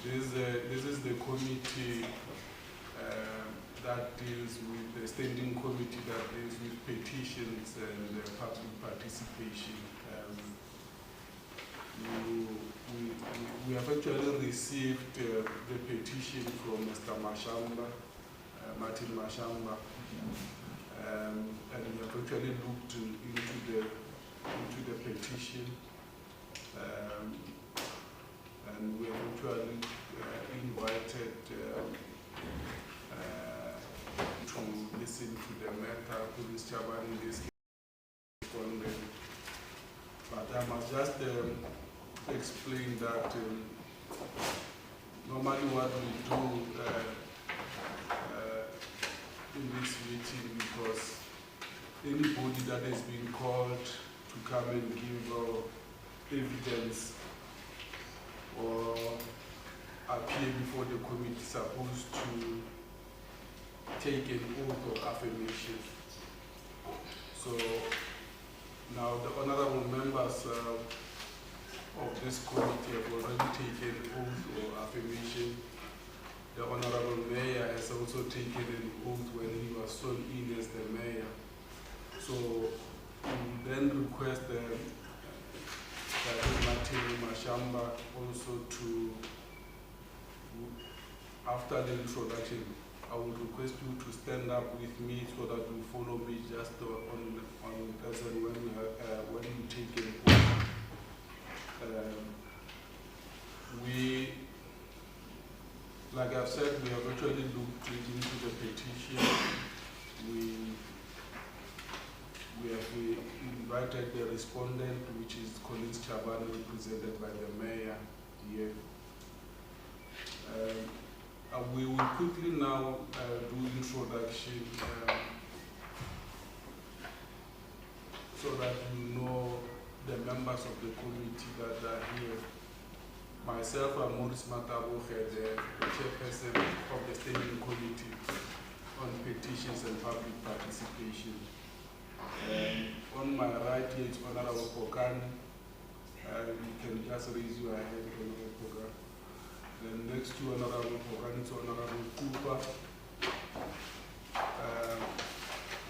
This is the committee that deals with the standing committee that deals with petitions and public participation. We have actually received the petition from Mr. Mashamba, Martin Mashamba, and we have actually looked into the petition, and we have actually invited to listen to the matter, Police Chairman in this case. But I must just explain that normally what we do in this meeting, because anybody that has been called to come and give evidence or appear before the committee is supposed to take an oath of affirmation. So now the honorable members of this committee have already taken oath of affirmation. The honorable mayor has also taken an oath when he was sworn in as the mayor. So we then request Martin Mashamba also to, after the introduction, I would request you to stand up with me so that you follow me just on person when you take an oath. Like I've said, we have actually looked into the petition. We have invited the respondent, which is Collins Chaban, represented by the mayor here. We will quickly now do introduction so that you know the members of the committee that are here. Myself, I'm Maurice Matabohe, the chairperson of the Standing Committee on Petitions and Public Participation. On my right here is Honorable Pokani. You can just raise your hand, Honorable Pokani. Then next to Honorable Pokani is Honorable Kupa,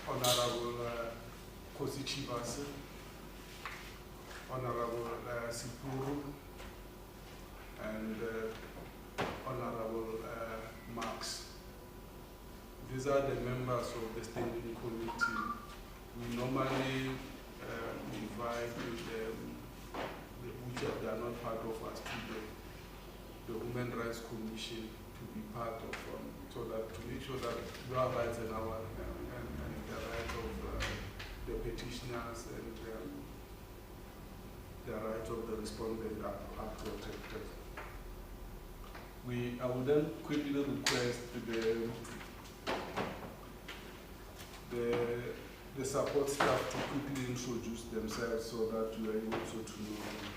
Honorable Kosichibase, Honorable Sipuru, and Honorable Marx. These are the members of the Standing Committee. We normally invite them, which they are not part of us, to the Human Rights Commission to be part of, so that to make sure that your rights and our and the rights of the petitioners and the rights of the respondent are protected. I would then quickly request the support staff to quickly introduce themselves so that you are able to know them.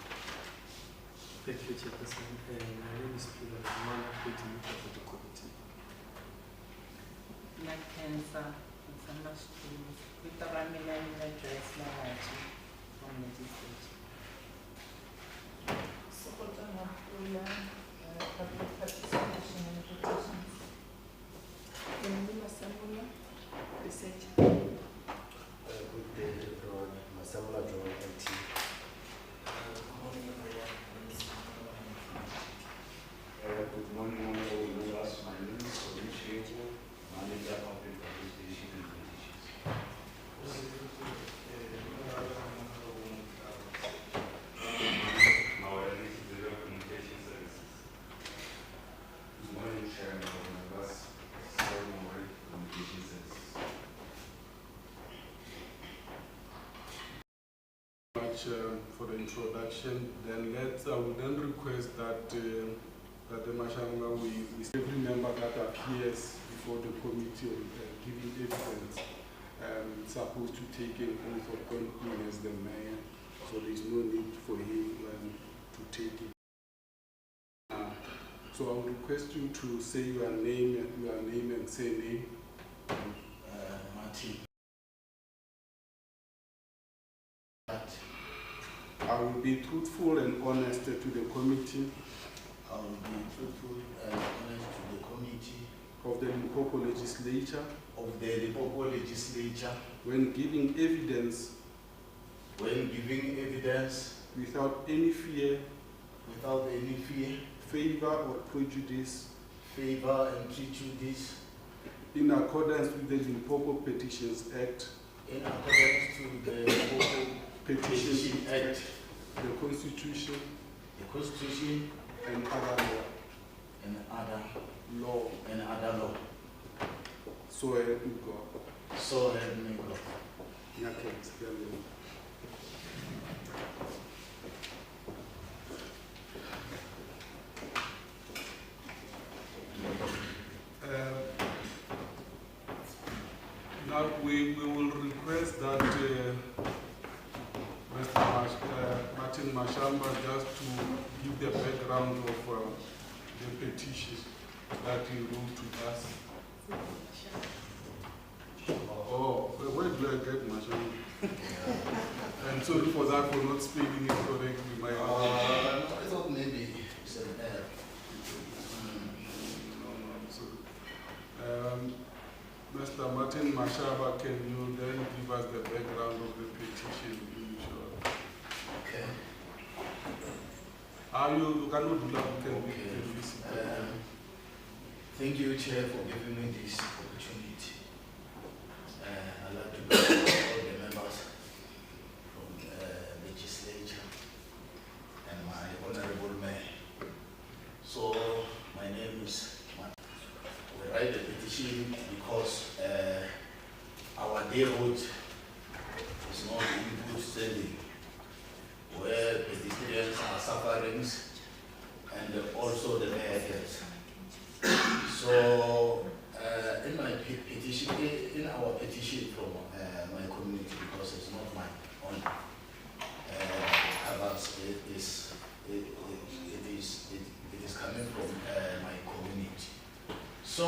Thank you, Chairperson. My name is Peter. I'm one of the committee. Like cancer, it's a much to with the Ramilan address from legislature. Support and public participation and petitions. Massamula, research. Good day, everyone. Massamula John MT. Good morning, honorable members. My name is Olivier, manager of the participation and petitions. Our Zero Communication Services. Good morning, Chairman of members. Sorry, Communication Services. For the introduction, then I will then request that the Mashamba, every member that appears before the committee giving evidence supposed to take an oath of confidence as the mayor, so there is no need for him to take it. So I would request you to say your name and say name. Martin. I will be truthful and honest to the committee. I will be truthful and honest to the committee of the Limpopo Legislature of the Limpopo Legislature when giving evidence without any fear, favor or prejudice, favor and prejudice, in accordance with the Limpopo Petitions Act, in accordance to the Limpopo Petition Act, the Constitution, and other law. So help me God. So help me God. Now we will request that Mr. Martin Mashamba just to give the background of the petition that he wrote to us. Oh, where do I get Mashamba? I'm sorry for that, for not spelling it correctly. I thought maybe it's an error. No, I'm sorry. Mr. Martin Mashaba, can you then give us the background of the petition in short? Okay. You cannot do that, can listen. Thank you, Chair, for giving me this opportunity. I'd like to thank all the members from the legislature and my honorable mayor. So, my name is we write the petition because our day road is not in good standing, where pedestrians are suffering and also the vehicles. So, in my petition, in our petition from my community, because it's not my own, it is coming from my community. So,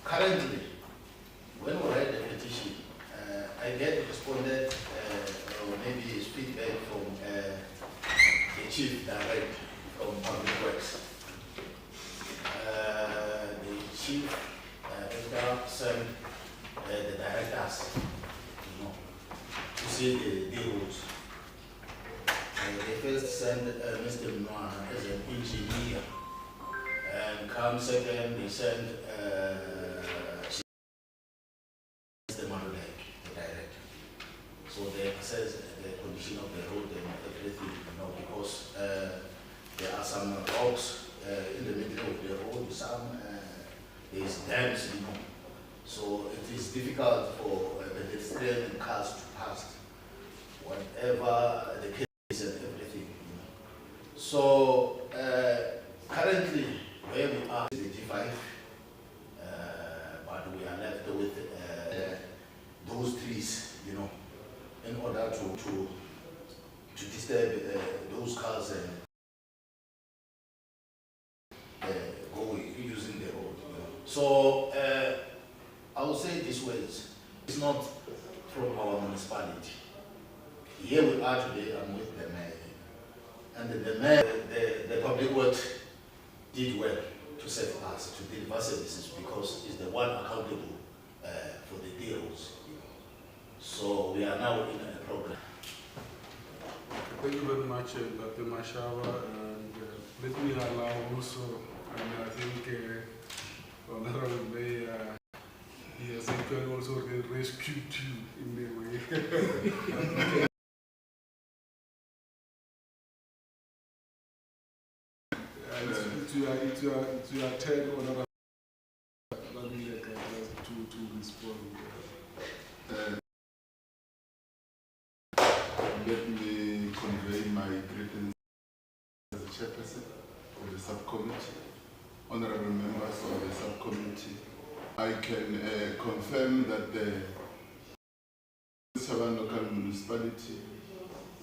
currently, when we write the petition, I get responded, or maybe feedback from the chief direct from Public Works. The chief sent the directors, to see the deals. They first sent Mr. Mwana as an engineer. And come second, they send Mr. Marulek, the director. So they assess the condition of the road and everything, because there are some rocks in the middle of the road, some there is dams, So it is difficult for pedestrians and cars to pass, whatever the case and everything, So currently, where we are 85, but we are left with those trees, in order to disturb those cars and go using the road. So I will say this way: it's not from our municipality. Here we are today. I'm with the mayor, and the mayor, the public works did well to save us, to deliver services, because it's the one accountable for the deals. So we are now in a problem. Thank you very much, Dr. Mashaba, and let me allow also, and I think Honorable Mayor, he has actually also rescued you in a way. It's your turn, Honorable, to respond. Let me convey my greetings as a chairperson of the subcommittee, honorable members of the subcommittee. I can confirm that the Chavan local municipality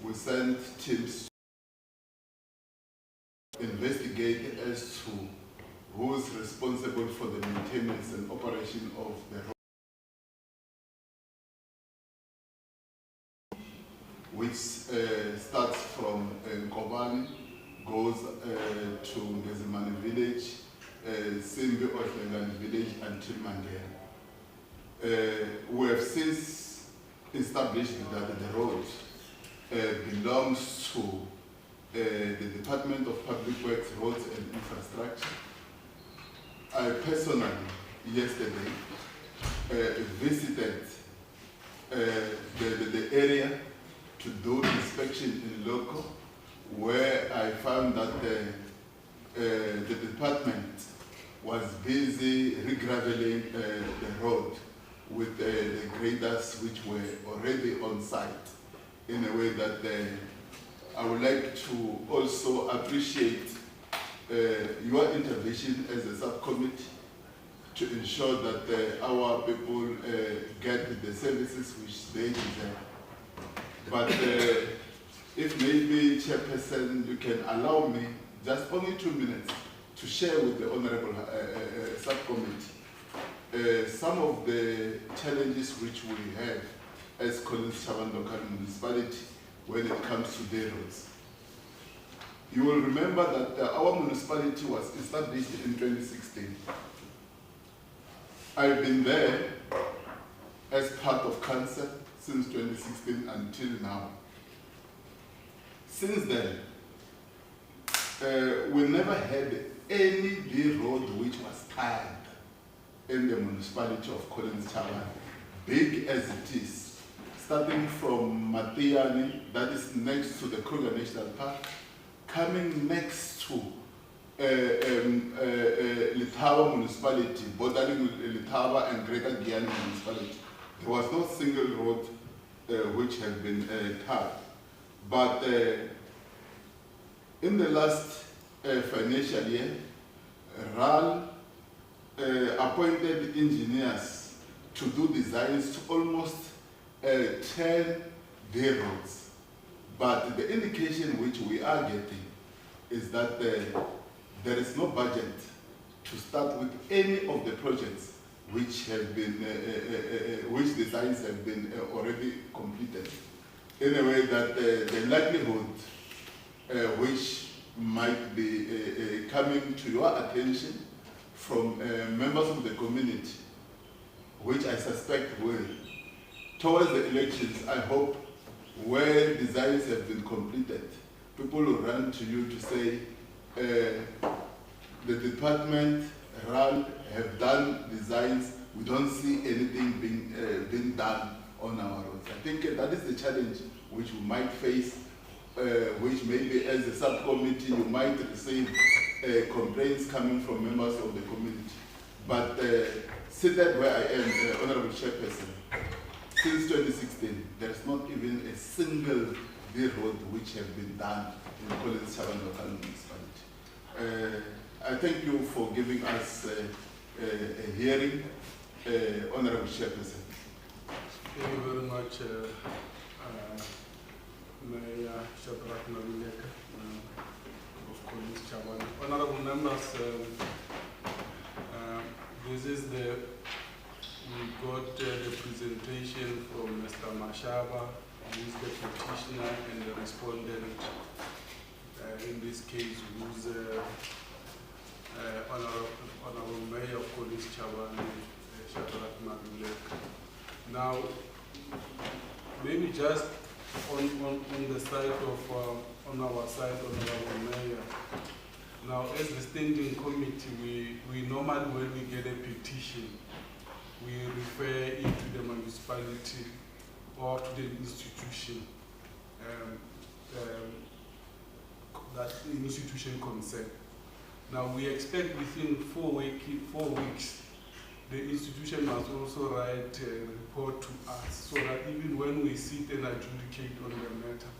will send teams to investigate as to who is responsible for the maintenance and operation of the road, which starts from Nkobani until Mandela. We have since established that the road belongs to the Department of Public Works, Roads and Infrastructure. I personally, yesterday, visited the area to do inspection in local, where I found that the department was busy regraveling the road with the graders which were already on site, in a way that I would like to also appreciate your intervention as a subcommittee to ensure that our people get the services which they deserve. But if maybe, Chairperson, you can allow me just only 2 minutes to share with the Honorable Subcommittee some of the challenges which we have as Collins Chaban Local Municipality when it comes to their roads. You will remember that our municipality was established in 2016. I've been there as part of council since 2016 until now. Since then, we never had any D road which was tied in the municipality of Collins Chaban, big as it is, starting from Matiani, that is next to the Kruger National Park, coming next to Letaba municipality, bordering with Letaba and Greater Guyana municipality. There was no single road which had been tied. But in the last financial year, RAL appointed engineers to do designs to almost 10 day roads. But the indication which we are getting is that there is no budget to start with any of the projects which have been, which designs have been already completed. In a way that the likelihood which might be coming to your attention from members of the community, which I suspect will, towards the elections, I hope, where designs have been completed, people will run to you to say, the department, RAL, have done designs, we don't see anything being done on our roads. I think that is the challenge which we might face, which maybe as a subcommittee you might receive complaints coming from members of the community. But seated where I am, Honorable Chairperson, since 2016, there is not even a single D road which have been done in Collins Chaban Local Municipality. I thank you for giving us a hearing, Honorable Chairperson. Thank you very much, Mayor Shadrach Naluleka of Collins Chaban. Honorable members, this is we got the presentation from Mr. Mashaba, who is the petitioner and the respondent, in this case, who's Honorable Mayor of Collins Chaban, Shadrach Naluleka. Now, maybe just on the side of, on our side, Honorable Mayor, now as the standing committee, we normally, when we get a petition, we refer it to the municipality or to the institution that the institution concerned. Now we expect within 4 weeks, the institution must also write a report to us so that even when we sit and adjudicate on the matter,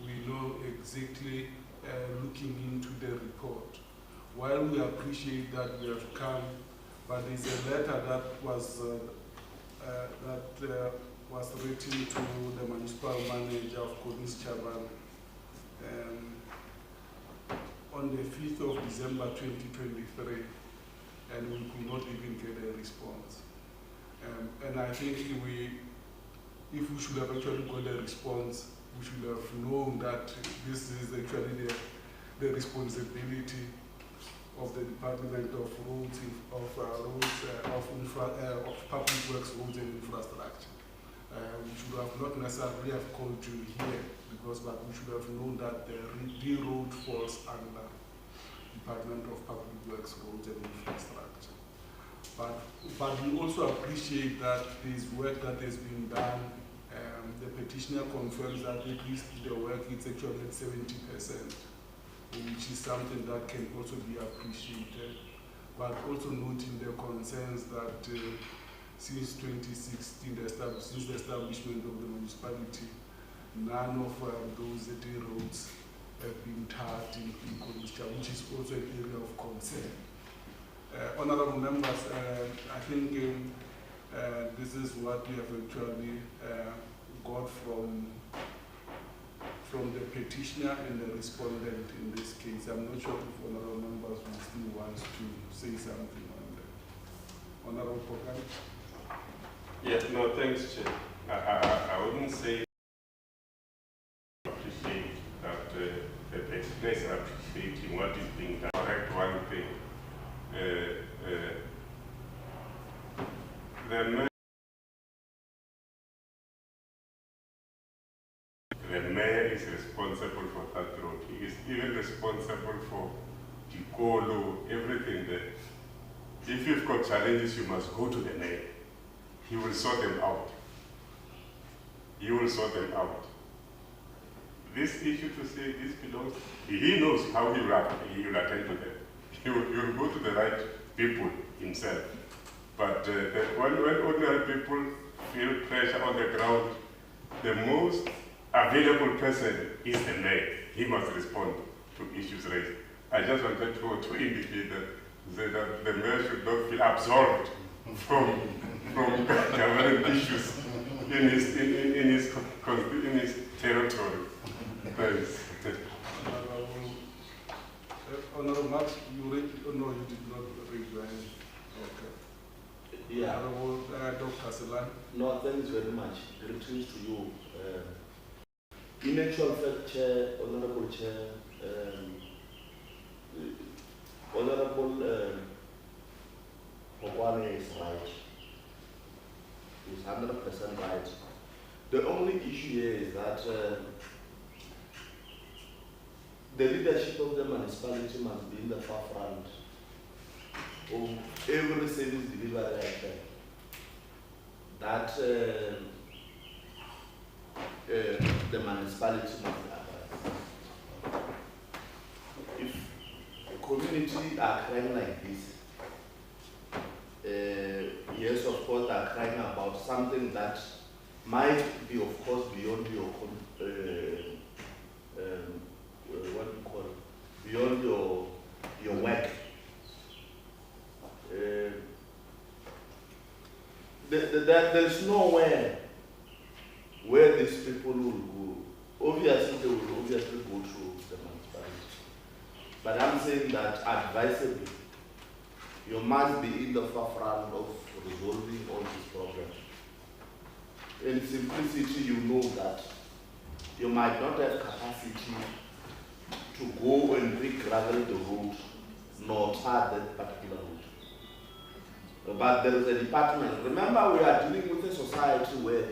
we know exactly looking into the report. While we appreciate that we have come, but there's a letter that was written to the municipal manager of Collins Chaban on the 5th of December 2023, and we could not even get a response. And I think if we should have actually got a response, we should have known that this is actually the responsibility of the Department of Roads, of Public Works, Roads and Infrastructure. We should have not necessarily have called you here but we should have known that the road falls under Department of Public Works, Roads and Infrastructure. But we also appreciate that there is work that has been done. The petitioner confirms that at least the work is actually at 70%, which is something that can also be appreciated. But also noting the concerns that since 2016, since the establishment of the municipality, none of those roads have been tarred in Kolisha, which is also an area of concern. Honorable members, I think this is what we have actually got from the petitioner and the respondent in this case. I'm not sure if honorable members will still want to say something on that. Honorable Pogan? Yes, no, thanks, Chair. I wouldn't say appreciate that the petitioner is appreciating what is being done. Correct one thing. The mayor is responsible for that road. He is even responsible for Tikolo, everything there. If you've got challenges, you must go to the mayor. He will sort them out. He will sort them out. This issue to say this belongs, he knows how he will attend to them. He will go to the right people himself. But when ordinary people feel pressure on the ground, the most available person is the mayor. He must respond to issues raised. I just wanted to indicate that the mayor should not feel absorbed from governing issues in his territory. Thanks. Honorable Max, you read? Oh, no, you did not read your hand. Okay. Yeah. Honorable Dr. Selan. No, thanks very much. Greetings to you. In actual fact, Chair, Honorable Chair, Honorable Pogwane is right. He's 100% right. The only issue here is that the leadership of the municipality must be in the forefront of every service delivery action. That the municipality must address. If a community are crying like this, yes, of course, are crying about something that might be, of course, beyond your what you call it, beyond your work. There's nowhere where these people will go. Obviously, they will obviously go through the municipality. But I'm saying that advisably, you must be in the forefront of resolving all these problems. In simplicity, you know that you might not have capacity to go and re-gravel the road, nor tar that particular road. But there is a department. Remember, we are dealing with a society where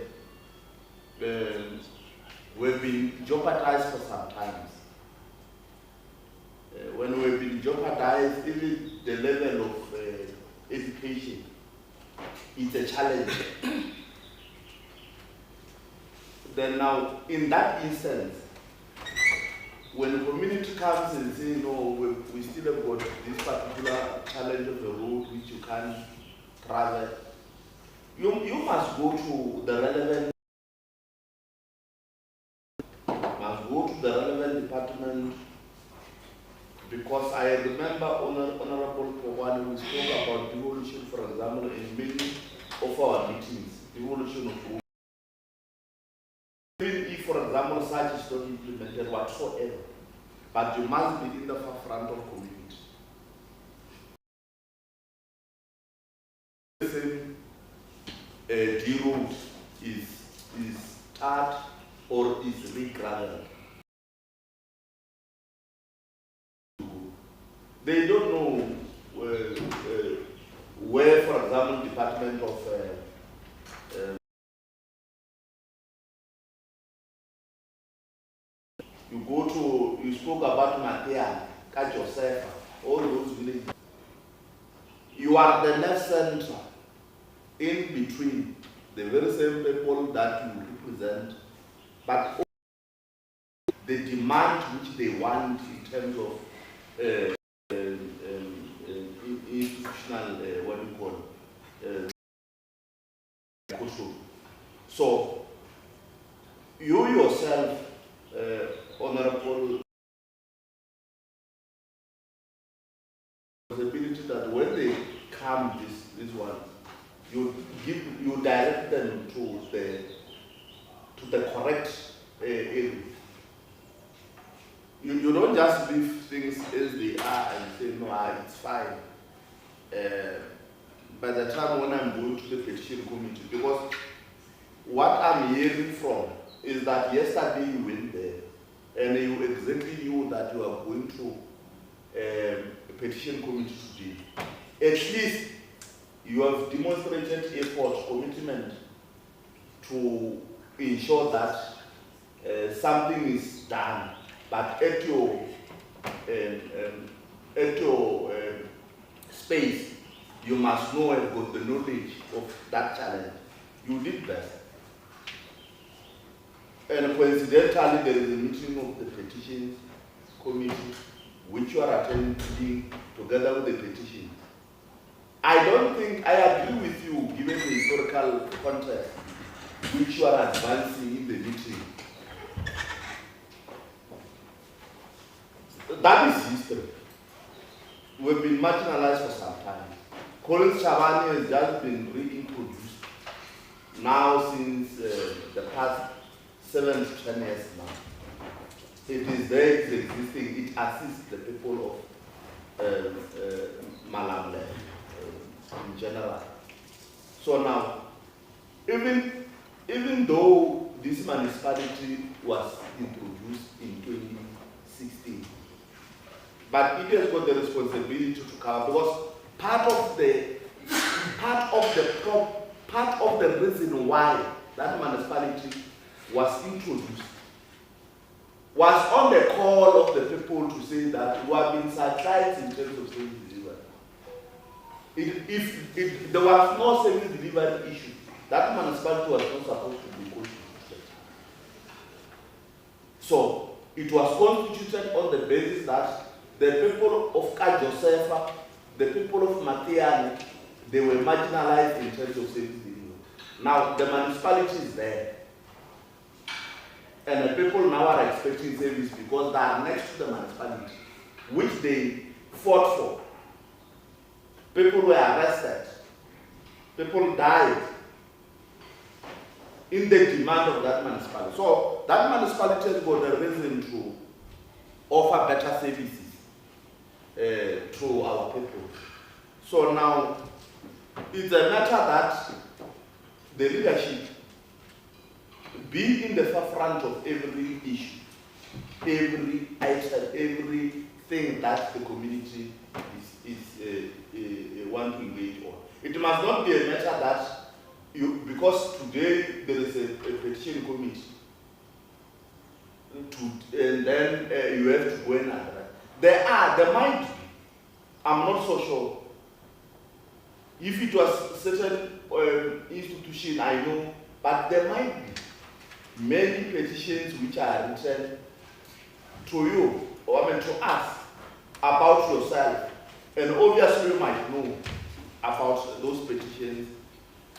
we've been jeopardized for some time. When we've been jeopardized, even the level of education is a challenge. Then now, in that instance, when the community comes and says, no, we still have got this particular challenge of the road which you can't travel, you must go to the relevant department, because I remember Honorable Pogwane, we spoke about devolution, for example, in many of our meetings, devolution of roads. Even if, for example, such is not implemented whatsoever, but you must be in the forefront of community. The same D road is tarred or is re-gravelled. they don't know where, for example, Department of you spoke about Matea, Joseph, all those villages. You are the left center in between the very same people that you represent, but the demand which they want in terms of institutional, what do you call so you yourself, Honorable, possibility that when they come this one, you direct them to the correct area. You don't just leave things as they are and say no, it's fine. By the time when I'm going to the petition committee, because what I'm hearing from is that yesterday you went there and you exactly knew that you are going to a petition committee today. At least you have demonstrated effort, commitment to ensure that something is done. But at your space, you must know and got the knowledge of that challenge. You did best. And coincidentally, there is a meeting of the petitions committee, which you are attending together with the petition. I don't think I agree with you, given the historical context which you are advancing in the meeting. That is history. We've been marginalized for some time. Collins Chavani has just been reintroduced now since the past 7 to 10 years now. It is there, it's existing, it assists the people of Malamle in general. So now, even though this municipality was introduced in 2016, but it has got the responsibility to cover, because part of the reason why that municipality was introduced was on the call of the people to say that we have been sidelined in terms of service delivery. If there was no service delivery issue, that municipality was not supposed to be constituted. So it was constituted on the basis that the people of Kajosefa, the people of Matiani, they were marginalized in terms of service delivery. Now the municipality is there. And the people now are expecting service because they are next to the municipality, which they fought for. People were arrested. People died in the demand of that municipality. So that municipality has got a reason to offer better services to our people. So now it's a matter that the leadership be in the forefront of every issue, every item, everything that the community is want to engage on. It must not be a matter that because today there is a petition committee, and then you have to go and address. There might be, I'm not so sure. If it was certain institution, I know, but there might be many petitions which are written to you, or to us, about yourself. And obviously you might know about those petitions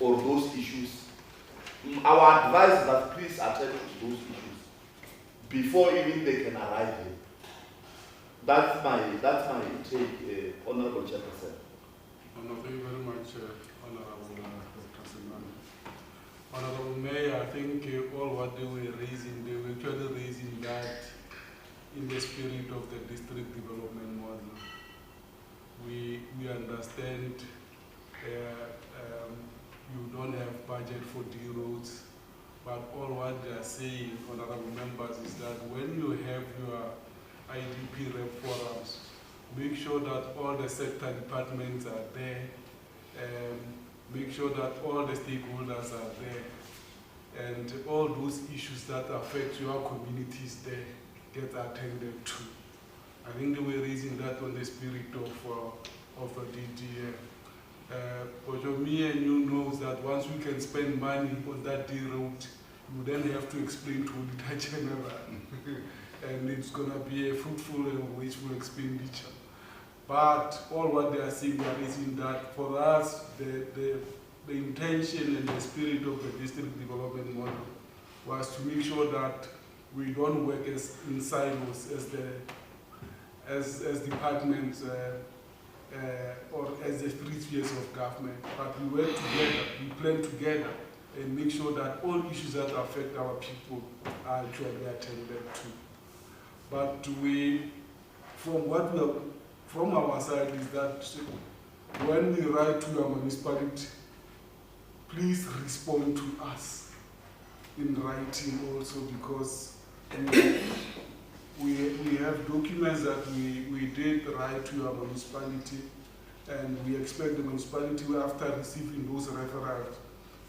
or those issues. Our advice is that please attend to those issues before even they can arrive here. That's my take, Honorable Chairperson. Thank you very much, Honorable Dr. Simon. Honorable Mayor, I think all what they were actually raising that in the spirit of the district development model. We understand you don't have budget for D roads, but all what they are saying, honorable members, is that when you have your IDP rep forums, make sure that all the sector departments are there, make sure that all the stakeholders are there, and all those issues that affect your communities there get attended to. I think they were raising that on the spirit of a DDM. But me and you knows that once we can spend money on that day road, you then have to explain to the general, and it's going to be a fruitful and wasteful expenditure. But all what they are saying, they are raising that for us, the intention and the spirit of the district development model was to make sure that we don't work as in silos as departments or as the three spheres of government, but we work together, we plan together, and make sure that all issues that affect our people are actually attended to. But from our side is that when we write to our municipality, please respond to us in writing also, because we have documents that we did write to our municipality, and we expect the municipality, after receiving those referrals,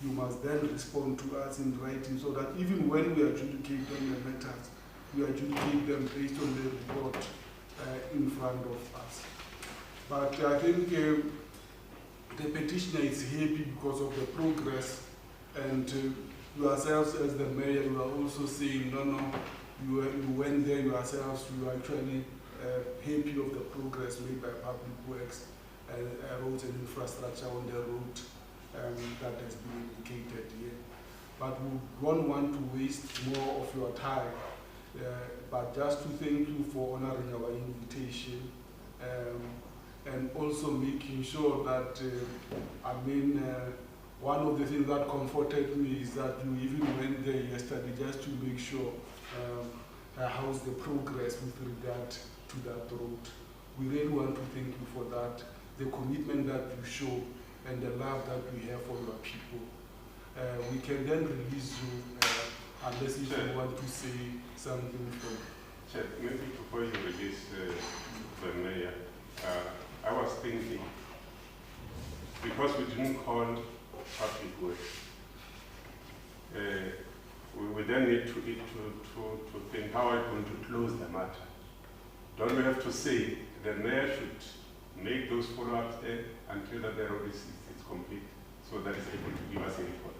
you must then respond to us in writing, so that even when we adjudicate them the matters, we adjudicate them based on the report in front of us. But I think the petitioner is happy because of the progress, and yourselves as the mayor, you are also saying, no, you went there yourselves, you are actually happy of the progress made by public works, roads and infrastructure on the road that has been indicated here. But we don't want to waste more of your time, but just to thank you for honoring our invitation, and also making sure that, one of the things that comforted me is that you even went there yesterday just to make sure how's the progress with regard to that road. We really want to thank you for that, the commitment that you show and the love that we have for your people. We can then release you unless if you want to say something from. Chair, maybe before you release the mayor, I was thinking, because we didn't call public works, we then need to think how are we going to close the matter. Don't we have to say the mayor should make those follow-ups there until the road is complete, so that it's able to give us a report?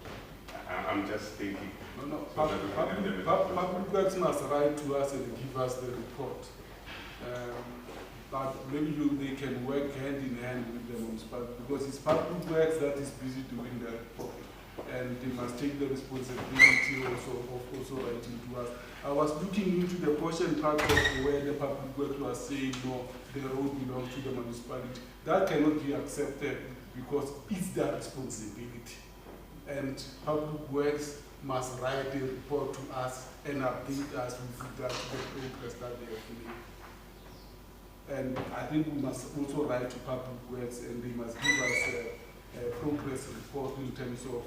I'm just thinking. No. So Public works must write to us and give us the report. But maybe they can work hand in hand with the municipality, because it's public works that is busy doing that, and they must take the responsibility also of also writing to us. I was looking into the portion part of where the public works was saying no, the road belongs to the municipality. That cannot be accepted because it's their responsibility, and public works must write a report to us and update us with regard to the progress that they have made. And I think we must also write to public works, and they must give us a progress report in terms of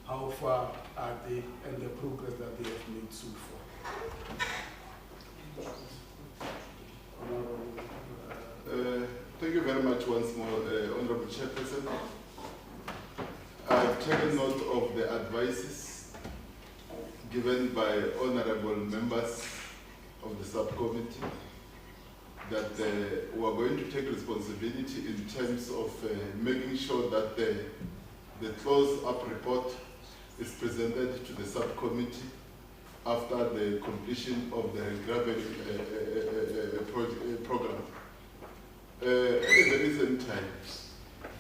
how far are they and the progress that they have made so far. Thank you very much once more, Honorable Chairperson. I've taken note of the advices given by honorable members of the subcommittee, that we are going to take responsibility in terms of making sure that the close-up report is presented to the subcommittee after the completion of the regraveling program. At the recent times,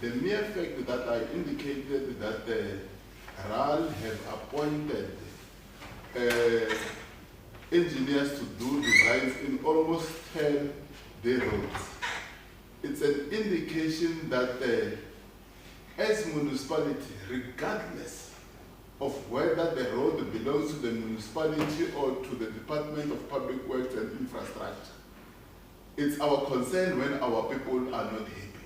the mere fact that I indicated that the RAL have appointed engineers to do designs in almost 10 day roads, it's an indication that as municipality, regardless of whether the road belongs to the municipality or to the Department of Public Works and Infrastructure, it's our concern when our people are not happy.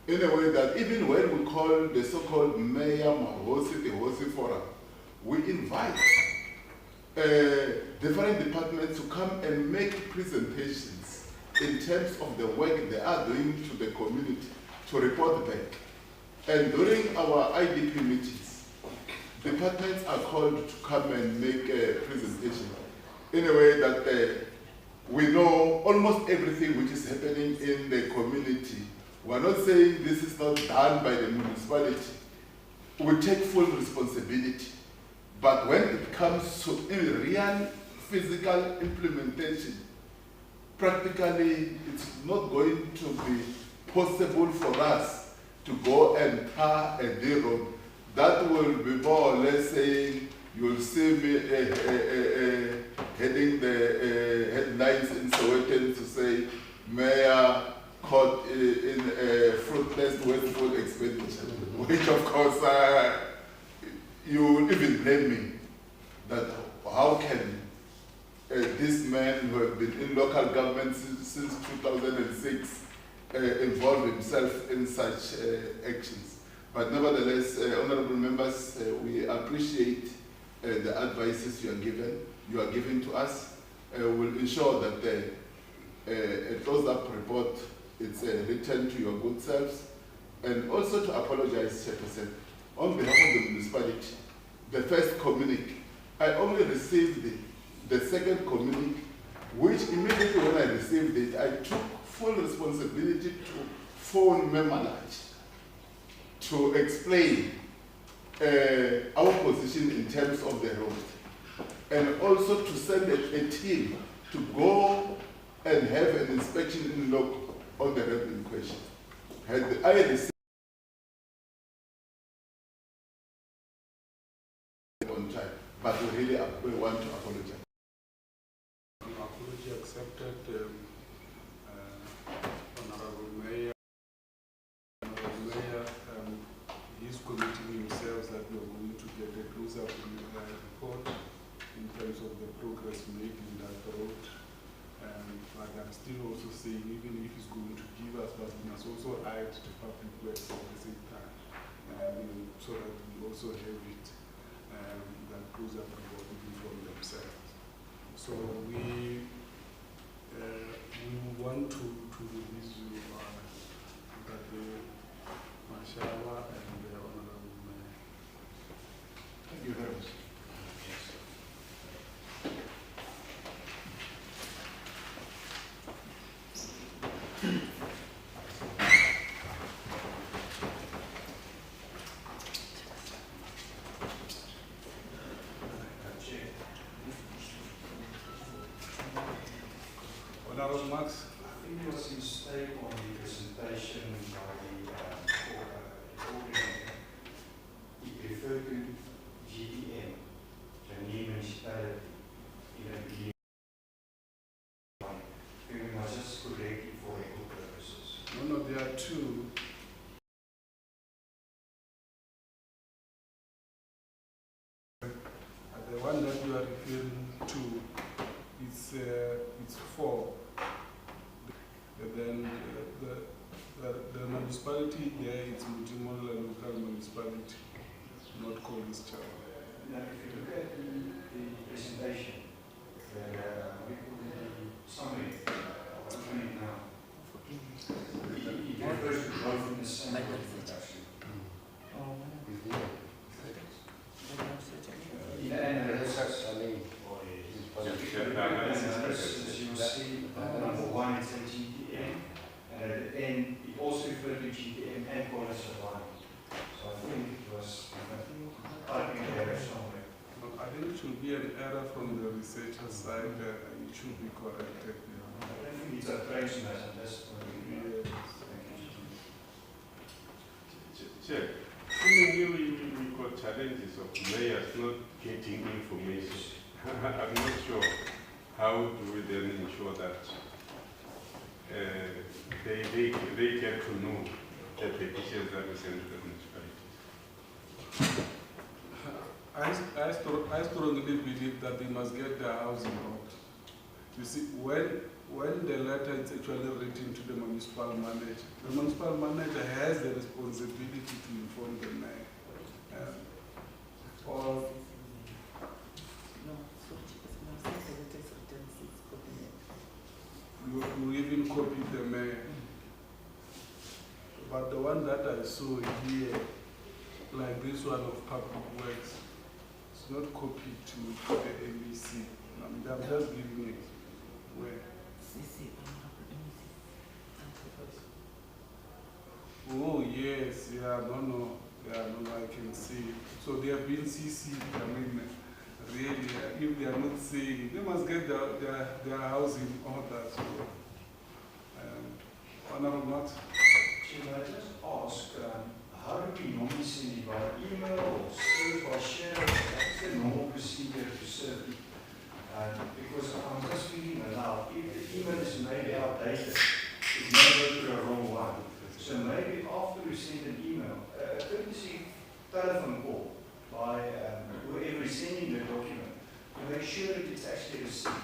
In a way that even when we call the so-called Mayor Mahosi, the Hosi Forum, we invite different departments to come and make presentations in terms of the work they are doing to the community to report back. And during our IDP meetings, departments are called to come and make a presentation in a way that we know almost everything which is happening in the community. We're not saying this is not done by the municipality. We take full responsibility. But when it comes to real physical implementation, practically it's not going to be possible for us to go and tar a D-road. That will be more or less saying, you'll see me heading the headlines in Sowetan to say, Mayor caught in a fruitless wasteful expenditure, which of course you will even blame me that how can this man who has been in local government since 2006 involve himself in such actions. But nevertheless, honorable members, we appreciate the advices you are giving to us. We'll ensure that a closed-up report is returned to your good selves, and also to apologize, Chairperson, on behalf of the municipality. The first communique, I only received the second communique, which immediately when I received it, I took full responsibility to phone Memalaj to explain our position in terms of the road, and also to send a team to go and have an inspection in local on the road in question. Had I received on time, but we really want to apologize. An apology accepted, Honorable Mayor. Honorable Mayor, he's committing himself that we are going to get a close-up report in terms of the progress made in that road. But I'm still also saying, even if he's going to give us, but we must also add the public works at the same time, so that we also have it, that close-up report from themselves. So we want to release you that the Mashallah and the Honorable Mayor. Thank you very much. Honorable Max. I think there was a mistake on the presentation by the coordinator. He referred to GDM, Janine Municipality, in a beginning. We must just correct it for legal purposes. No, there are two. The one that you are referring to, it's four. And then the municipality there, it's Mutimola local municipality, not Collins Child. Now, if you look at the presentation, we put the summary, what's on it now. He refers to growth in the same production. In the analysis, as you will see, number one is a GTM, and at the end, it also referred to GTM and Collins Child. So I think it was typing error somewhere. I think it should be an error from the researcher side, it should be corrected. I don't think it's a trace matter, that's what we do. Chair, we got challenges of mayors not getting information. I'm not sure how do we then ensure that they get to know the petitions that we send to the municipalities. I strongly believe that they must get their housing out. You see, when the letter is actually written to the municipal manager has the responsibility to inform the mayor. Or you you even copied the mayor. But the one that I saw here, like this one of Public Works, it's not copied to the ABC. I'm just giving it where. Oh yes, yeah, no, I can see. So they have been CC'd. I mean, really, if they are not saying, they must get their house in order. So, Honorable Not. Should I just ask, how do we normally send it by email or serve by share? What's the normal procedure to serve it? Because I'm just thinking aloud, if the email is maybe outdated, it may go to the wrong one. So maybe after we send an email, a courtesy telephone call by whoever is sending the document to make sure that it's actually received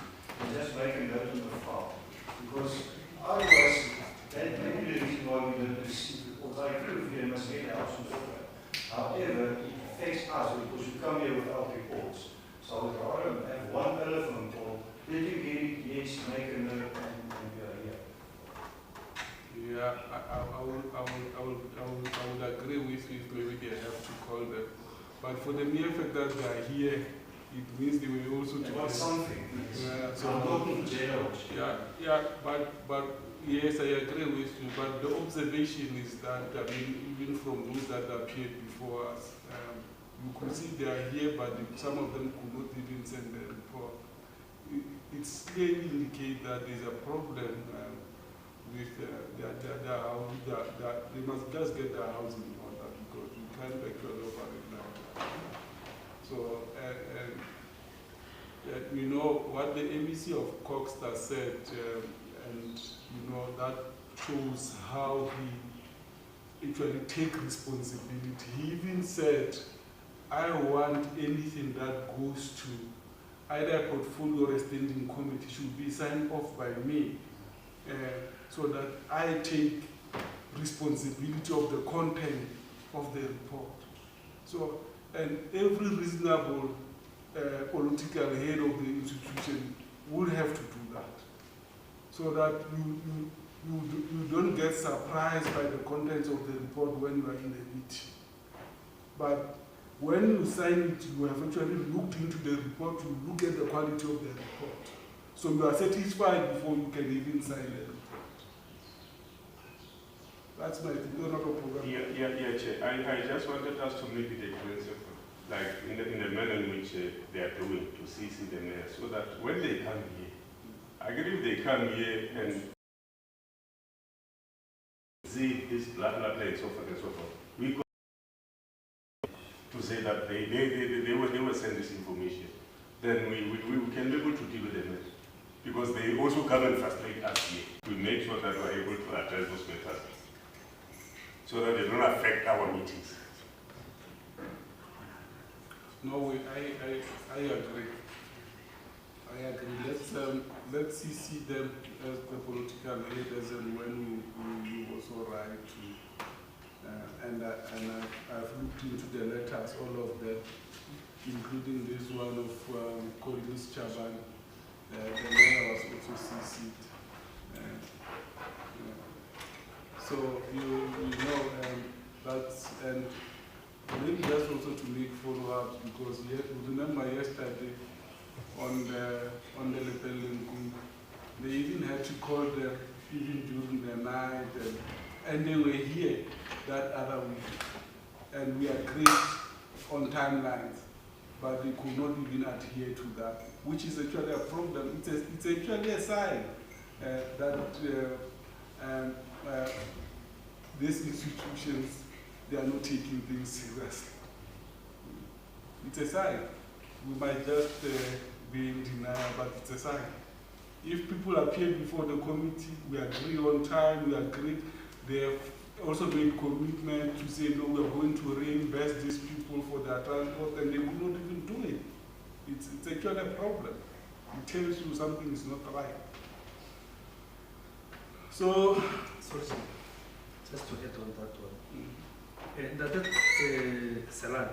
and just make a note on the file. Because otherwise, that may be the reason why we don't receive it. Because I agree with you, must get out some order. However, it affects us because we come here without reports. So I would rather have one telephone call. Did you get it? Yes, make a note and we are here. Yeah, I would agree with you if maybe they have to call them. But for the mere fact that they are here, it means they will also They want something. Yeah, so I'm talking general. yeah, but yes, I agree with you. But the observation is that, I mean, even from those that appeared before us, you could see they are here, but some of them could not even send the report. It's clearly indicate that there's a problem with their house. They must just get their house in order because you can't actually operate like that. So, you know what the ABC of Coxter said, and you know that shows how he actually take responsibility. He even said, I want anything that goes to either a portfolio or a standing committee should be signed off by me, so that I take responsibility of the content of the report. So, and every reasonable political head of the institution will have to do that, so that you don't get surprised by the contents of the report when you are in the meeting. But when you sign it, you have actually looked into the report, you look at the quality of the report. So you are satisfied before you can even sign the report. That's my program. Yeah, Chair. I just wanted us to make it a principle, like in the manner in which they are doing, to CC the mayor, so that when they come here, I agree if they come here and see this blah blah blah and so forth and so forth, we to say that they will send this information, then we can be able to deal with them. Because they also come and frustrate us here. We make sure that we are able to address those matters so that they don't affect our meetings. No, I agree. I agree. Let's see them as the political leaders, and when you also write to. And I've looked into the letters, all of them, including this one of Corliss Chaban. The mayor was also CC'd. So you know that's, and maybe that's also to make follow-ups, because remember yesterday on the Lepelling, they even had to call them even during the night, and they were here that other week, and we agreed on timelines, but they could not even adhere to that, which is actually a problem. It's actually a sign that these institutions, they are not taking things seriously. It's a sign. We might just be in denial, but it's a sign. If people appear before the committee, we agree on time, we agree. They have also made commitment to say, no, we are going to reimburse these people for their transport, and they will not even do it. It's actually a problem. It tells you something is not right. So, sorry, just to add on that one. That Salan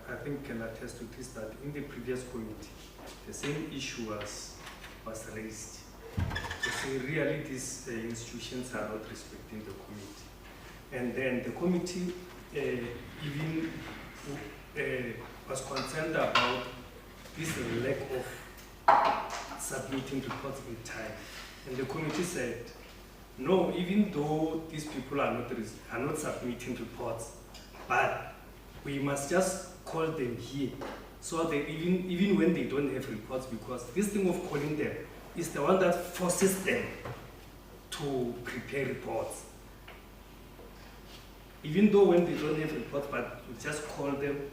I think can attest to this, that in the previous committee, the same issue was raised. The really these institutions are not respecting the committee. And then the committee even was concerned about this lack of submitting reports in time. And the committee said, no, even though these people are not submitting reports, but we must just call them here, so that even when they don't have reports, because this thing of calling them is the one that forces them to prepare reports. Even though when they don't have reports, but you just call them,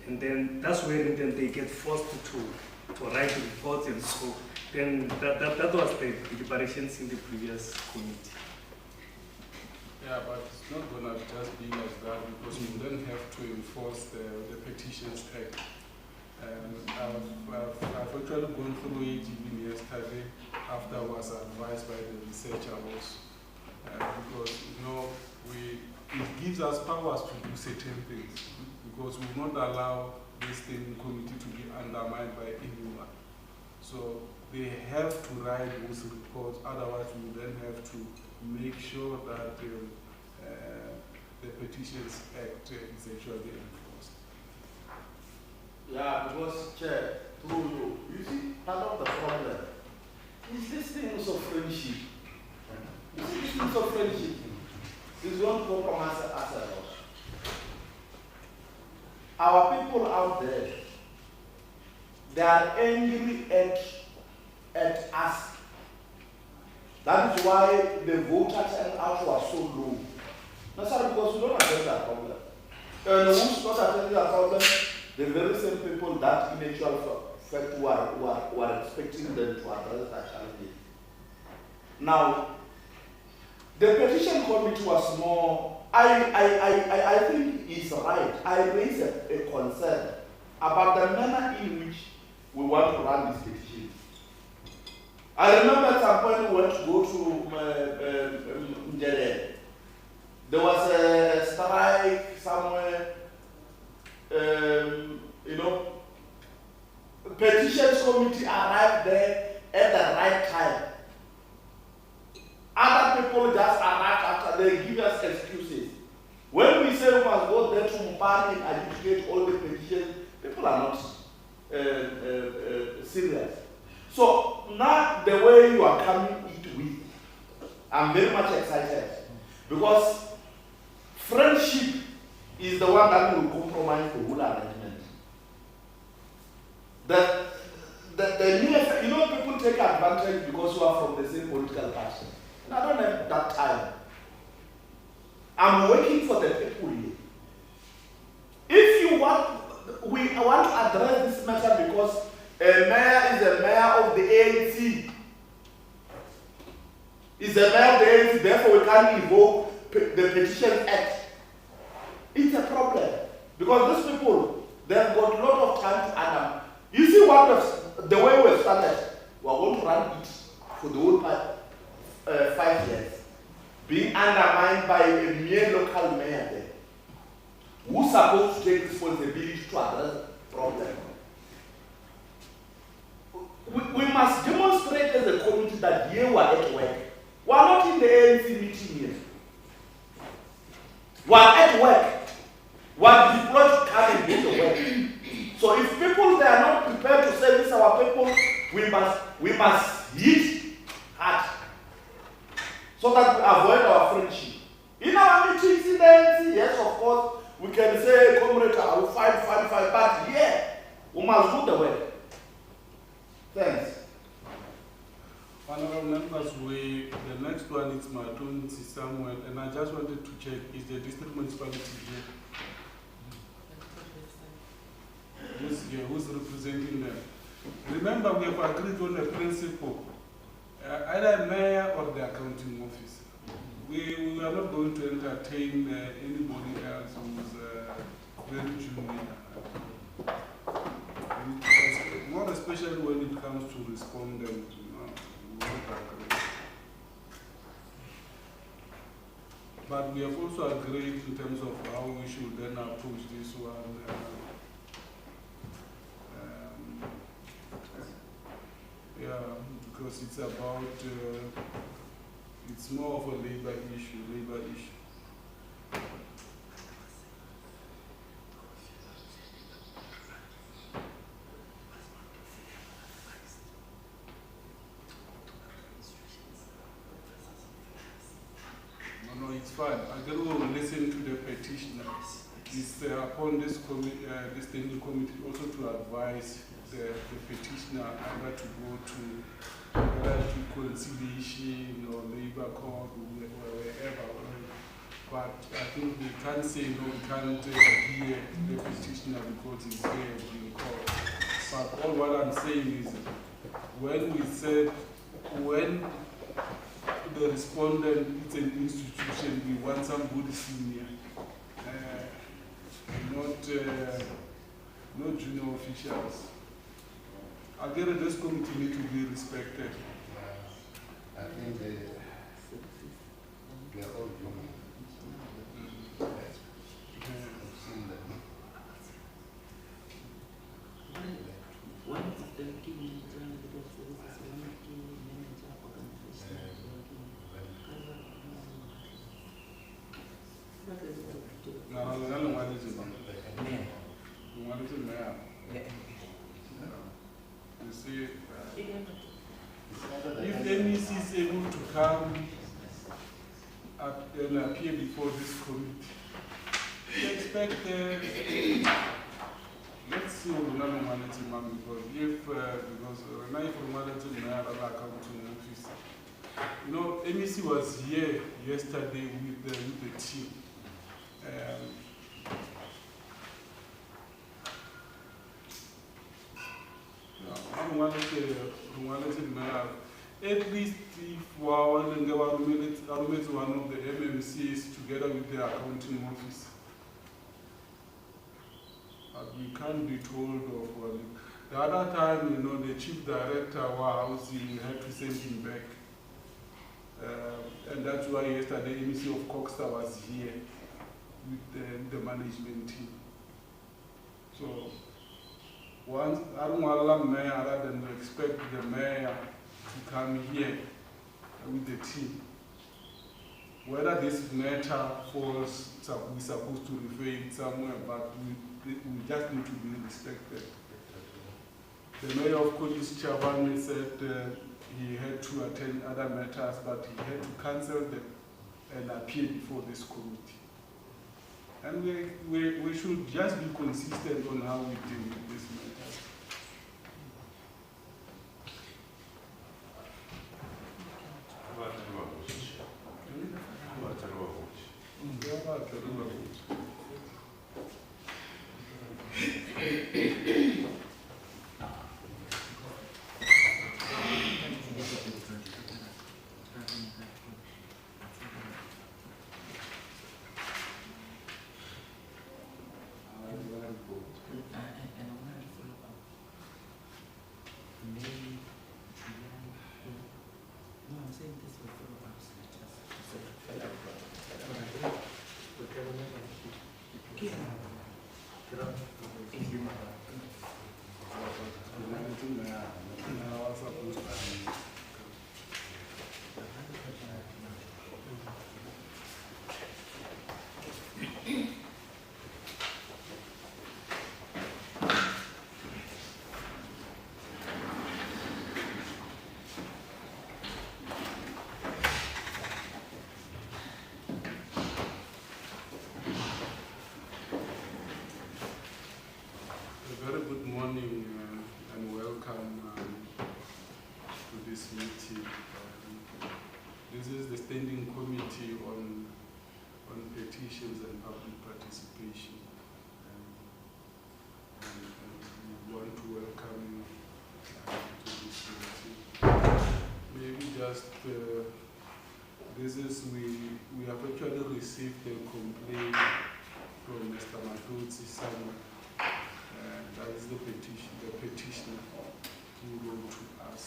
and then that's where then they get forced to write reports, and so then that was the deliberations in the previous committee. Yeah, but it's not going to just be like that, because we then have to enforce the Petitions Act. I've actually gone through it even yesterday after I was advised by the researcher also. Because, it gives us powers to do certain things, because we will not allow this standing committee to be undermined by anyone. So they have to write those reports, otherwise we then have to make sure that the Petitions Act is actually enforced. Yeah, because, Chair, through you see, part of the problem is this things of friendship. You see, these things of friendship is one compromise as a lot. Our people out there, they are angry at us. That is why the voter turnout was so low. Not because we don't address that problem. And who's not addressing that problem? The very same people that in actual fact were expecting them to address that challenge. Now, the petition committee was more, I think it's right. I raised a concern about the manner in which we want to run this petition. I remember at some point we went to go to Mjere. There was a strike somewhere, petitions committee arrived there at the right time. Other people just arrived after, they give us excuses. When we say we must go there to Mpani and adjudicate all the petitions, people are not serious. So now the way you are coming it with, I'm very much excited, because friendship is the one that will compromise the whole arrangement. People take advantage because you are from the same political party. And I don't have that time. I'm working for the people here. If you want, we want to address this matter because a mayor is a mayor of the ANC. Is a mayor of the ANC, therefore we can't invoke the Petitions Act. It's a problem. Because these people, they've got a lot of time to add. You see the way we've started, we're going to run it for the whole 5 years. Being undermined by a mere local mayor there, who's supposed to take responsibility to address the problem. We must demonstrate as a community that here we are at work. We are not in the ANC meeting here. We are at work. We are deployed to come and do the work. So if people they are not prepared to service our people, we must hit hard so that we avoid our friendship. In our meetings in the ANC, yes, of course, we can say, comrade, I will fight, but yeah, we must do the work. Thanks. Honorable members, the next one is Matun Samuel, and I just wanted to check, is the district municipality here? Who's representing them? Remember, we have agreed on a principle, either mayor or the accounting officer. We are not going to entertain anybody else who's very junior. More especially when it comes to respondent, we won't agree. But we have also agreed in terms of how we should then approach this one. Because because it's about, it's more of a labor issue. No, it's fine. I can go listen to the petitioner. It's upon this this standing committee also to advise the petitioner either to go to conciliation or labor court or wherever. But I think we can't say no, we can't hear the petitioner because it's there being called. But all what I'm saying is, when we said, when the respondent is an institution, we want somebody senior, not junior officials. Again, this committee need to be respected. I think they are all human. I've seen them. You see, if MEC is able to come up and appear before this committee, we expect, let's see what normality, ma'am, because because Renai formality accounting office. You know, MEC was here yesterday with the team. At least if one of the MMCs together with the accounting office. But we can't be told of one. The other time, you know, the chief director was housing had to send him back. And that's why yesterday MEC of Coxstar was here with the management team. So once I don't want to mayor rather than expect the mayor to come here with the team. Whether this matter falls, we're supposed to refer it somewhere, but we just need to be respected. The mayor of College Chavani said he had to attend other matters, but he had to cancel them and appear before this committee. And we should just be consistent on how we deal with this matter. Petitions and public participation. And we want to welcome you to this meeting. Maybe just, we have actually received a complaint from Mr. Matutsi Sama. That is the petitioner who wrote to us.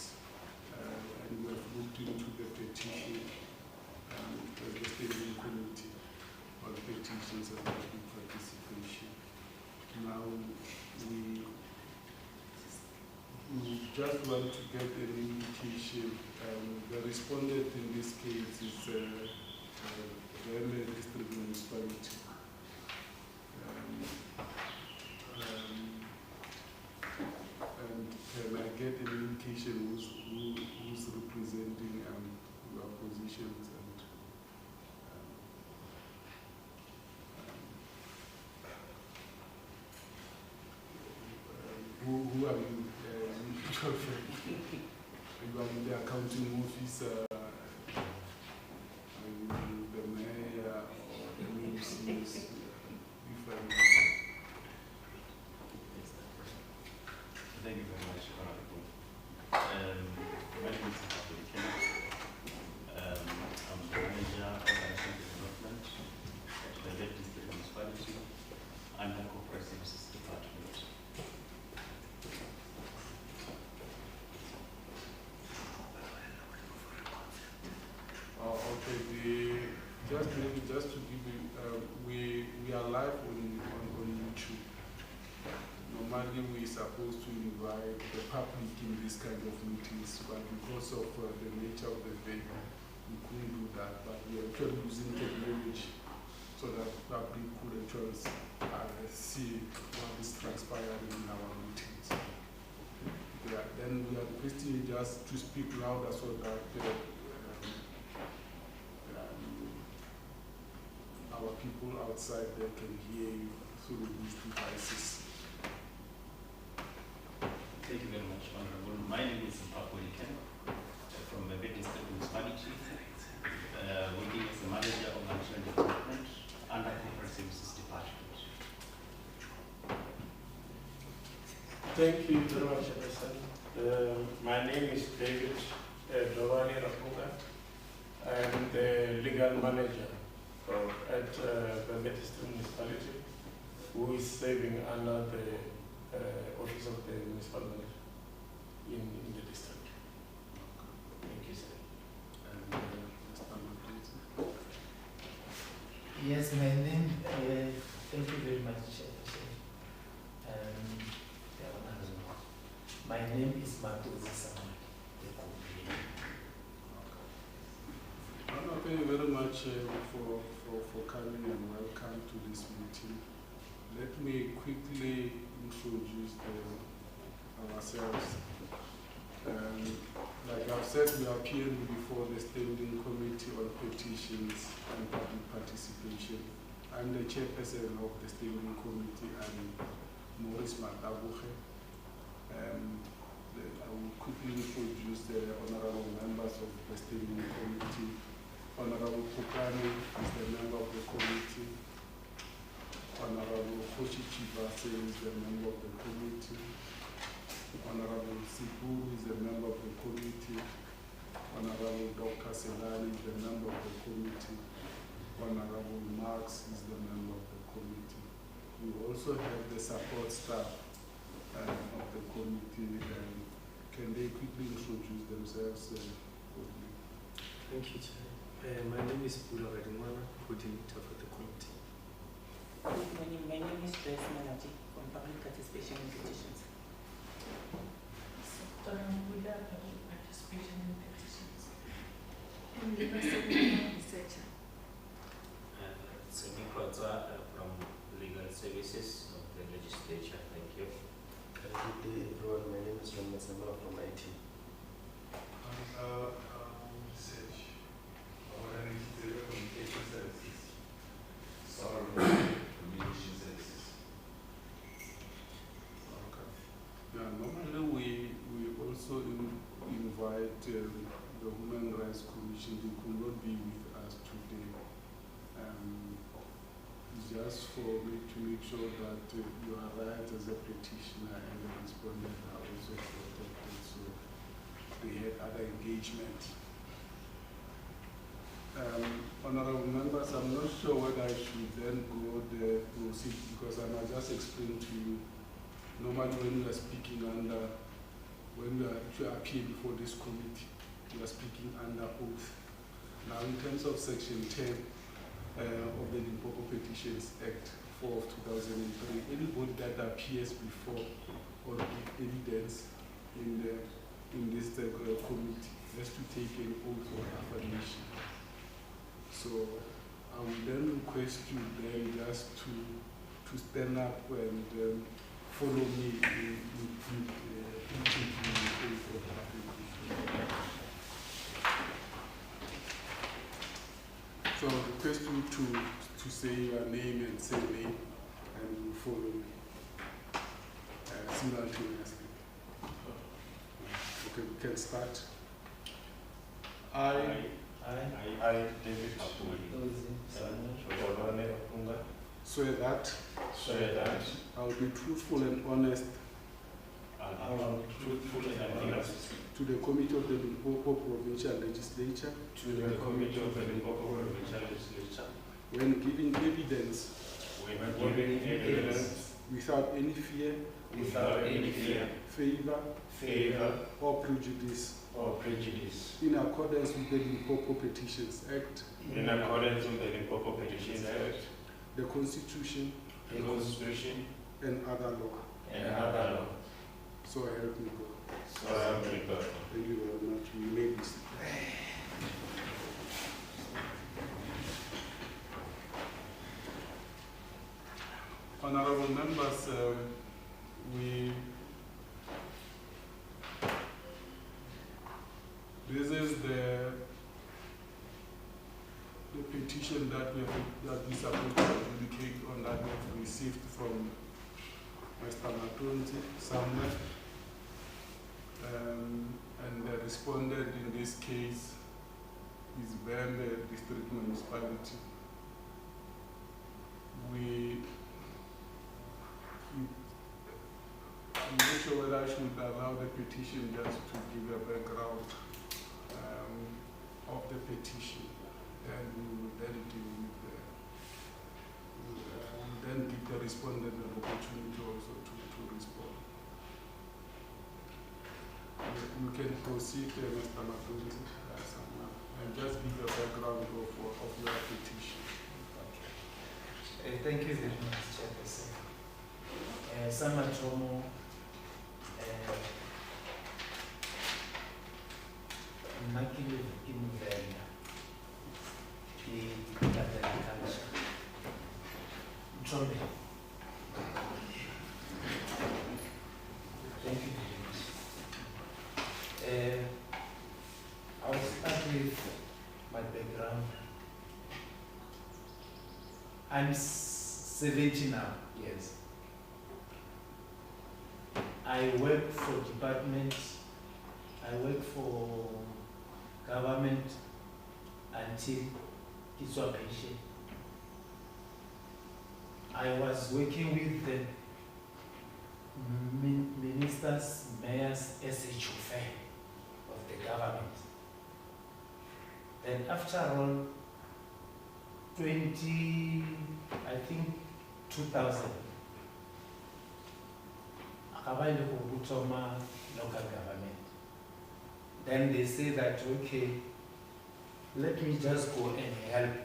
And we have looked into the petition and the standing committee on petitions and public participation. Now we just want to get an indication. The respondent in this case is Reme District Municipality. And can I get an indication who's representing your positions and who are you? You are in the accounting officer, are you the mayor or the MCs? Thank you very much, Honorable. My name is Petitions. I'm the manager of organization development at the Red District Municipality under Corporate Services Department. Okay, just to give you, we are live on YouTube. Normally we're supposed to invite the public in this kind of meetings, but because of the nature of the day, we couldn't do that. But we are actually using technology so that public could actually see what is transpiring in our meetings. Yeah, then we are requesting you just to speak louder so that our people outside there can hear you through these devices. Thank you very much, Honorable. My name is Petitions from the Red District Municipality, working as the manager of organization development under Corporate Services Department. Thank you very much, Chairperson. My name is David Dovani Rapuga. I am the legal manager at the Petitions Municipality, who is serving under the office of the municipal manager in the district. Thank you, sir. Yes, my name, thank you very much, Chairperson. My name is Matuzi Samani. Thank you very much for coming and welcome to this meeting. Let me quickly introduce ourselves. Like I've said, we are appearing before the Standing Committee on Petitions and Public Participation. I'm the chairperson of the Standing Committee, and Maurice Matabuche. I will quickly introduce the honorable members of the Standing Committee. Honorable Pukani is the member of the committee. Honorable Koshi Chibase is the member of the committee. Honorable Sipuru is the member of the committee. Honorable Dr. Selani is the member of the committee. Honorable Marx is the member of the committee. We also have the support staff of the committee. Can they quickly introduce themselves? Thank you, Chair. My name is Pula Radimana, coordinator for the committee. Good morning, my name is Joyce Malaji from Public Participation in Petitions. With public participation in petitions. And the person researcher. Semi Kwatsa from Legal Services of the Legislature. Thank you. Good day, everyone. My name is John Masamba from IT. Research. Communication services. Communication services. Okay. Yeah, normally we also invite the Human Rights Commission. They could not be with us today. It's just for me to make sure that your rights as a petitioner and the respondent are also protected. So they had other engagement. Honorable members, I'm not sure whether I should then go there proceed, because I might just explain to you. Normally when you are speaking under, when you are actually appear before this committee, you are speaking under oath. Now in terms of section 10 of the Limpopo Petitions Act 4 of 2003, anybody that appears before or give evidence in this committee has to take an oath of affirmation. So I will then request you then just to stand up and follow me in taking the oath of affirmation. So I request you to say your name and say name, and you follow me simultaneously. Okay, we can start. I, David swear that swear that I will be truthful and honest I will be truthful and honest to the Committee of the Limpopo Provincial Legislature to the Committee of the Limpopo Provincial Legislature when giving evidence when giving evidence without any fear, favor, or prejudice, in accordance with the Limpopo Petitions Act, in accordance with the Limpopo Petitions Act, the Constitution, and other law. So help me God. Thank you very much. You may be seated. Honorable members, this is the petition that we supposed to adjudicate on, that we have received from Mr. Matonzi somewhere, and the respondent in this case is Bembe District Municipality. I'm not sure whether I should allow the petition just to give a background of the petition, and we will then deal with then give the respondent an opportunity also to respond. You can proceed, Mr. Matonzi, and just give a background of your petition. Thank you very much, Chairperson. Samatomo, Makili Imuvenda, the agriculture. Thank you very much. I'll start with my background. I'm 70 now, yes. I work for departments, I work for government until it's a pension. I was working with the ministers, mayors, SHOF of the government. Then after all, 2000, Akabaile Kukutoma local government. Then they say that, okay, let me just go and help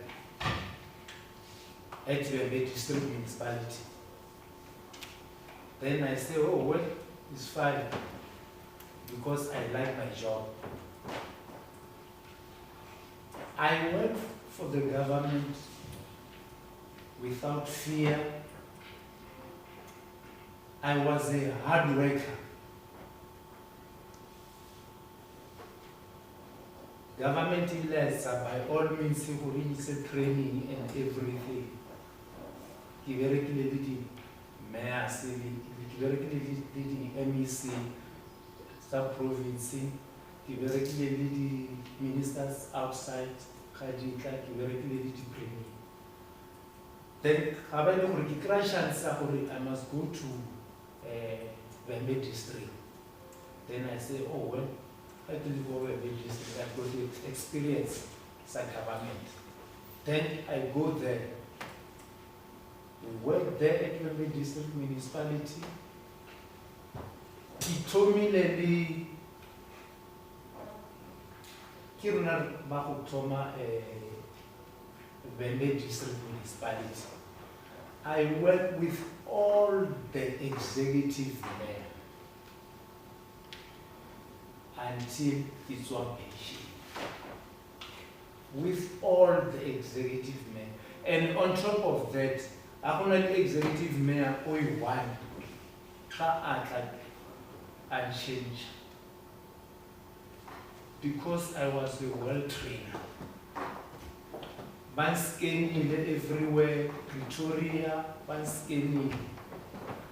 at Wembe District Municipality. Then I say, oh, well, it's fine, because I like my job. I work for the government without fear. I was a hard worker. Government leaders are by all means training and everything. Kiverekile mayor, kiverekile MEC, sub-province, kiverekile ministers outside, kiverekile training. Then I must go to Wembe district. Then I say, oh well, I didn't go Wembe district, I've got experience as a government. Then I go there. We work there at Wembe district municipality. He told me Leli Kiruna Bakutoma Wembe district municipality. I work with all the executive there. until it's one pension. With all the executive mayor. And on top of that, only executive mayor only one and change. Because I was a well trainer. One scanning everywhere, Pretoria, one scanning.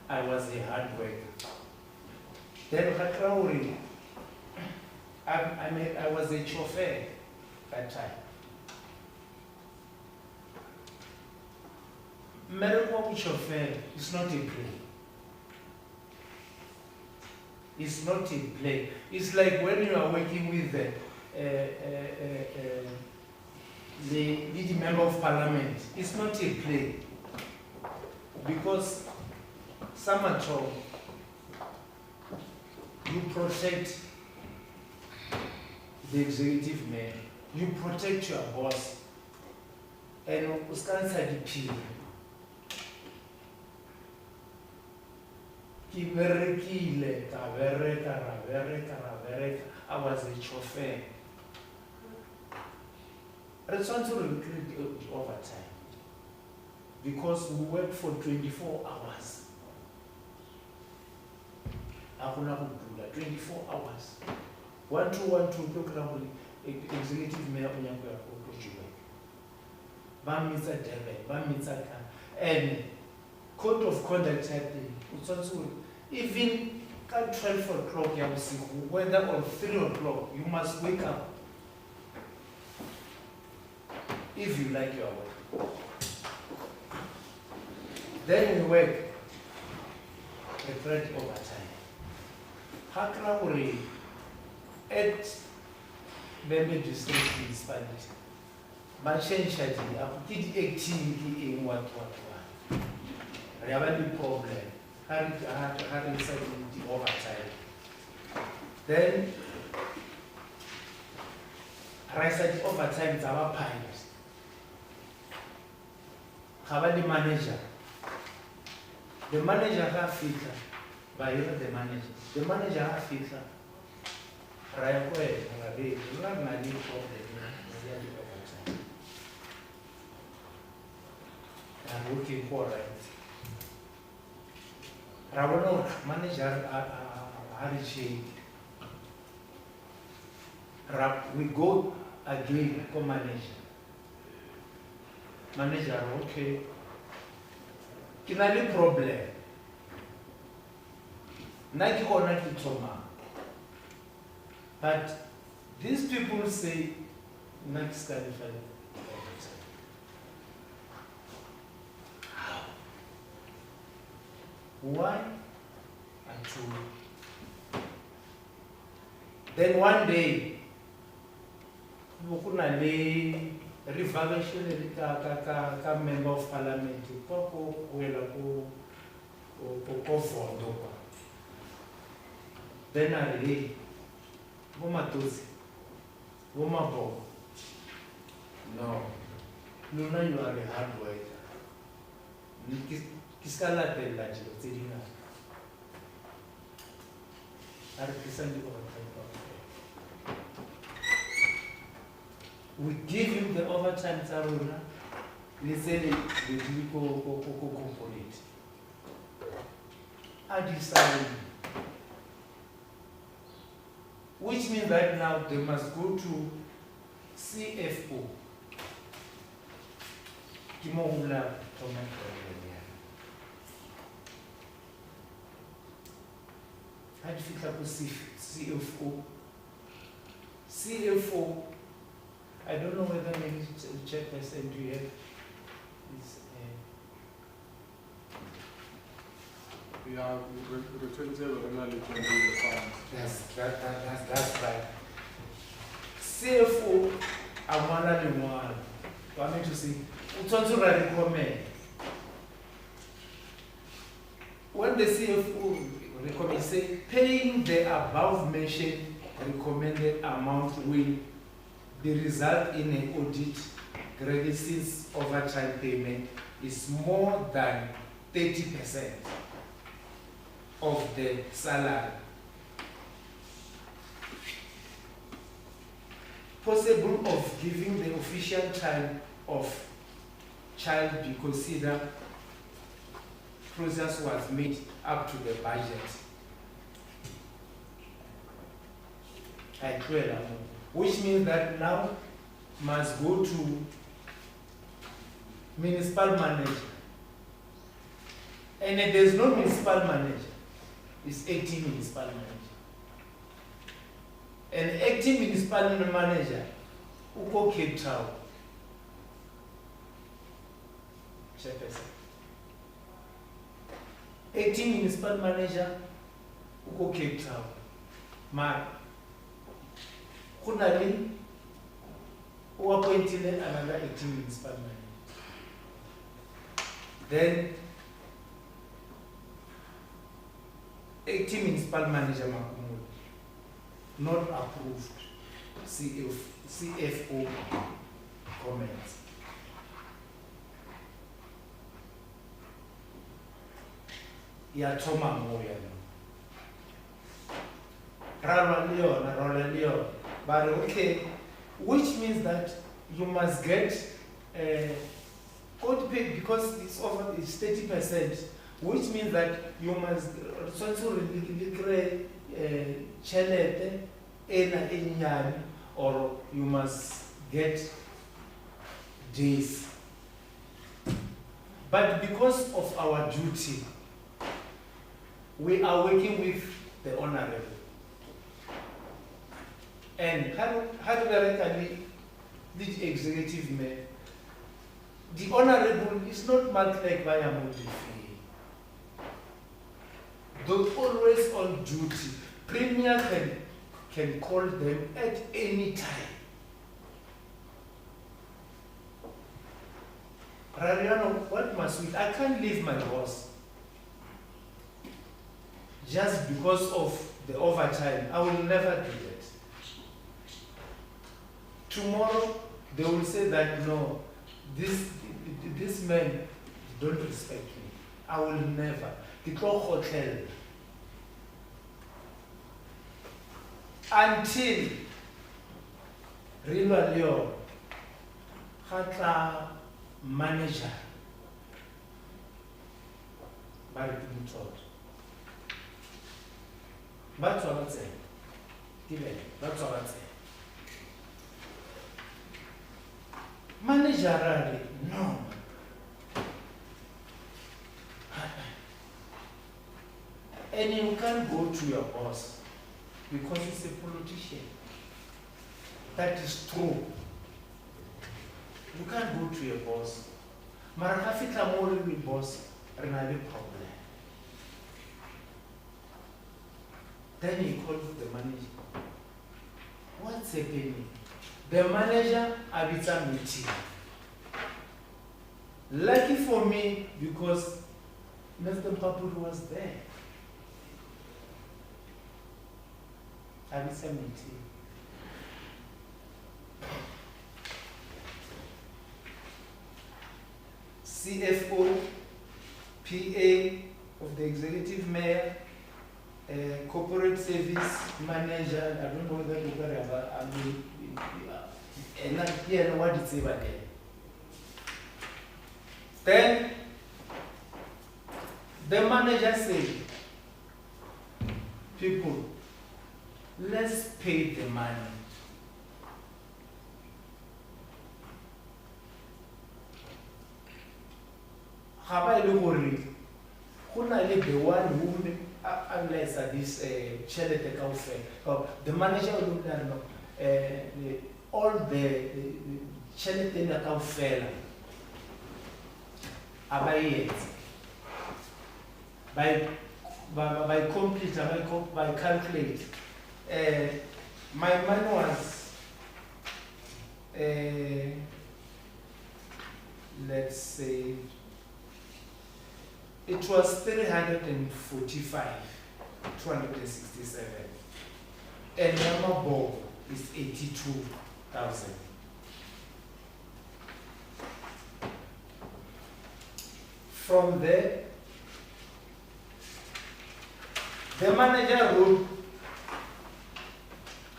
I was a hard worker. Then I was a chauffeur that time. Medical chauffeur is not a play. It's not a play. It's like when you are working with the leading member of parliament. It's not a play. Because Samacho, you protect the executive mayor, you protect your boss, and Uskansa the I was a chauffeur. Responsible recruit overtime because we work for 24 hours. 24 hours. 1-2-1-2 program executive mayor Bamisa Debe, Bamisa and code of conduct happening. It's also even at 12 o'clock, whether or 3 o'clock, you must wake up if you like your work. Then we work a threat overtime. Hakra at Bembe district municipality. Machin Shadi, I did activity in what. I have any problem. Having the overtime. Then I said the overtime is our pilots. Have the manager. The manager has filter. By the manager. The manager has filter. Right away, you have no problem. I'm working for it. Ravano manager we go again to manager. Manager, okay. Can I have problem? Nike or Nike trauma. But these people say Nike's qualified. One and two. Then one day, we revolutionary member of parliament. Then I read, Womatosi, Womabo. No, Luna, you are a hard worker. Kiskala del Lajiro, Tirina. We give him the overtime Taruna, we say the component. I decided. Which means that now they must go to CFO. Kimohula Tomato. How do you feel about CFO? CFO, I don't know whether maybe chairperson do you have this? Yeah, we return to the funds. That's right. CFO, I'm one of the one. I mean to say, it's also recommend. When the CFO recommend, say, paying the above mentioned recommended amount will be result in an audit graded since overtime payment is more than 30% of the salary. possible of giving the official time of child be considered process was made up to the budget. Which means that now must go to municipal manager. And if there's no municipal manager, it's 18 municipal manager. And acting municipal manager, uko Cape Town. Chairperson. Acting municipal manager, uko Cape Town. Ma, kunali, who appointed another acting municipal manager. Then, acting municipal manager Makumud, not approved CFO comments. Yatoma moya no. Rola but okay, which means that you must get code pay because it's over, it's 30%, which means that you must also chelete ena or you must get days. But because of our duty, we are working with the honorable. And how do the executive mayor? The honorable is not marked like via fee. They're always on duty. Premier can call them at any time. Rariano, what must we? I can't leave my boss just because of the overtime. I will never do that. Tomorrow they will say that no, this man don't respect me. I will never. The hotel until Leo Hata manager Barry told. That's what I'm saying. That's what I'm saying. Manager, no. And you can't go to your boss because he's a politician. That is true. You can't go to your boss. Marakafita more with boss, renali problem. Then he calls the manager. What's happening? The manager had a meeting. Lucky for me because Mr. Papur was there. Abisa meeting. CFO, PA of the executive mayor, corporate service manager, I don't know whether you and what it's ever there. Then the manager said, people, let's pay the money. How about the one who unless this charity council, the manager will look at all the charity account fail by complete by calculate. My money was let's say it was 345, 267, and number ball is 82,000. From there, the manager wrote,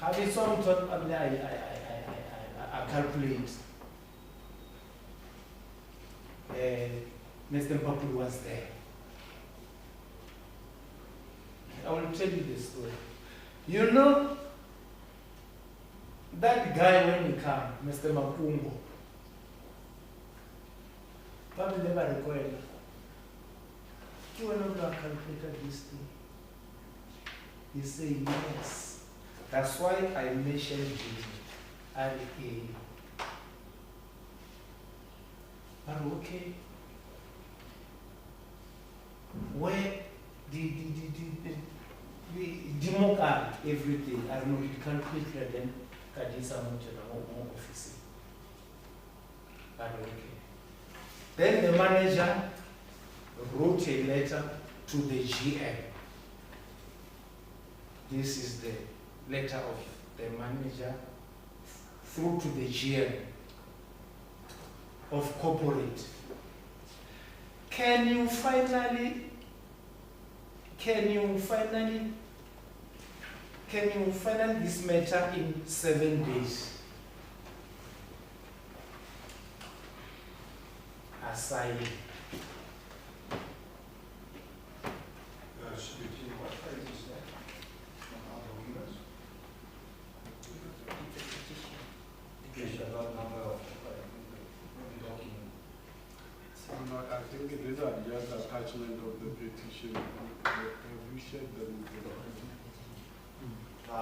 have you some thought of calculate. Mr. Mpapulu was there. I will tell you the story. You know, that guy when he came, Mr. Mapungo, probably never recorded. You will not calculate this thing. He said yes. That's why I mentioned him. But okay. Where the democal everything, I don't know, it calculate then Kadisa Montana home office. But okay. Then the manager wrote a letter to the GM. This is the letter of the manager through to the GM of corporate. Can you finally this matter in 7 days? Aside. What page is that? On our documents? Yes, about number of document. So no, I think these are just attachment of the petition. Have you shared them with the I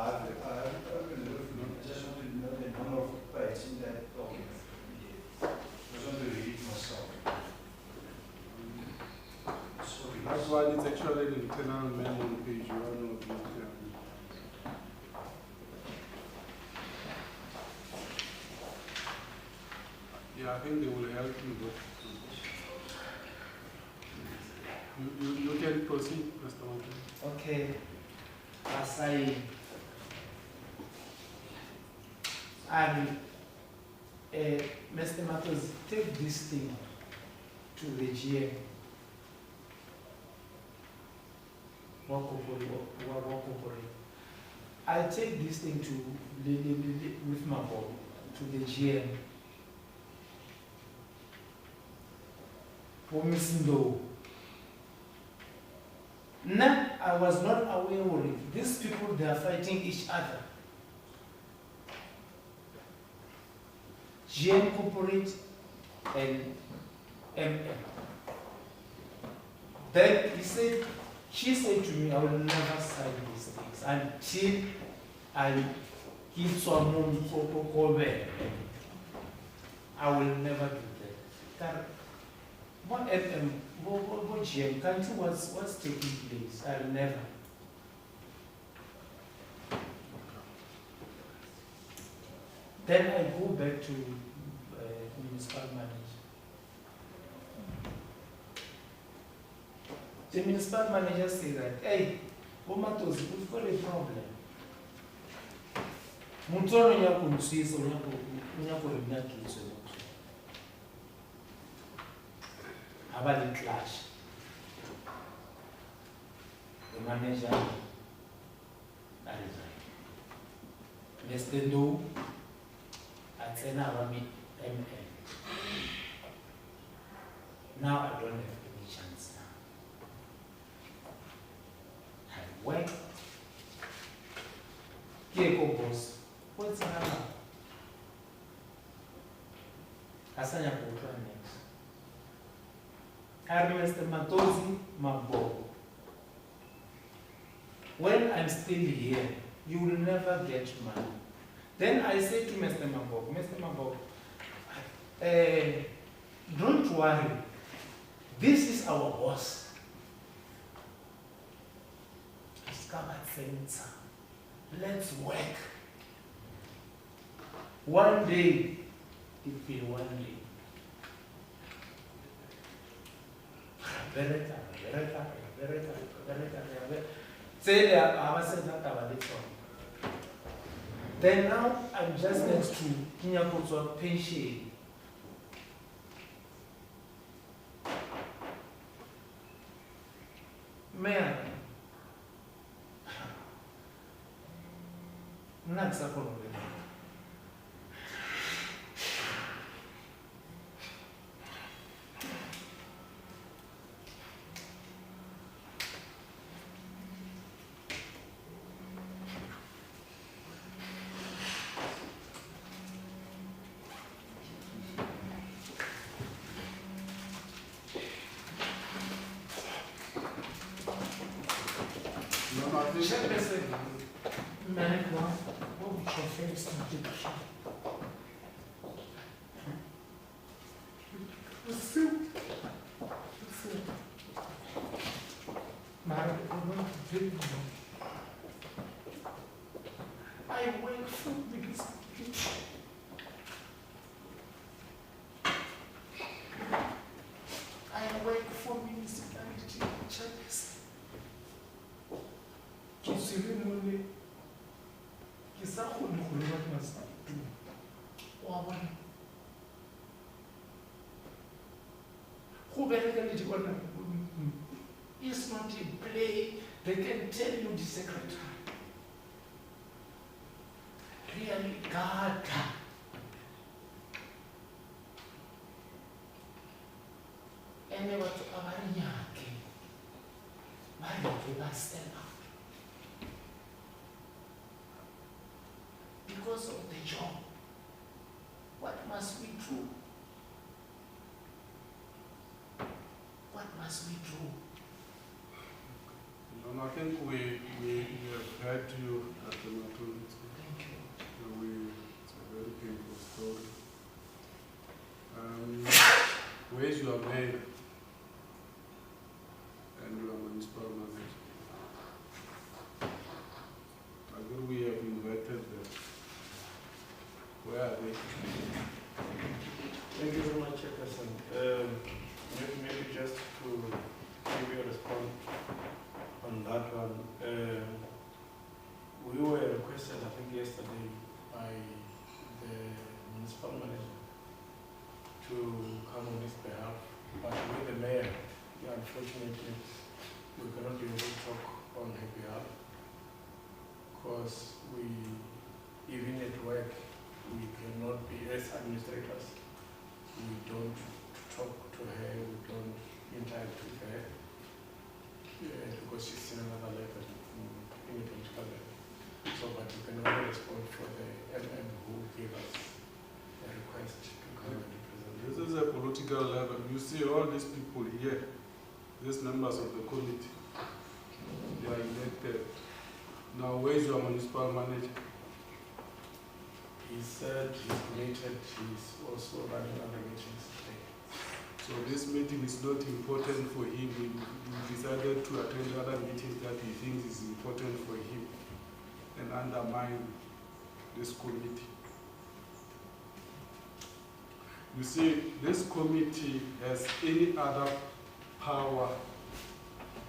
just want to know the number of pages in that document. I just want to read it myself. That one is actually an internal memo on page 1 of the Yeah, I think they will help you. But you can proceed, Mr. Martin. Okay. As I and Mr. Matos, take this thing to the GM. I take this thing to with my board to the GM. For Miss Ndo. Now I was not aware of it. These people, they are fighting each other. GM Corporate and MM. Then she said to me, I will never sign these things until I give someone protocol back. I will never do that. What MM, what GM, can't you what's taking place? I'll never. Then I go back to municipal manager. The municipal manager says that, hey, Matos, we've got a problem. Muntoro nyako msuiso nyako remnaki iso. About the clash. The manager, that is right. Mr. No, I said now I meet MM. Now I don't have any chance now. I went. Kieko boss, what's happening? Asanya kutra next. Mr. Matozi Mabo. When I'm still here, you will never get money. Then I say to Mr. Mabo, don't worry. This is our boss. Let's work. One day, it will be one day. Then now I'm just next to Kinyako's pension. Man, Chairperson, man, what would your first objection? I work for this. I work for municipality churches. Considering what must do. It's not in play. They can tell you the secretary. Really, God. And what our stand out. Because of the job. What must we do? What must we do? And I think we have heard you at the maternity. Thank you. It's a very painful story. Where's your mayor and your municipal manager? I think we have invited them. Where are they? Thank you very much, Chairperson. Maybe just to give you a response on that one. We were requested, I think yesterday, by the municipal manager to come on his behalf, but with the mayor, unfortunately, we cannot be able to talk on her behalf because even at work, we cannot be, as administrators, we don't talk to her, we don't interact with her, because she's in another level, in a political level. So, but we can only respond for the MM who gave us a request to come and represent. This is a political level. You see all these people here, these members of the committee, they are elected. Now, where's your municipal manager? He said he's committed, he's also running other meetings today. So this meeting is not important for him. He decided to attend other meetings that he thinks is important for him and undermine this committee. You see, this committee has any other power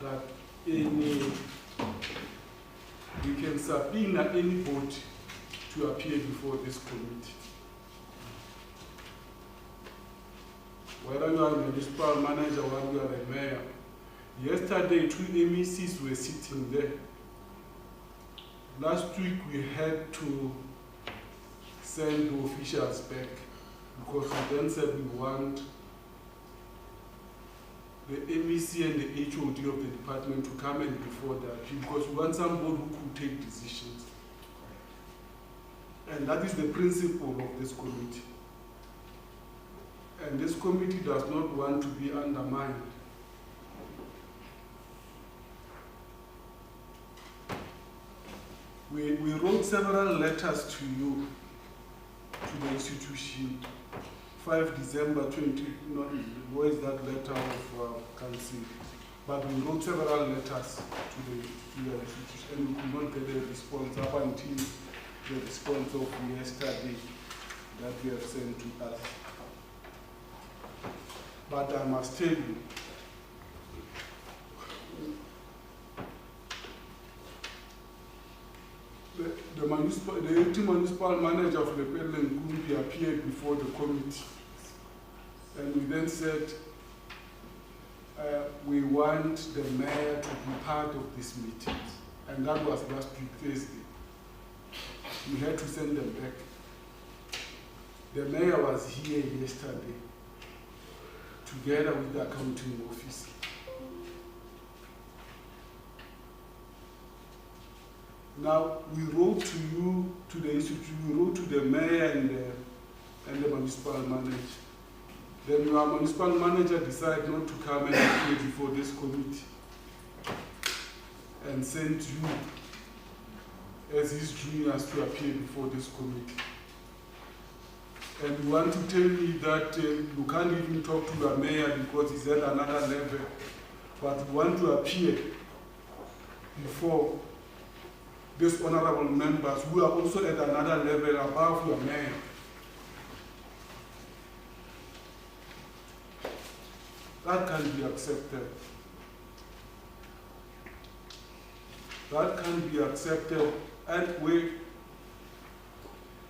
that we can subpoena anybody to appear before this committee. Whether you are a municipal manager or you are a mayor. Yesterday, 2 MECs were sitting there. Last week, we had to send the officials back because we then said we want the MEC and the HOD of the department to come and before the appeal because we want somebody who could take decisions. And that is the principle of this committee. And this committee does not want to be undermined. We wrote several letters to you, to the institution. 5 December 20, where is that letter of council? But we wrote several letters to the institution and we could not get a response up until the response of yesterday that you have sent to us. But I must tell you, the acting municipal manager of Lepelle and Kumbi appeared before the committee. And we then said, we want the mayor to be part of this meeting. And that was last week, Thursday. We had to send them back. The mayor was here yesterday, together with the accounting office. Now, we wrote to you, to the institute, we wrote to the mayor and the municipal manager. Then your municipal manager decided not to come and appear before this committee and sent you as he's doing us to appear before this committee. And you want to tell me that you can't even talk to your mayor because he's at another level, but you want to appear before these honorable members who are also at another level above your mayor. That can't be accepted. That can't be accepted. And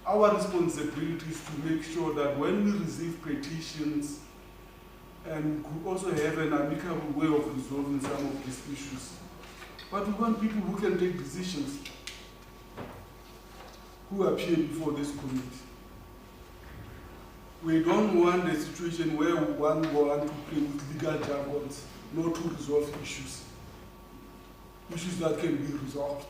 our responsibility is to make sure that when we receive petitions, and we could also have an amicable way of resolving some of these issues. But we want people who can take decisions, who appear before this committee. We don't want a situation where we want to play with legal jargons, not to resolve issues that can be resolved.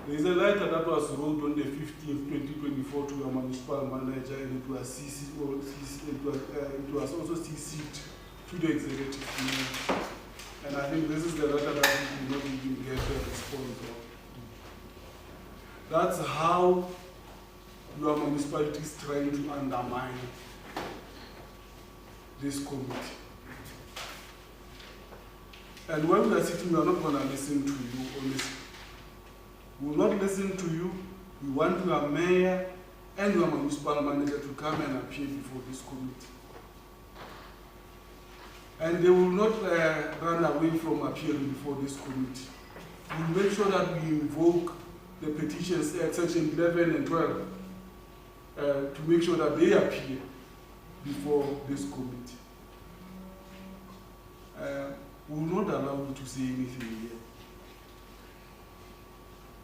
There is a letter that was wrote on the 15th, 2024 to a municipal manager, and it was CC, it was also CC'd to the executive committee. And I think this is the letter that we did not even get a response of. That's how your municipality is trying to undermine this committee. And when we are sitting, we are not going to listen to you, honestly. We will not listen to you. We want your mayor and your municipal manager to come and appear before this committee. And they will not run away from appearing before this committee. We will make sure that we invoke the petitions, section 11 and 12, to make sure that they appear before this committee. We will not allow you to say anything here.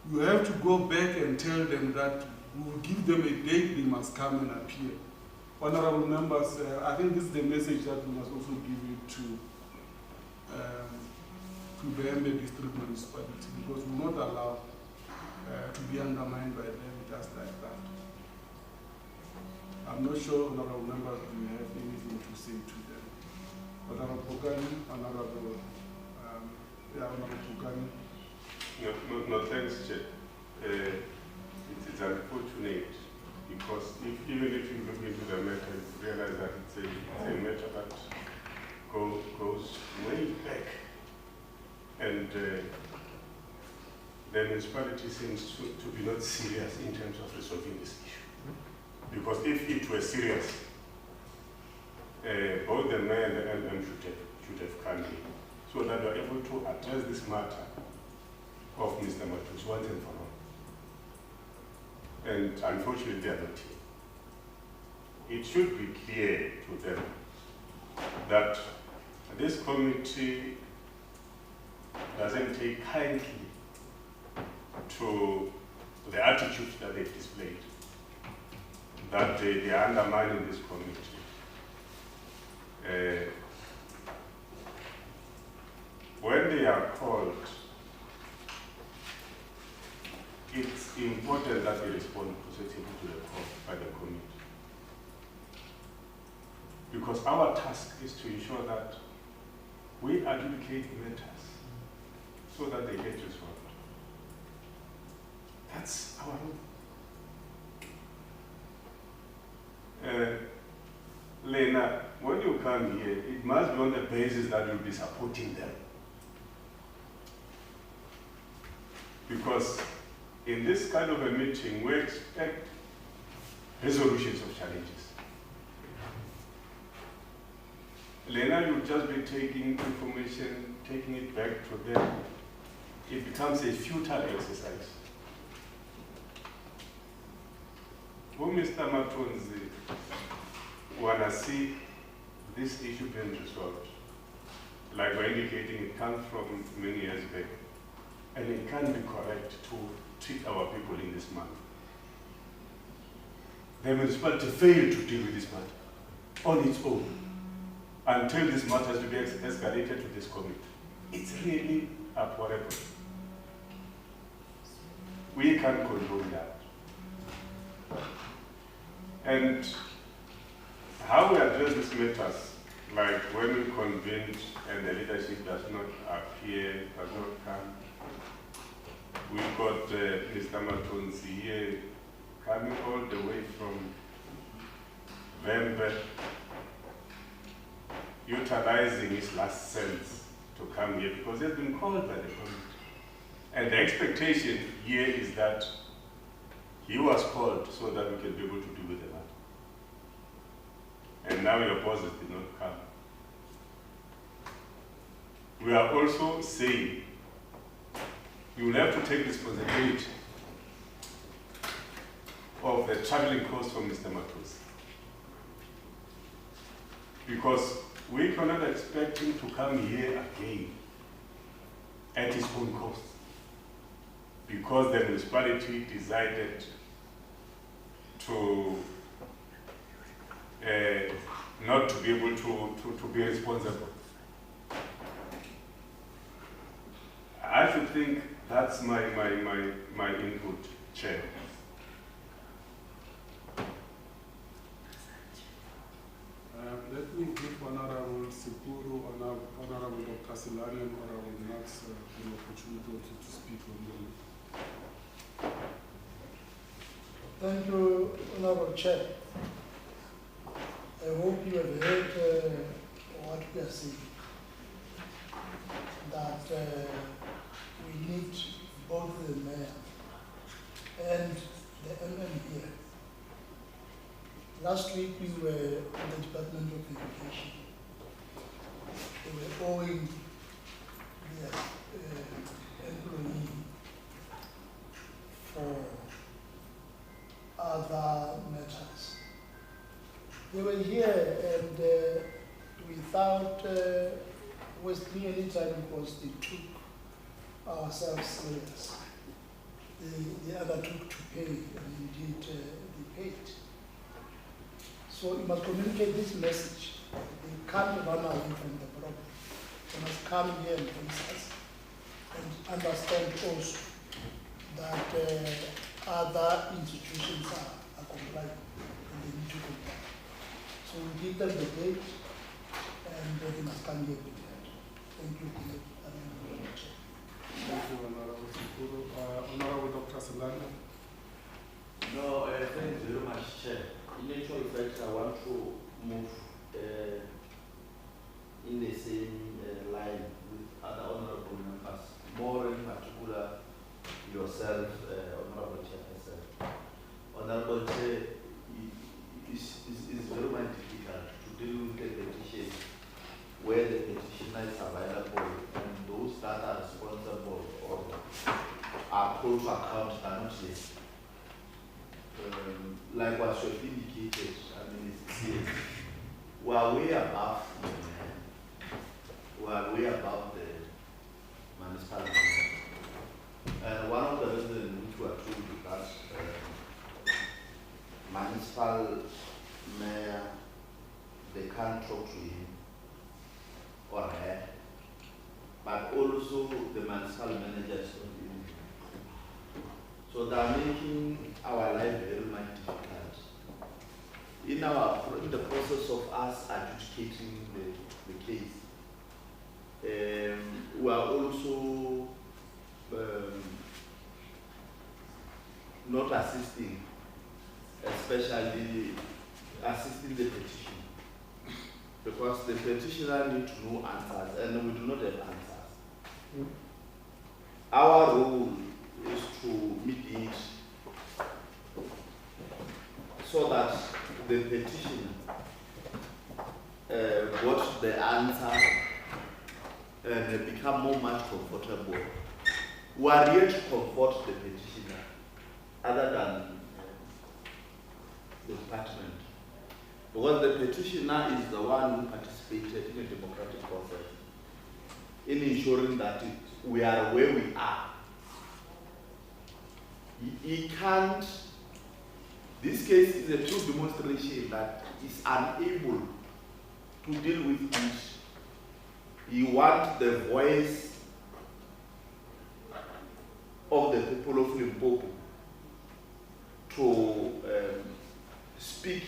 You have to go back and tell them that we will give them a date they must come and appear. Honorable members, I think this is the message that we must also give it to Bembe District Municipality, because we will not allow to be undermined by them just like that. I'm not sure, honorable members, do you have anything to say to them? Honorable Pogani, Honorable Pogani. No, thanks, Chair. It's unfortunate because even if you look into the matter, you realize that it's a matter that goes way back. And the municipality seems to be not serious in terms of resolving this issue. Because if it were serious, both the mayor and the LM should have come in so that we are able to address this matter of Mr. Matus once and for all. And unfortunately, they are not here. It should be clear to them that this committee doesn't take kindly to the attitude that they've displayed, that they are undermining this committee. When they are called, it's important that we respond positively to the call by the committee. Because our task is to ensure that we adjudicate matters so that they get resolved. That's our role. Lena, when you come here, it must be on the basis that you'll be supporting them. Because in this kind of a meeting, we expect resolutions of challenges. Lena, you'll just be taking information, taking it back to them. It becomes a futile exercise. Who Mr. Matonzi wanna see this issue being resolved? Like we're indicating, it comes from many years back. And it can't be correct to treat our people in this manner. The municipality failed to deal with this matter on its own until this matter has to be escalated to this committee. It's really abhorrible. We can't condone that. And how we address these matters like when we convened and the leadership does not appear, does not come, we got Mr. Matonzi here coming all the way from Vembe, utilizing his last cents to come here because he has been called by the committee. And the expectation here is that he was called so that we can be able to deal with the matter. And now your bosses did not come. We are also saying you will have to take responsibility of the traveling cost for Mr. Matos. Because we cannot expect him to come here again at his own cost. Because the municipality decided to not to be able to be responsible. I should think that's my input, Chair. Let me give Honorable Sikuru, Honorable Dr. Silani, and Honorable Max an opportunity to speak on Thank you, Honorable Chair. I hope you have heard what we are saying, that we need both the mayor and the MM here. Last week we were in the Department of Education. They were owing their employee for other matters. They were here and without wasting any time because they took ourselves serious. They undertook to pay, and indeed they paid. So you must communicate this message. They can't run away from the problem. They must come here and face us and understand also that other institutions are complying and they need to comply. So we give them the date and they must come here prepared. Thank you, Thank you, Honorable Sikuru. Honorable Dr. Silani. No, thank you very much, Chair. In actual fact, I want to move in the same line with other honorable members, more in particular yourself, Honorable Chairperson. Honorable Chair, it's very much difficult to deal with the petition where the petitioner is available and those that are responsible or are called to account are not here. Like what you have indicated, I mean, it's clear. We are way above the municipality. And one of the reasons which we are told is that municipal mayor, they can't talk to him or her, but also the municipal manager is not even. So they are making our life very much difficult. In the process of us adjudicating the case, we are also not assisting, especially assisting the petition, because the petitioner needs to know answers and we do not have answers. Our role is to mediate so that the petitioner got the answer and become much comfortable. We are here to comfort the petitioner other than the department. Because the petitioner is the one who participated in a democratic process in ensuring that we are where we are. He can't, this case is a true demonstration that he's unable to deal with it. He wants the voice of the people of Limpopo to speak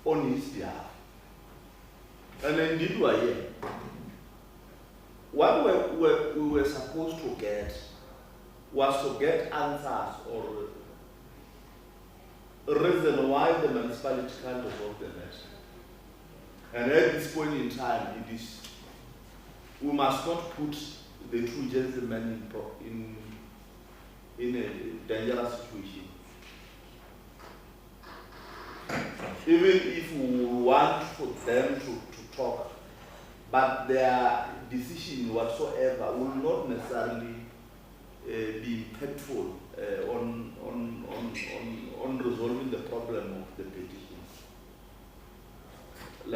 on his behalf. And indeed we are here. What we were supposed to get was to get answers or a reason why the municipality can't resolve the matter. And at this point in time, we must not put the two gentlemen in a dangerous situation. Even if we want for them to talk, but their decision whatsoever will not necessarily be impactful on resolving the problem of the petitions. When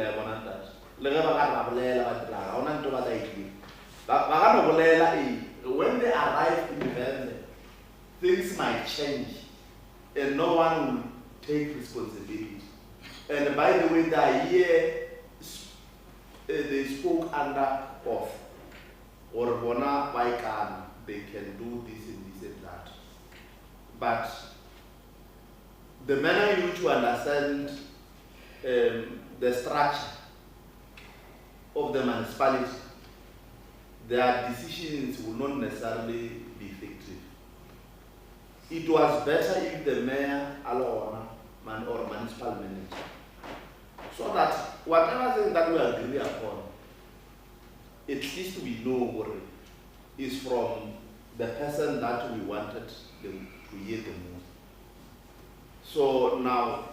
they arrive in Vende, things might change and no one will take responsibility. And by the way, they spoke under oath, or bona by they can do this and this and that. But the manner in which you understand the structure of the municipality, their decisions will not necessarily be effective. It was better if the mayor alone or municipal manager, so that whatever thing that we agree upon, at least we know is from the person that we wanted them to hear the most. So now,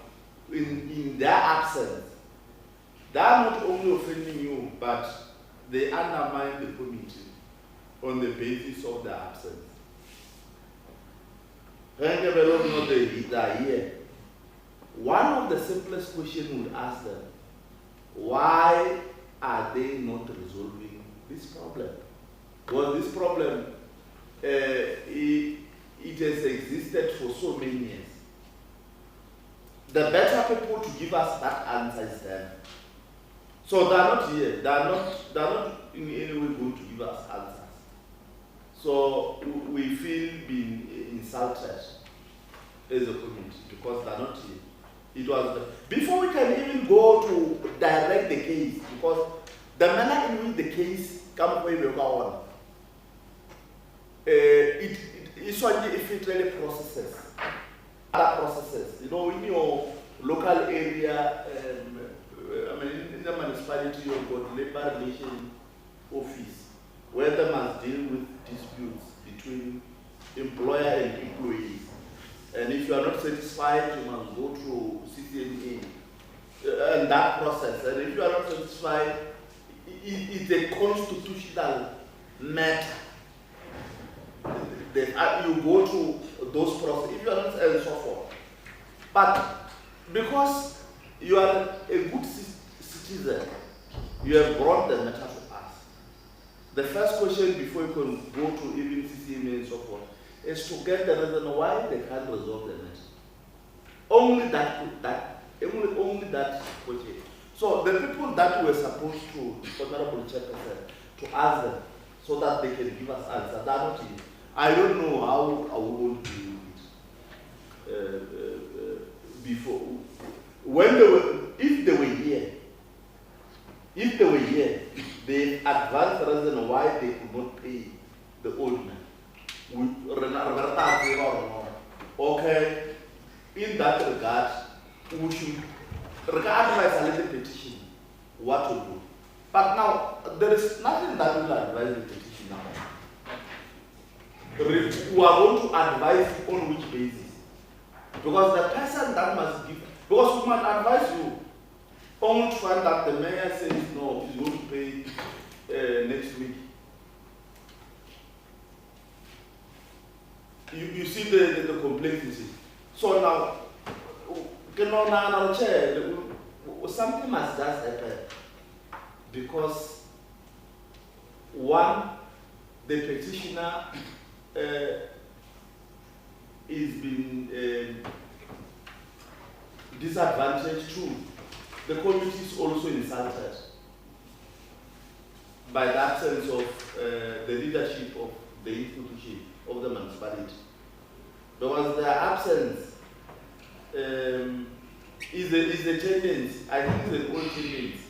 in their absence, they are not only offending you, but they undermine the committee on the basis of their absence. One of the simplest questions we would ask them, why are they not resolving this problem? Well, this problem, it has existed for so many years. The better people to give us that answer is them. So they are not here. They are not in any way going to give us answers. So we feel being insulted as a community because they are not here. It was before we can even go to direct the case, because the manner in which the case comes on, it's only if it really processes. Other processes, you know, in your local area, in the municipality, you've got labor relation office, where they must deal with disputes between employer and employees. And if you are not satisfied, you must go through CCNA and that process. And if you are not satisfied, it's a constitutional matter. You go through those processes, if you are not, and so forth. But because you are a good citizen, you have brought the matter to us. The first question before you can go to even CCMA and so forth is to get the reason why they can't resolve the matter. Only that question. So the people that were supposed to, Honorable Chairperson, to ask them so that they can give us answers, they are not here. I don't know how I will do it before. When they were, if they were here, they advanced reason why they could not pay the old man. Okay, in that regard, we should advise a little petition what to do. But now, there is nothing that will advise the petition now. We are going to advise on which basis? Because the person that must give, because we must advise you, only to find that the mayor says no, he's going to pay next week. You see the complexity. So now, something must just happen. Because one, the petitioner is being disadvantaged too. The committee is also insulted by the absence of the leadership of the institution of the municipality. Because their absence is a tendency, I think it's an old tendency.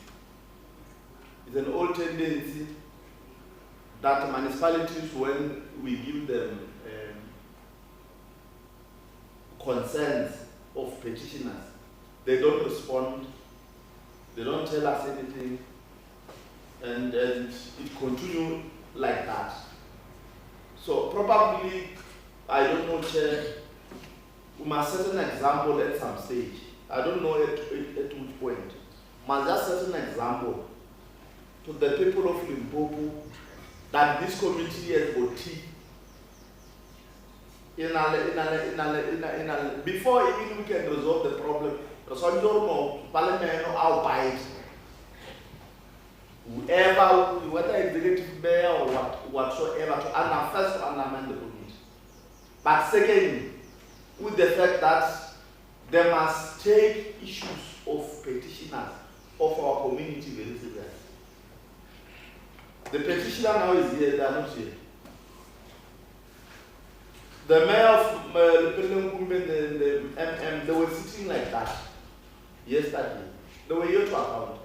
It's an old tendency that municipalities, when we give them concerns of petitioners, they don't respond, they don't tell us anything, and it continues like that. So probably, I don't know, Chair, we must set an example at some stage. I don't know at which point. Must just set an example to the people of Limpopo that this committee has got tea. Before even we can resolve the problem, Parliament or bite. Whoever, whether executive mayor or whatsoever, first to undermine the committee. But secondly, with the fact that they must take issues of petitioners of our community very seriously. The petitioner now is here, they are not here. The mayor of the MM, they were sitting like that yesterday. They were here to account.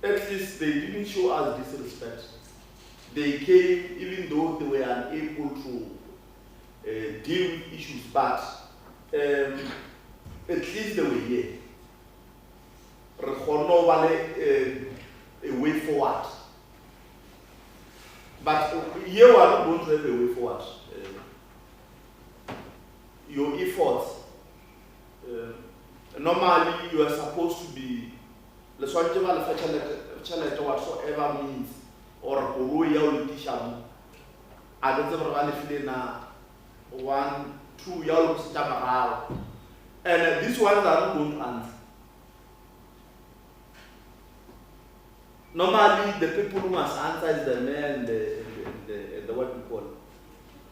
At least they didn't show us disrespect. They came even though they were unable to deal with issues, but at least they were here. A way forward. But here we are not going to have a way forward. Your efforts, normally you are supposed to be, whatsoever means, or I don't know, 1, 2, and these ones are not going to answer. Normally, the people who must answer is the mayor and the what we call,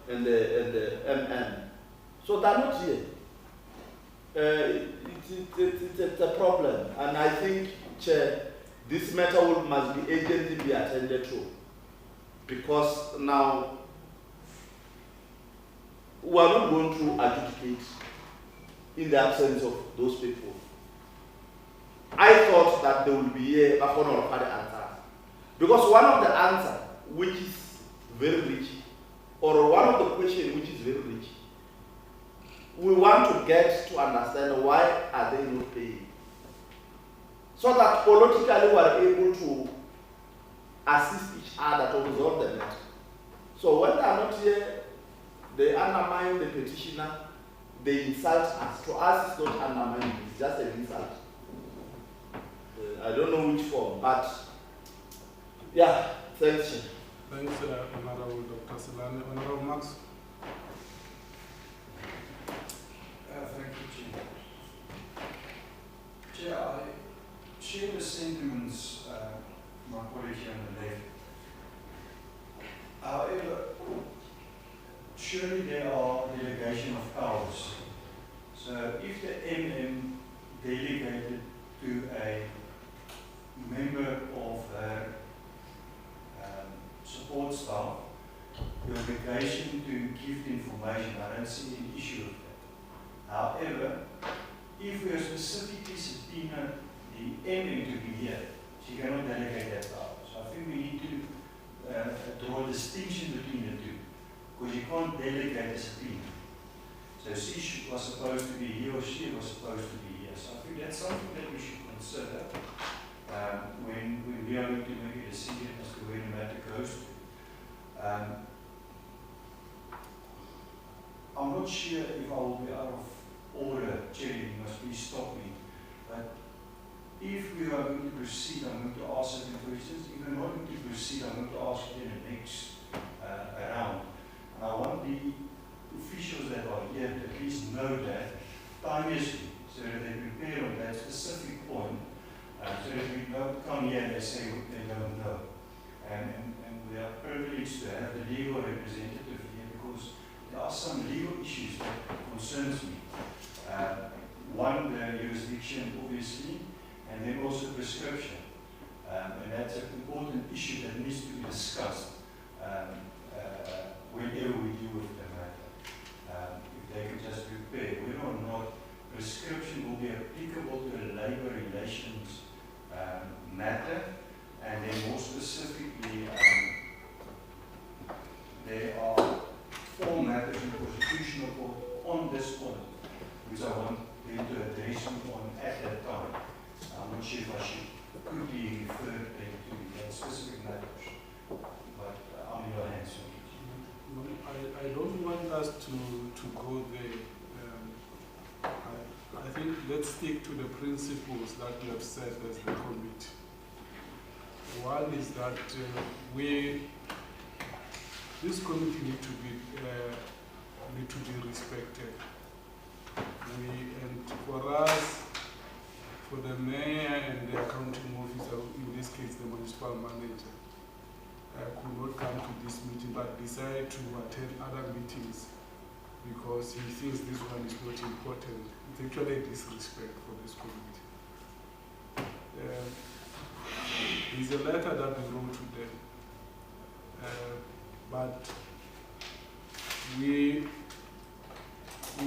and the MM. So they're not here. It's a problem, and I think, Chair, this matter must be urgently be attended to, because now we are not going to adjudicate in the absence of those people. I thought that they would be here, but one of the answers. Because one of the answers, which is very rich, or one of the questions which is very rich, we want to get to understand why are they not paying. So that politically we are able to assist each other to resolve the matter. So when they are not here, they undermine the petitioner, they insult us. To us, it's not undermining, it's just an insult. I don't know which form, but yeah, thanks. Thanks, Honorable Dr. Silane. Honorable Max. Thank you, Chair. Chair, I share the sentiments my colleague here on the left. However, surely there are delegation of powers. So if the MM delegated to a member of her support staff the obligation to give the information, I don't see an issue with that. However, if we are specifically subpoena the MM to be here, she cannot delegate that power. So I think we need to draw a distinction between the two, because you can't delegate a subpoena. So she was supposed to be here, or she was supposed to be here. So I think that's something that we should consider when we are going to make a decision as to where the matter goes to. I'm not sure if I will be out of order, Chair, you must please stop me. But if we are going to proceed, I'm going to ask certain questions. If we're not going to proceed, I'm going to ask you in the next round. And I want the officials that are here to at least know that timelessly, so that they prepare on that specific point, so that we don't come here and they say what they don't know. And we are privileged to have the legal representative here, because there are some legal issues that concerns me. One, the jurisdiction, obviously, and then also prescription. And that's an important issue that needs to be discussed whenever we deal with the matter. If they could just prepare, whether or not prescription will be applicable to the labor relations matter, and then more specifically institutional court on this point, because I want them to address me on at that time. I'm not sure if I could be referred to that specific matters, but I'm in your hands. I don't want us to go there. I think let's stick to the principles that we have set as the committee. One is that this committee need to be respected. And for us, for the mayor and the accounting officer, in this case the municipal manager, could not come to this meeting but decided to attend other meetings because he thinks this one is not important. It's actually a disrespect for this committee. There's a letter that we wrote to them, but we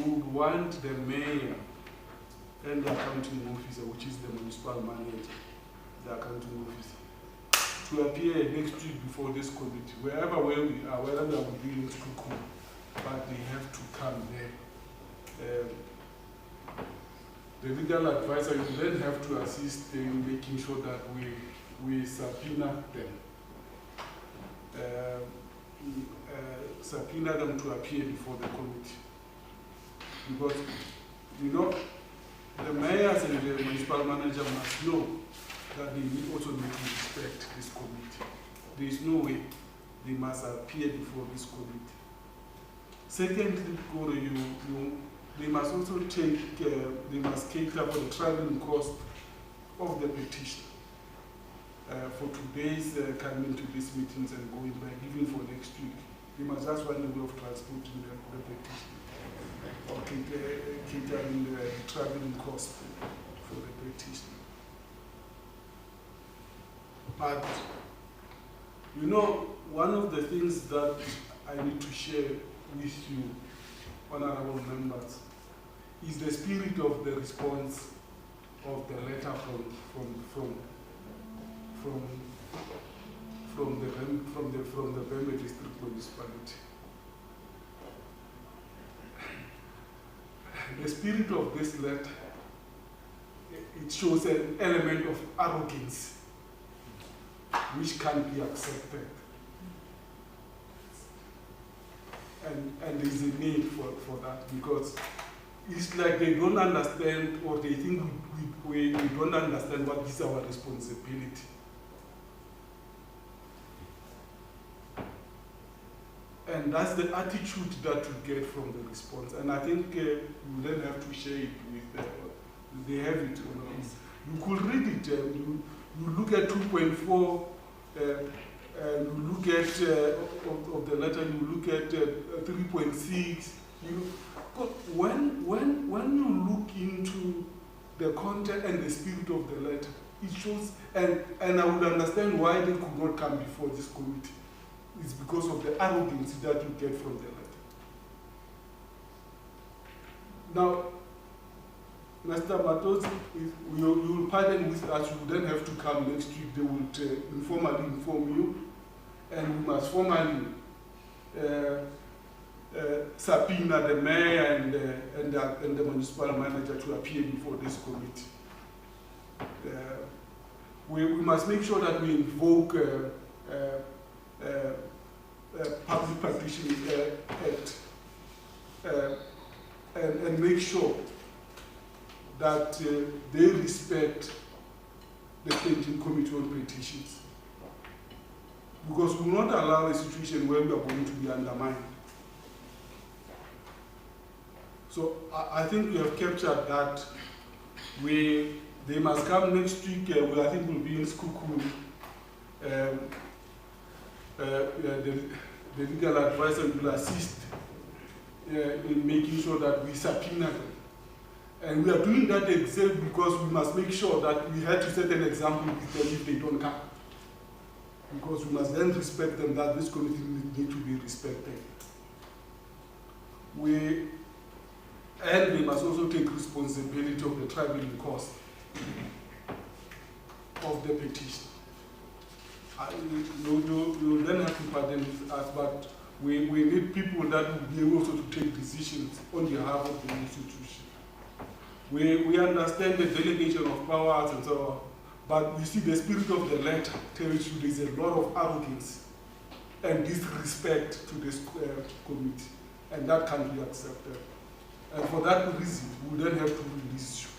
would want the mayor and the accounting officer, which is the municipal manager, the accounting officer, to appear next week before this committee, wherever we are, whether we are in Skuku, but they have to come there. The legal advisor will then have to assist in making sure that we subpoena them. Subpoena them to appear before the committee. Because, you know, the mayors and the municipal manager must know that they also need to respect this committee. There is no way they must appear before this committee. Secondly, they must also they must cater for the traveling cost of the petition. For today's coming to these meetings and going back, even for next week, they must just find a way of transporting the petition or catering the traveling cost for the petition. But, you know, one of the things that I need to share with you, honorable members, is the spirit of the response of the letter from the Bembe District Municipality. The spirit of this letter, it shows an element of arrogance which can't be accepted. And there's a need for that, because it's like they don't understand, or they think we don't understand what is our responsibility. And that's the attitude that you get from the response. And I think you then have to share it with they have it. You could read it. You look at 2.4. You look at of the letter. You look at 3.6. When you look into the content and the spirit of the letter, it shows. And I would understand why they could not come before this committee. It's because of the arrogance that you get from the letter. Now, Mr. Matos, you will pardon with us. You then have to come next week. They will informally inform you, and we must formally subpoena the mayor and the municipal manager to appear before this committee. We must make sure that we invoke Public Petitions Act and make sure that they respect the Standing Committee on Petitions. Because we will not allow a situation where we are going to be undermined. So I think we have captured that. They must come next week. I think we'll be in Skuku. The legal advisor will assist in making sure that we subpoena them. And we are doing that exactly because we must make sure that we have to set an example with them if they don't come. Because we must then respect them, that this committee needs to be respected. And they must also take responsibility of the traveling cost of the petition. You then have to pardon us, but We need people that will be able to take decisions on behalf of the institution. We understand the delegation of powers and so on, but you see the spirit of the letter tells you there's a lot of arrogance and disrespect to this committee, and that can't be accepted. And for that reason, we then have to release you.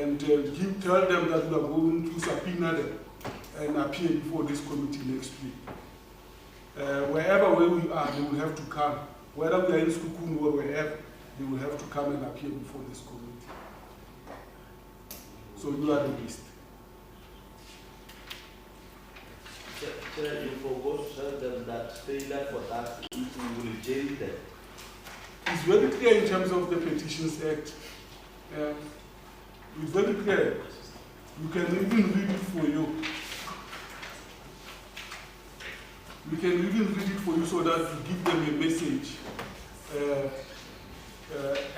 And tell them that we are going to subpoena them and appear before this committee next week. Wherever we are, they will have to come. Whether we are in Skukun or wherever, they will have to come and appear before this committee. So you are the list. Chair, you forgot to tell them that failure for that meeting will jail them. It's very clear in terms of the Petitions Act. It's very clear. You can even read it for you. We can even read it for you so that you give them a message.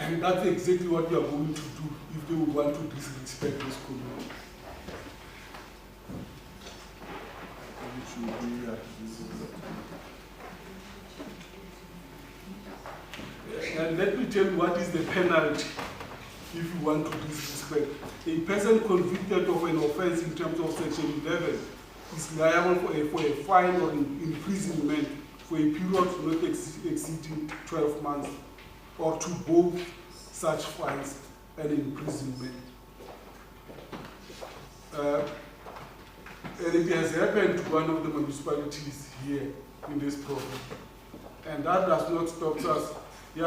And that's exactly what we are going to do if they would want to disrespect this community. And let me tell you what is the penalty if you want to disrespect. A person convicted of an offense in terms of Section 11 is liable for a fine or imprisonment for a period not exceeding 12 months, or to both such fines and imprisonment. And it has happened to one of the municipalities here in this program. And that does not stop us. It's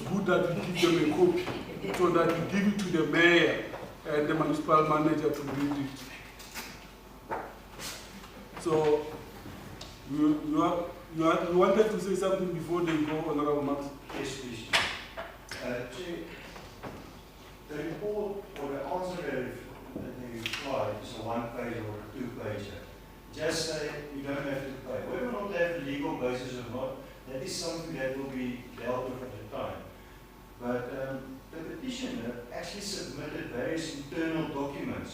good that we give them a copy so that we give it to the mayor and the municipal manager to read it. So, you wanted to say something before they go, Honorable Max? Yes, please. Chair, the report or the answer that they reply is a 1 page or a 2 pager. Just say you don't have to pay. Whether or not they have a legal basis or not, that is something that will be dealt with at the time. But the petitioner actually submitted various internal documents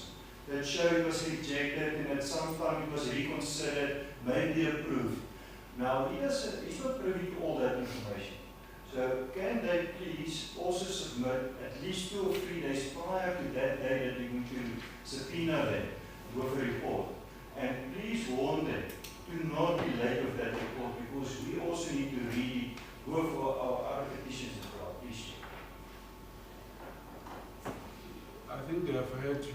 that show it was rejected and at some time it was reconsidered, maybe approved. Now, he's not privy to all that information. So can they please also submit at least 2 or 3 days prior to that day that we're going to subpoena them with a report? And please warn them to not be late with that report, because we also need to read it with our other petitions as well. Please. I think they have heard you.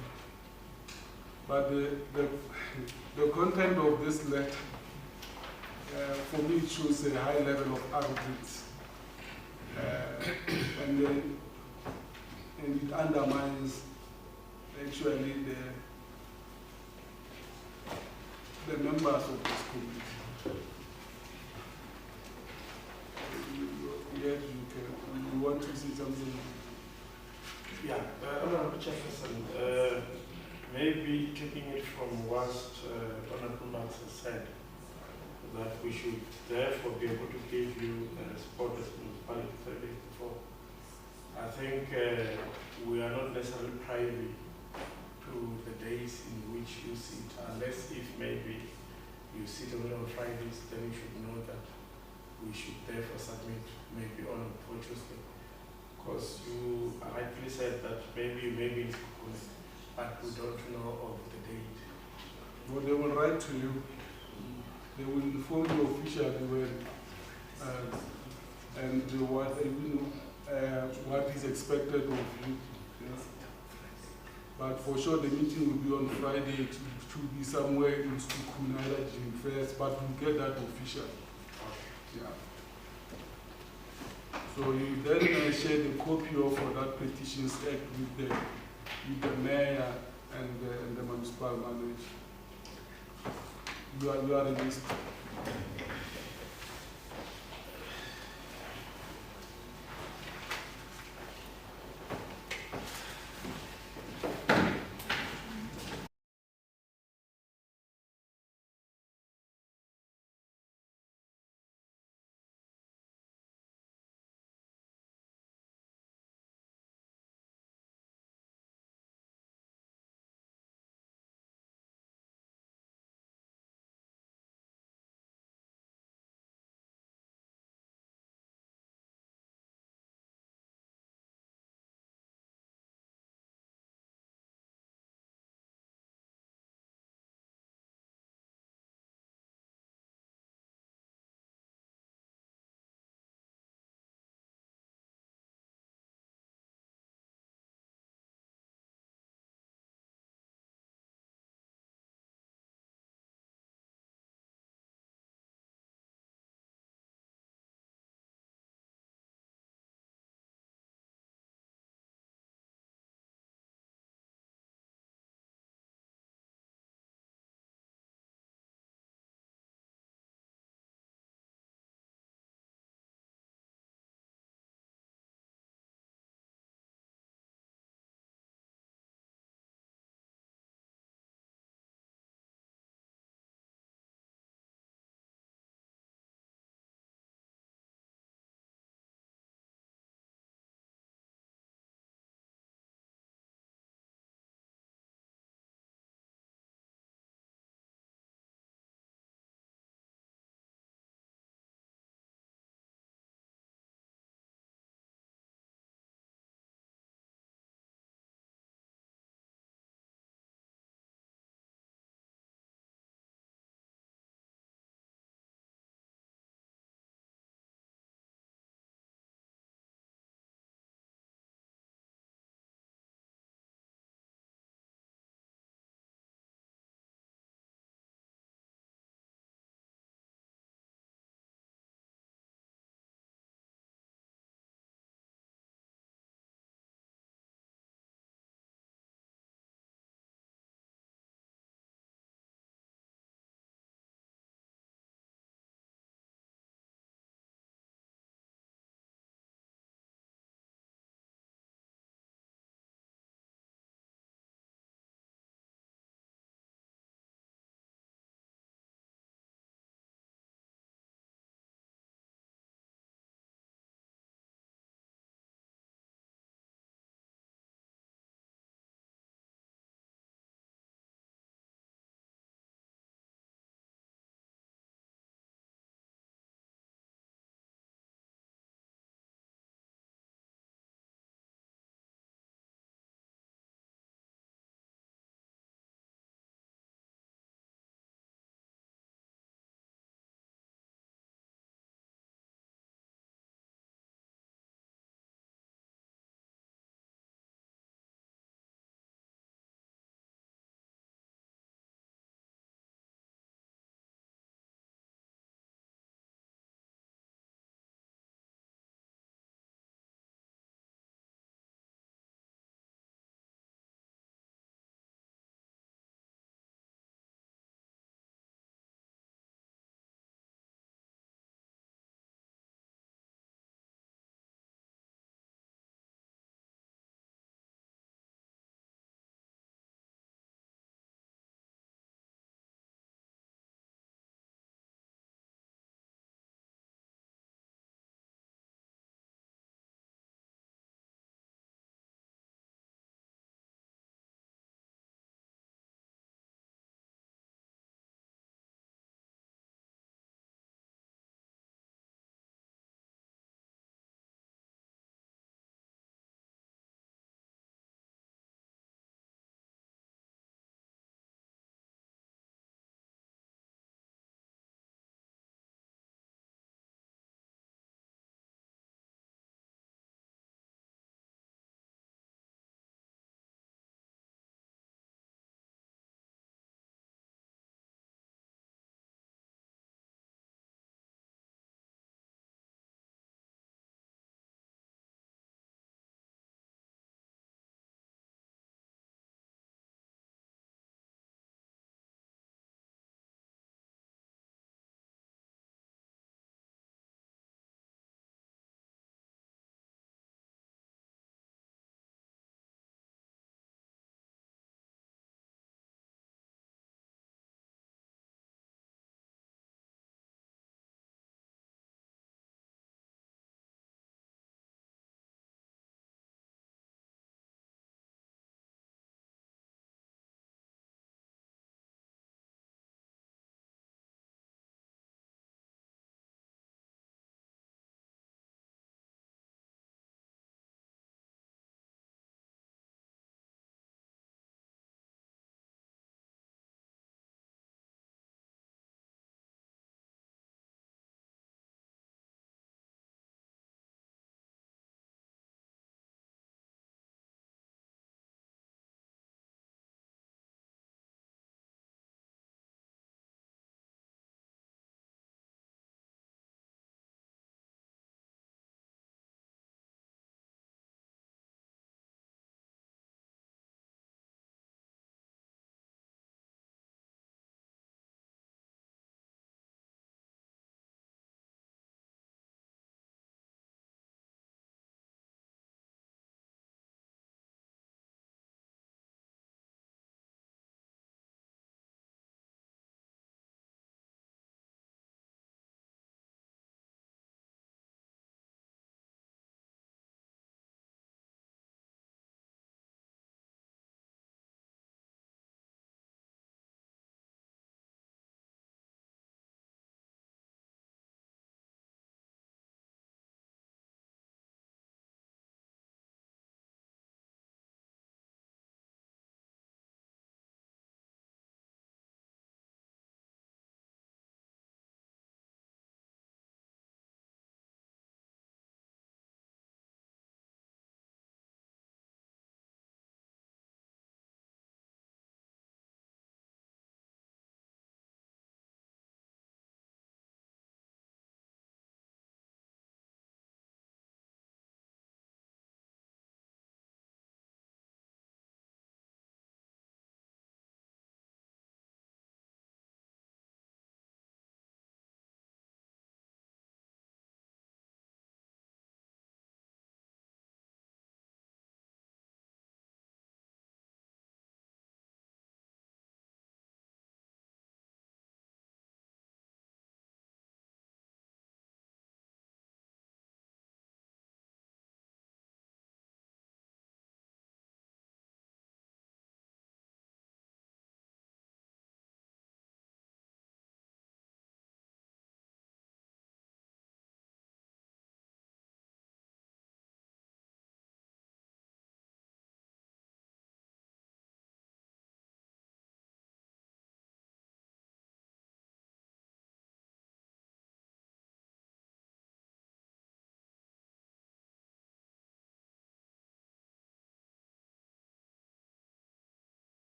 But the content of this letter, for me, it shows a high level of arrogance. And it undermines actually the members of this committee. Yes, you want to say something? Yeah, Honorable Chairperson, maybe taking it from what Honorable Max has said, that we should therefore be able to give you a support as municipality 3 days before. I think we are not necessarily privy to the days in which you sit, unless if maybe you sit only on Fridays, then you should know that we should therefore submit maybe on Tuesday. Because you rightly said that maybe you may be in school, but we don't know of the date. Well, they will write to you. They will inform you officially when and what is expected of you. Yes. But for sure, the meeting will be on Friday. It should be somewhere in Skukun, either June 1st, but we'll get that official. Yeah. So you then share the copy of that Petitions Act with the mayor and the municipal manager. You are released.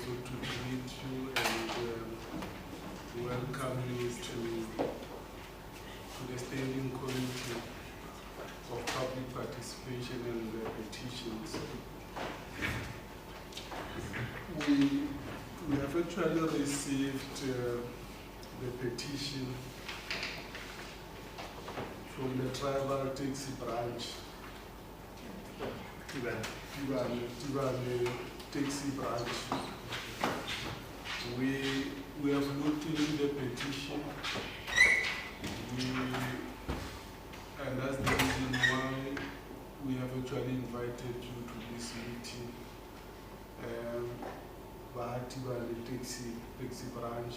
also to greet you and welcome you to the Standing Committee of Public Participation and Petitions. We have actually received the petition from the tribal taxi branch, Tibane taxi branch. We have looked into the petition, and that's the reason why we have actually invited you to this meeting. Tibane taxi branch,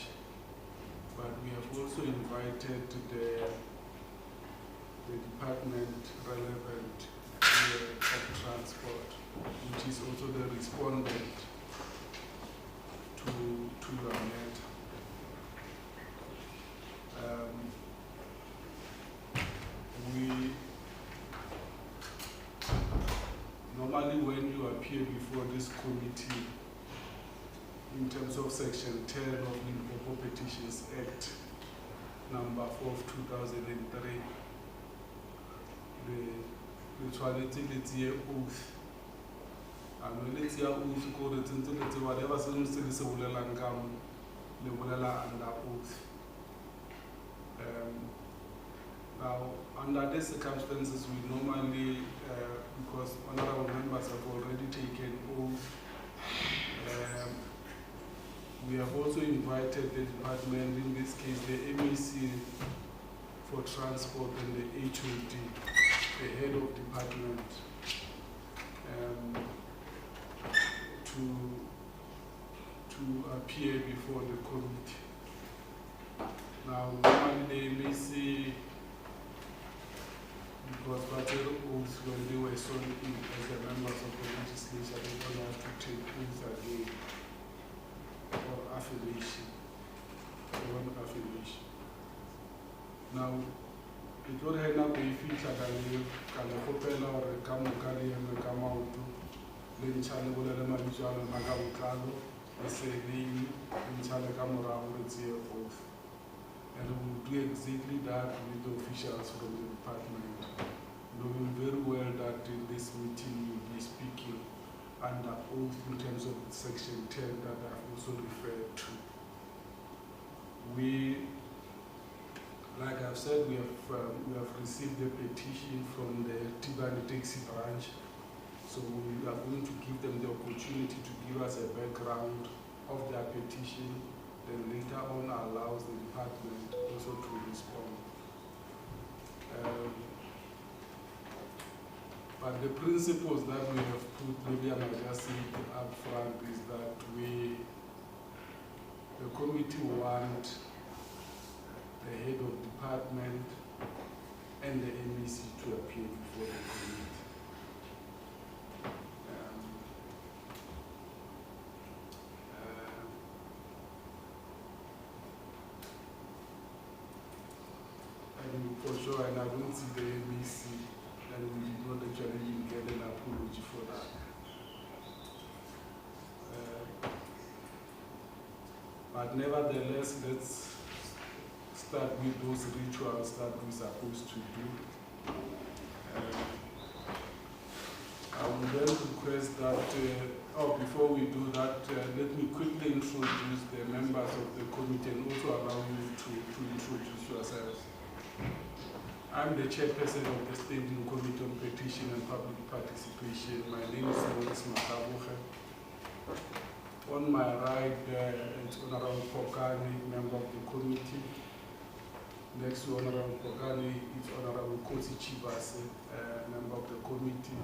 but we have also invited the department relevant of transport, which is also the respondent to your matter. Normally when you appear before this committee, in terms of Section 10 of the Limpopo Petitions Act, number 4 of 2003, the tshwanetse le tsie oath. And when le tsie oath, whatever se bolelang ka mo, le bolela under oath. Now, under these circumstances, we normally, because honorable members have already taken oath, we have also invited the department, in this case the MEC for transport and the HOD, the head of department, to appear before the committee. Now, normally the MEC, because battle oaths when they were sworn in as the members of the legislature, they don't have to take oaths again for affiliation. Now, it would end up with feature Kalakopela or Kamukali and the Kamautu, then Chalabula Majuan and Magavukalo, the Sedi, and Chalakamura would say oath. And we will do exactly that with the officials from the department, knowing very well that in this meeting we will be speaking under oath in terms of Section 10 that I've also referred to. Like I've said, we have received a petition from the Tibane taxi branch, so we are going to give them the opportunity to give us a background of their petition, then later on allows the department also to respond. But the principles that we have put, maybe I might just say it up front, is that the committee want the head of department and the MEC to appear before the committee. For sure, and I don't see the MEC, and we did not actually even get an apology for that. But nevertheless, let's start with those rituals that we're supposed to do. I will then request that, before we do that, let me quickly introduce the members of the committee and also allow you to introduce yourselves. I'm the chairperson of the Standing Committee on Petition and Public Participation. My name is Maurice Makabuche. On my right, it's Honorable Pokani, member of the committee. Next to Honorable Pokani is Honorable Kosi Chibase, member of the committee.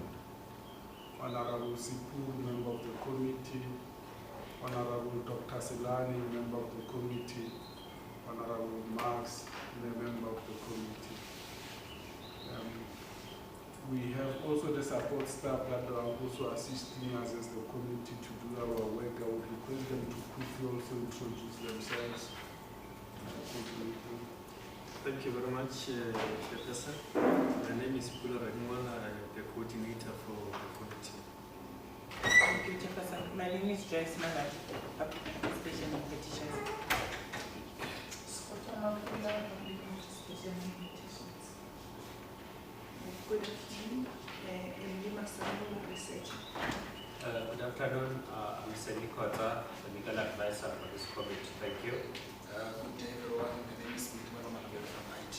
Honorable Sipur, member of the committee. Honorable Dr. Selani, member of the committee. Honorable Marx, member of the committee. We have also the support staff that are also assisting us as the committee to do our work. I would request them to quickly also introduce themselves. Thank you very much, Chairperson. My name is Pula Raimola. I am the coordinator for the committee. Thank you, Chairperson. My name is Joyce Malati, Public Participation in Petitions. Good afternoon, research. Good afternoon, I'm Semi Kota, the legal advisor for this committee. Thank you. Good day, everyone. My name is Mitman Omangel from IT.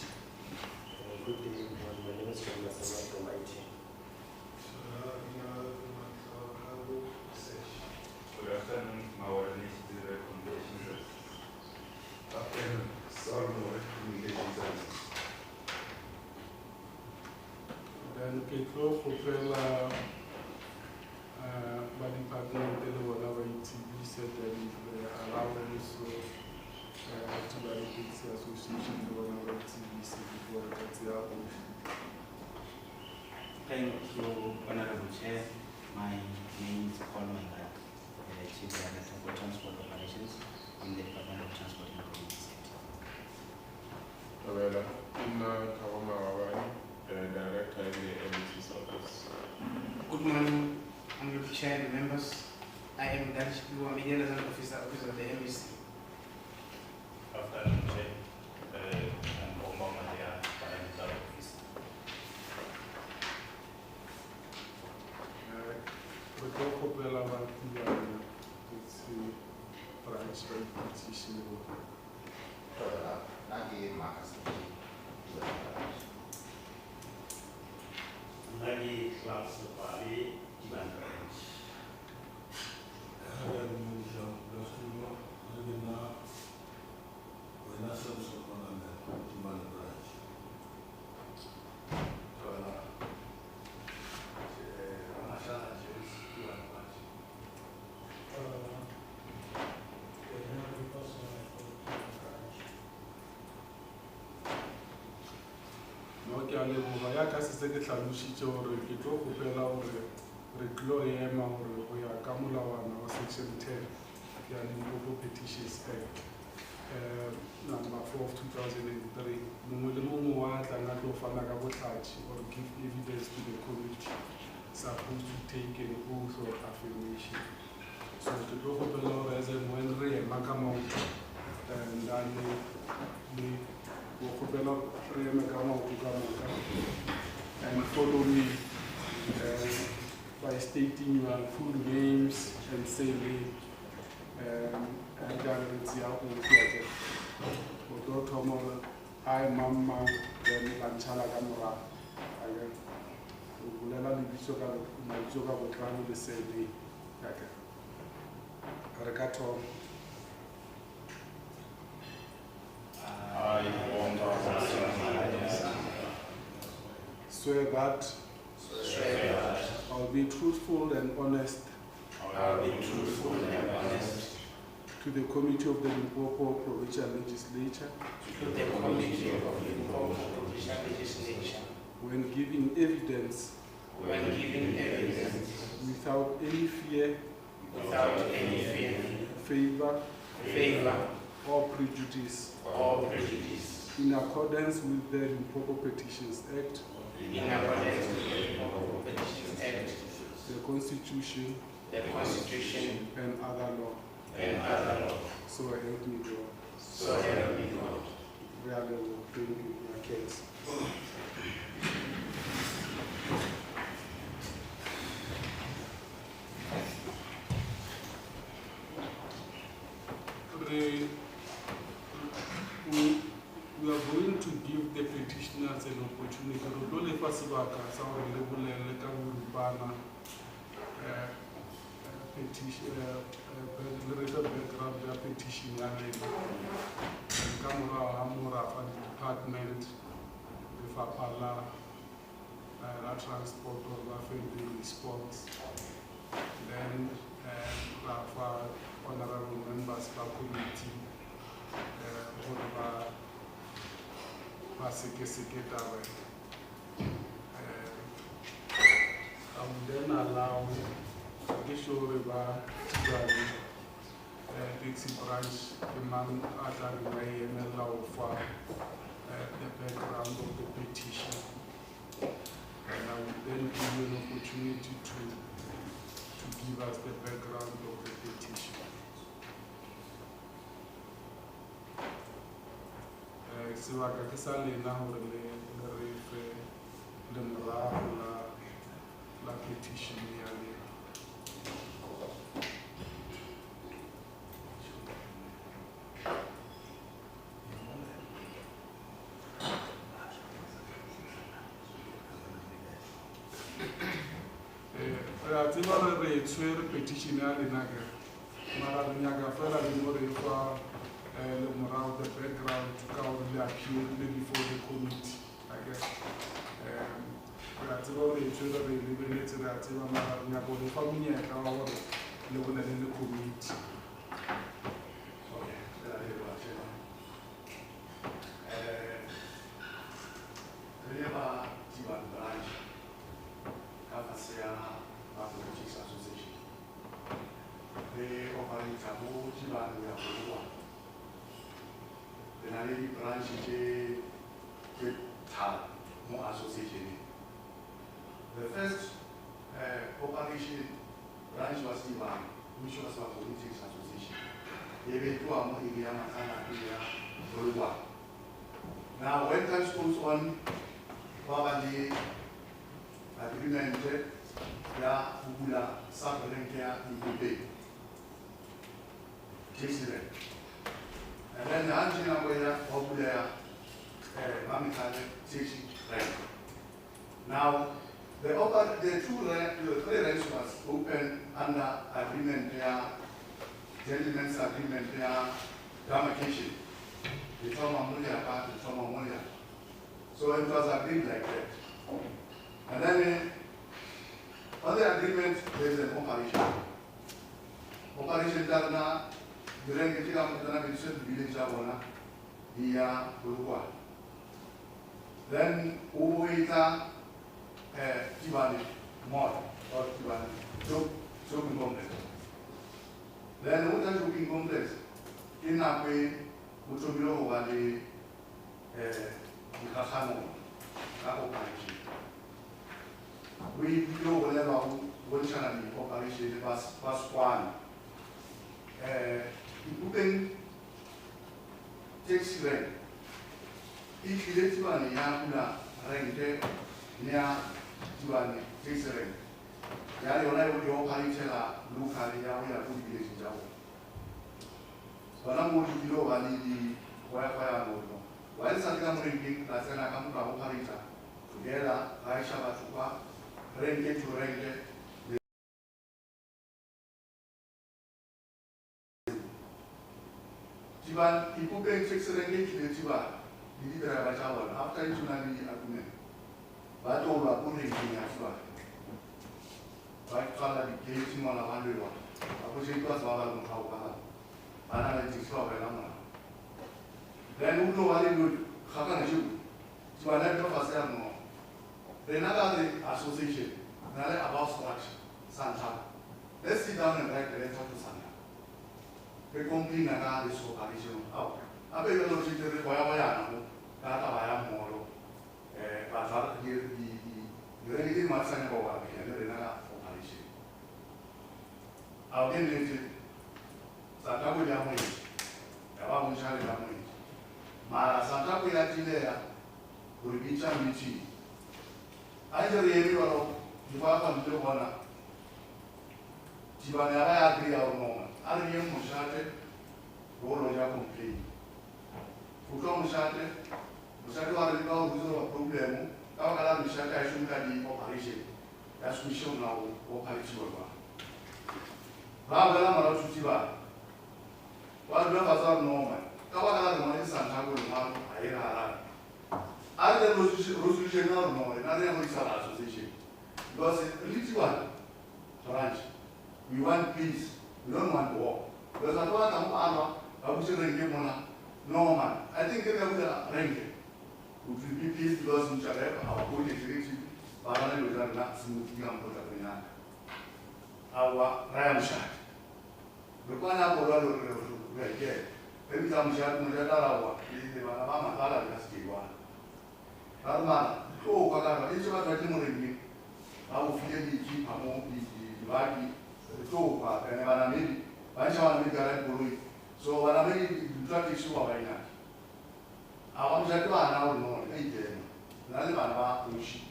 Good day, everyone. My name is John Masama from IT. Good afternoon, our initiative recommendations. Afternoon, Solomon Communication Services. Then ke tlo kgopela ba department le bona ba itsebise then the allowance to ba taxi association le bona ba itsebise before that's ya go. Thank you, Honorable Chair. My name is Paul Manga, Chief Director for Transport Operations in the Department of Transport and Community. Well, I'm Kawama Director in the MC's office. Good morning, Honorable Chair and members. I am Danish Blue, Media Liaison Officer of the MEC. Afternoon, Chair. I'm Omar Malia, Financial Officer. Re tlo kgopela ba tibana it's branch by petition. Lagi kelas Bali di Bandung. No ke a leboga ya ka se ke tlhalositse gore ke tlo kgopela gore re tlo ema gore go ya ka molawana wa section 10 ya Limpopo Petitions Act number 4 of 2003 mongwe le mongwe wa tlang a tlo fana ka botlhatši or give evidence to the committee supposed to take an oath or affirmation. So ke tlo kgopela gore as and when re ema ka maoto ndane le go kgopela re eme ka maoto ka moka and follow me by stating your full names and saying hi mama then lantšhala ka morago o bolela lebitso ka botlalo le sebe re ka thoma. Swear that I'll be truthful and honest to the Committee of the Limpopo Provincial Legislature when giving evidence without any fear favor or prejudice in accordance with the Limpopo Petitions Act, the Constitution, and other law. So help me God. Really will bring you my case. We are going to give the petitioners an opportunity to do the background their petition and come around department with Apala transport or the response. Then honorable members of the committee then allow Gishore Dixie branch among other way and allow for the background of the petition. And I will then give you an opportunity to to give us the background of the petition. Sebaka ke sa lena hore le re fe le moralo la petition ya lena. Re a tseba re tshwere petition ya lena ke mara re nyaka fela le mo re fa le morao the background ka hore le appeal le before the committee, I guess. Re a tseba re tshwere re lebeletse re a tseba mara re nyaka le fa monyetla wa hore le bolele le committee. The first operation branch was Ivan, which was a politics association. Now, when time goes on, the agreement ya Ugula Sabrenkea in the and then the Angina Waya Obula Mamikale teaching rank. Now, the three ranks was open under agreement there, gentleman's agreement there, demarcation. The trauma Mulia part, the trauma Mulia. So it was agreed like that. And then on the agreement, there is an operation. Operation Tarna, during the village Avona, via Uruguay. Then Uita Tibani, Mod, or Tibani, shopping complex. Then Uta shopping complex, in a way, Utomilo Valley, Kasano, operation. We know whenever one channel operation was one. Open takes rent. If you let you an Yamuna rent near Tuani takes rent. Yari only would your paritella look at the Yahweh good village in Java. But I'm going to go and the Wi-Fi and while Santam ringing, that's an account of Parita. Together, I shall have rent to rent. Jiban, people pay 6 ringgit to the Jiban. Did it after you agreement. But all are putting in Jiban. Right color the case in 100 one. I was it was how analytics for a then who know what it would happen to an end of a no. Then another association, another about structure, Santa. Let's sit down and write the letter to Santa. The company and this operation out. I bet you don't see the Wayano, Kata Moro, but the really much and over another operation. I'll get into Santa William, about Charlie Lamoni. Mara Santa William, will be Champion. I tell you, you welcome to one. Tibana agree our moment. I am Mushate, Goloja complain. Futon Mushate, Mushatu are the problem. Our Mushata, I shouldn't have the operation. As we show now, operation. Babala Mara Tiba. What do I normal? Kawala money Santago, I other resolution or no, another association. Because a little one branch. We want peace, we don't want war. Because I want I wish you ring no man. I think they will ring it. We will be peace because we shall have our own integrity, but I will not smooth young Potapiana. Our ram shot. The one I will get. Every time shot, Mujadara, the Manama, Alaska. Alma, oh, Pagana, each of us I will feel the keep among the Vaki, to pa ene bana medi ba ntsha bana medi gara dikoloi so bana medi ntwa taxi wa ba ina a wa mja twa na o no e ite na le bana ba ushi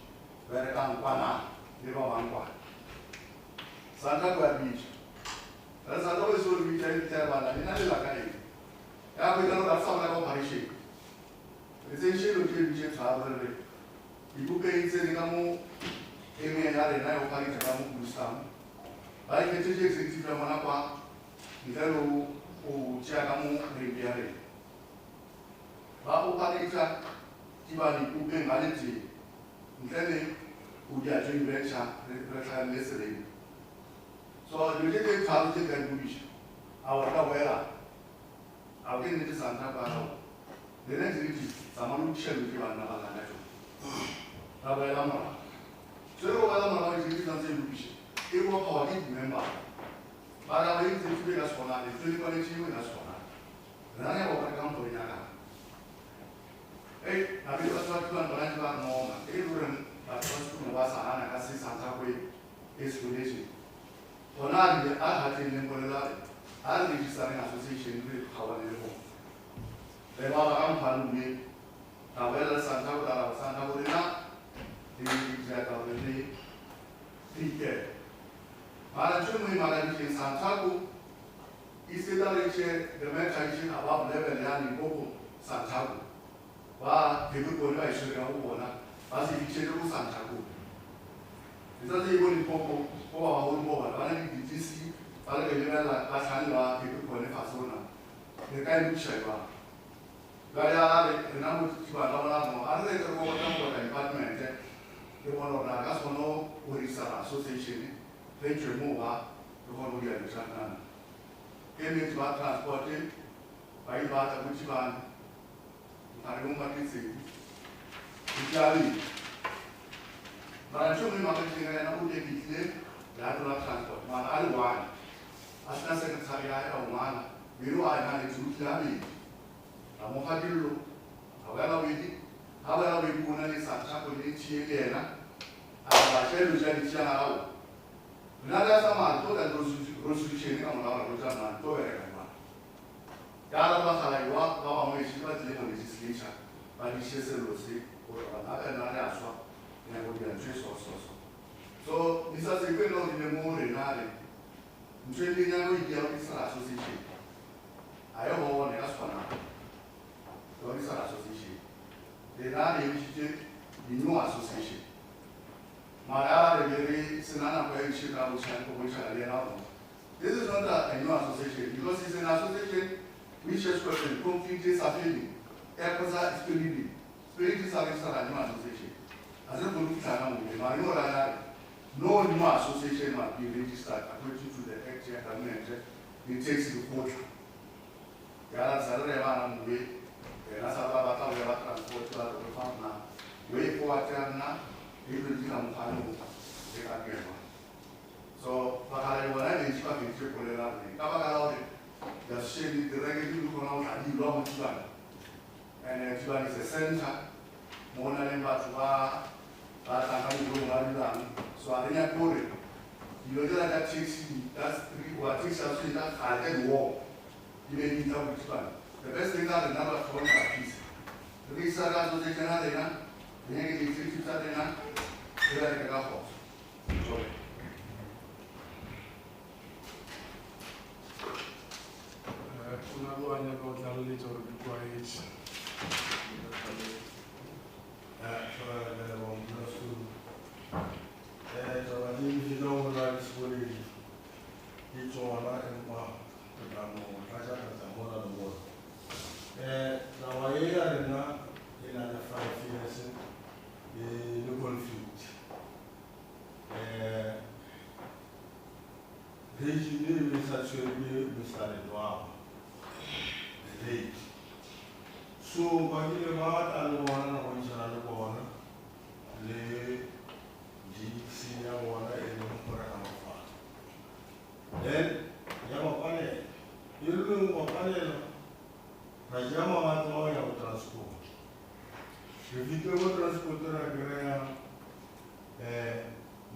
ba re ka nkwana le ba ba nkwana santa kwa beach ra sa to so beach ai ta bana ni na le la kai ya ko ita no ra sa na ko parishi essentially ke beach tha ba re ibu pe itse ni ka mo eme ya re na yo ka ita ka mo kusam ba ke tse executive ya mona kwa ndalo o tsa ka mo re ya re ba o ka ita ti ba ni ku pe ngale ti ndele o dia joint venture re tla le sele so you take a car to get bush our kawela our ke ni santa ba the next week samanu chelu ki bana bana na jo kawela ma so ro wala ma wa ji tan se bush e wo ko di member para wa yi ti be ga sona ni ti ko ni ti we ga sona na ne wo ka kam to nya ka na bi wa to ban ban ba no ma e ru ren ba to su no wa sa na ka si santa ko explanation Onari ahati nembolela ali register association with Hawani Levo. Le baba kampanu ni awela santa udara santa udina di jaka udini tike. Mara chumu imara ni santa ku isida leche the mention above level yani bobo santa ku. Wa kebu ko ba isho ga ubona basi iche ku santa ku. Sasa hiyo ni popo kwa wahungu wana ni DTC pale kwenye la kashanwa kitu kwa nefasona ni kai mshaiwa gaya na mutiwa na no ale ko ko na department ke wono na gasono urisa association venture mowa ko hono ya chana ke ni twa transport bai ba ta mutiwa ari mo matisi itali Barangkali makan dengan anak udah gitu, dah tu lah transport. Mana ada wan, asal sekretariat atau mana, biru ada yang cuci lagi. Kamu hadir dulu, awal awal guna ni sangat boleh cie na, apa saya lupa di sana awal. Nada sama tu dan resolusi ni kamu lawan lupa mana tu mereka mana. Kalau masalah itu, kalau kamu isi tu jadi legislation, bagi saya resolusi, orang ada nada asal. Yang kemudian so bisa sekali kalau di memori nari, mungkin dia nak ideal di sana asosiasi. Ayo bawa ni asana, kalau di sana asosiasi, dia nari mesti di new asosiasi. Mara dari senana apa yang kita bukan komersial dia nak. This is not a new association because it's an association which is completely suffering. Ekasa spiritually, spiritually suffering new association. As a political movement, no new association must be registered according to the Act and it takes the court. Yara salary man movie, and as a bata we have transport to the farm now. Way for a term now, it will become final. So, but I want to inspire in Triple Lane. Kabaka, the shady, the regular pronoun, and the long Chuan. And Chuan is a center, Mona and Batua. Akan berumah dalam suaranya kore. Dia ada ciri, das buat ciri satu kita ada dua. Dia ni tahu macam. The best thing ada nama phone practice. Jadi saya rasa jadi mana dena, dia ni ciri kita dena, dia ada kau. Kuna luanya kau terlalu jauh berkuai. So, bagi lewat aluan orang sana luar, le di sini awan ini mereka apa? Dan yang apa ni? Ilmu apa ni? Raja mamat mau yang transport. Ketika mau transport akhirnya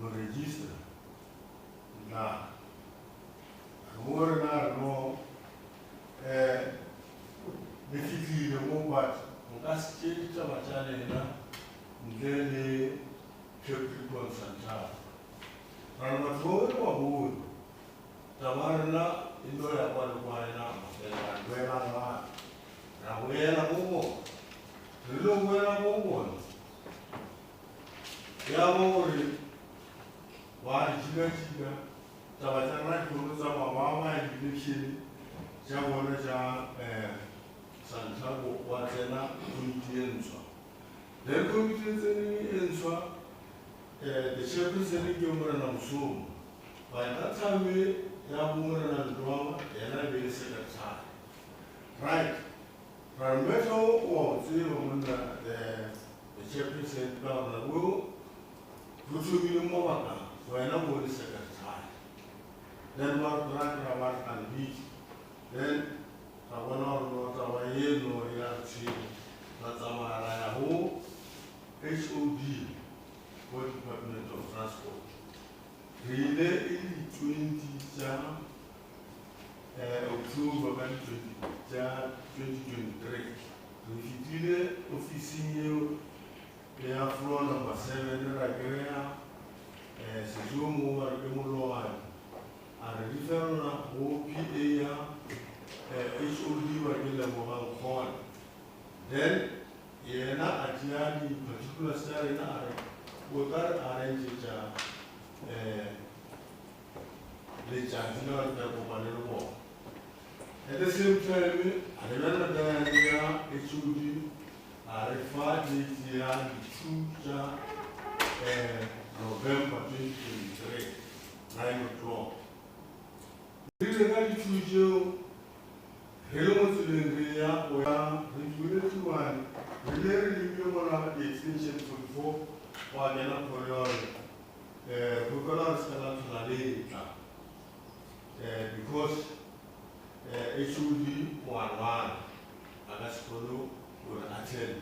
no register. Nah, more no basically the more but that's change to my channel ngene trip concentrate rana tore wa bu tamarna indo ya kwa na wena na wena mumo lelo wena mumo ya mori wa jiga tabatana kuruza mama education jabona ja Santiago Watena Community. Then community enswa the shepherds and the Gumran of Zoom. By that time, we have women and drama, and I will say that. Right. Rameto or the shepherds said, Governor, will go to be more when I will say that. Then what Grand Ramat and beach. Then I went on what I know reality. That's our HOD, World Department of Transport. Relay in 20 October 2023. We did official floor number 7 Ragrea, Sejomo, Remulo, and referral OPA, HOD, Wagilla Mohan Horn. Then, Yena Ajani, particular Sarina, would arrange the Chantinor the war. At the same time, I remember that HOD are referred to the November 2023, 9 o'clock. Regarding to Hello to the Ria, we are regulated one, related to the extension 24, or the Napoleon, Bukola Scala because HOD 1 Agaspolo would attend.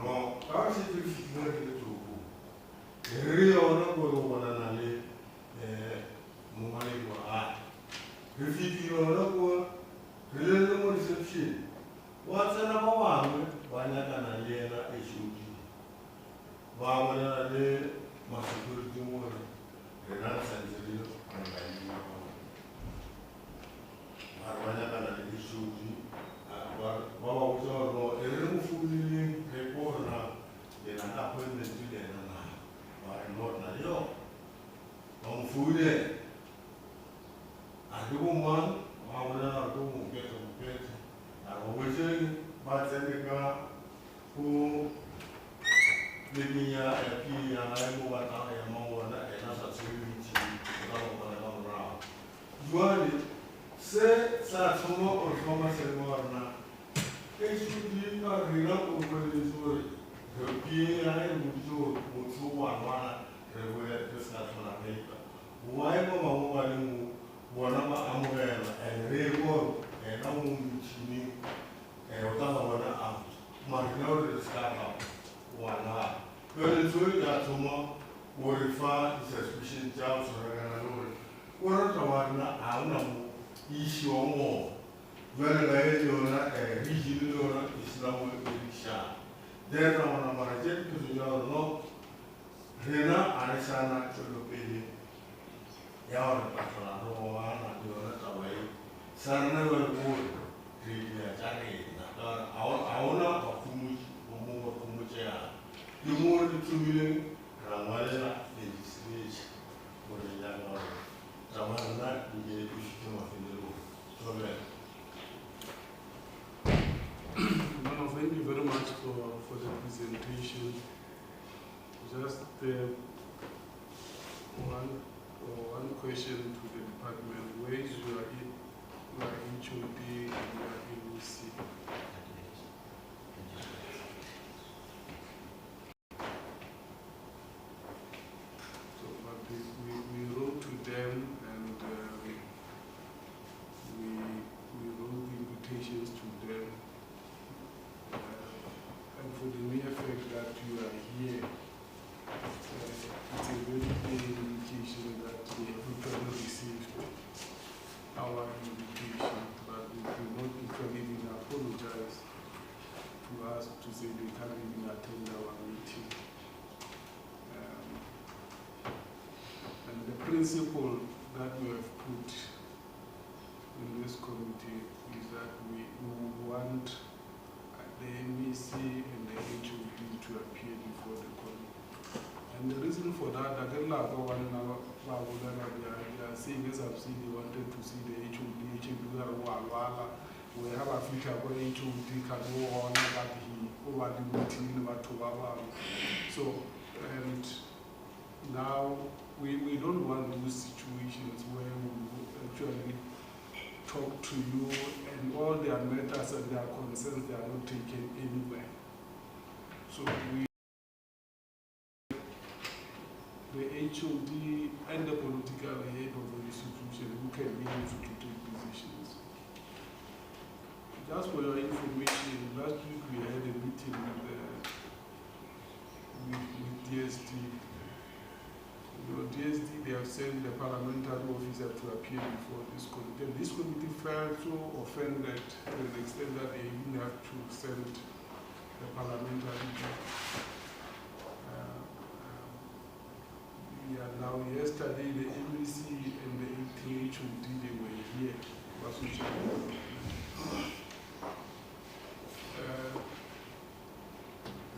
No, our city is very little. The real number of one another, Mumani Wa. Refugee or no reception. What's another one? Why not an aliena HOD? Why would my security more? The answer is real and I Arwanya HOD. Baba was all a removing report now. Then an appointment to the not na yo. On food there. I do one, I will do get on bed. I was saying, but then the guy who made me a P and I move at I am on another security around. You are say, Satomo or Thomas and Warner. It should be a real over this word. The PI would do one. Why Mama Wanama Amorella and Raybor and Amun Chini and Otawana out. Marino is cut out. One hour. Well, it's really that Toma will refer to suspicion jobs or another. What Tawana, Anam, issue more. When I Yona and Region is now Risha. Then I want to market to your law. Rena Arisana Cholope, Yawar Patrano, Anna, away. Sana will go to the Jani, Aona or Kumuch, or more Kumucha. You more than 2 million, Ramala, in this village, for the young Ramana, you get a push in the room. Mama, thank you very much for the presentation. Just one question to the department. Where is your HOD and your NEC? So, but we wrote to them and we wrote the invitations to them. And for the mere fact that you are here, it's a very clear indication that they have probably received principle that we have put in this committee is that we want the MEC and the HOD to appear before the committee. And the reason for that, they are saying, as I've seen, they wanted to see the HOD, we have a future where HOD can go on, but he over the meeting, so, and now we don't want those situations where we will actually talk to you and all their matters and their concerns, they are not taken anywhere. So the HOD and the political head of the institution who can be able to take decisions. Just for your information, last week we had a meeting with DSD. You know, DSD, they have sent the parliamentary officer to appear before this committee. And this committee felt so offended to the extent that they even have to send the parliamentary yeah, now yesterday the MEC and the HOD, they were here.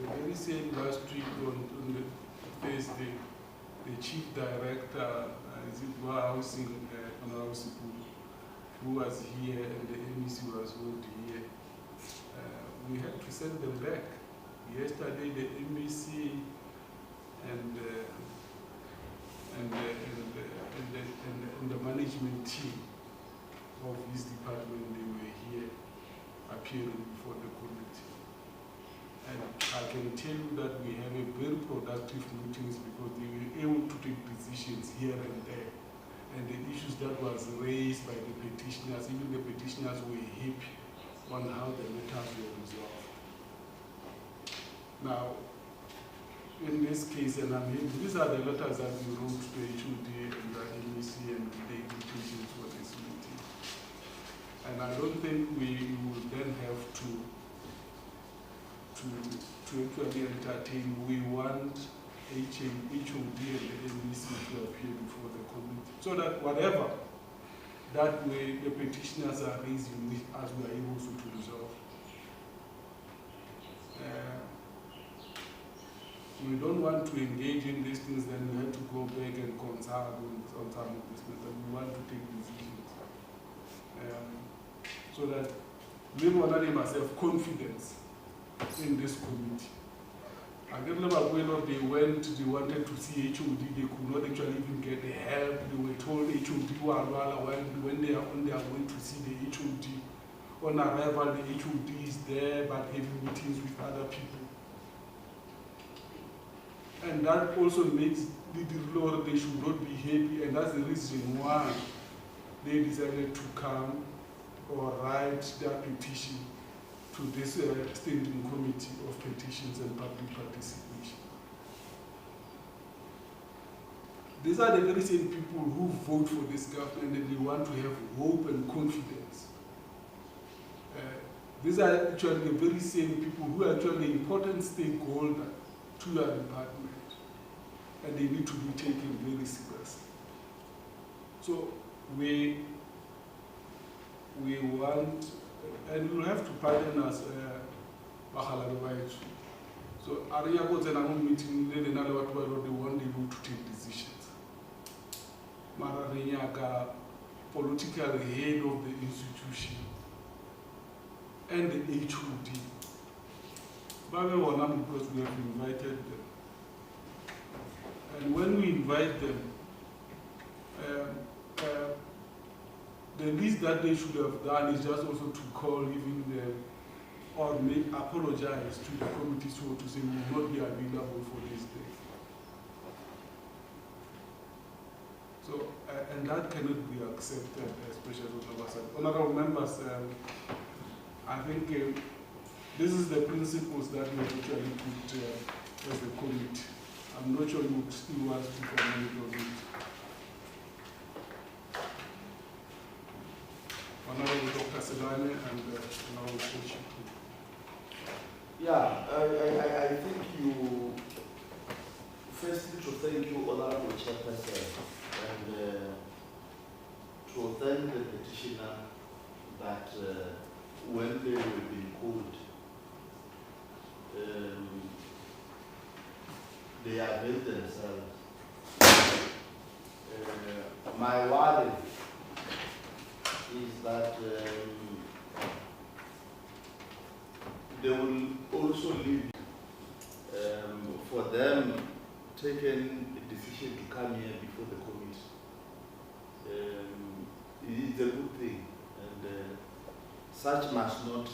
The very same last week on the Thursday, the chief director, is it Housing, who was here and the MEC was not here. We had to send them back. Yesterday the MEC and the management team of his department, they were here appearing before the committee. And I can tell you that we have a very productive meetings because they were able to take decisions here and there. And the issues that was raised by the petitioners, even the petitioners were happy on how the matters were resolved. Now, in this case, and these are the letters that we wrote to the HOD and the MEC and the petitions for this meeting. And I don't think we would then have to actually entertain. We want HOD and the MEC to appear before the committee, so that whatever that way the petitioners are raising with us, we are able to resolve. We don't want to engage in these things, then we have to go back and consult on some of these matters. We want to take decisions. So that we must have confidence in this committee. I get they wanted to see HOD, they could not actually even get the help. They were told HOD when they are on their way to see the HOD. On arrival, the HOD is there, but having meetings with other people. And that also makes the law they should not be happy, and that's the reason why they decided to come or write their petition to this standing committee of petitions and public participation. These are the very same people who vote for this government and they want to have hope and confidence. These are actually the very same people who are actually important stakeholder to your department, and they need to be taken very seriously. So we want, and you have to pardon us, so Aria was in a meeting, they want to take decisions. Mararinyaka, political head of the institution, and the HOD. Because we have invited them. And when we invite them, the least that they should have done is just also to call even them or apologize to the committee so to say we will not be available for this day. So, and that cannot be accepted, especially on our side. Honorable members, I think this is the principles that we have actually put as a committee. I'm not sure you would still want to comment on it. Honorable Dr. Sedane and Honorable Petitions. Yeah, I think you, firstly to thank you, Honorable Chairperson, and to thank the petitioner that when they were being called, they availed themselves. My worry is that they will also leave for them taking a decision to come here before the committee. It is a good thing, and such must not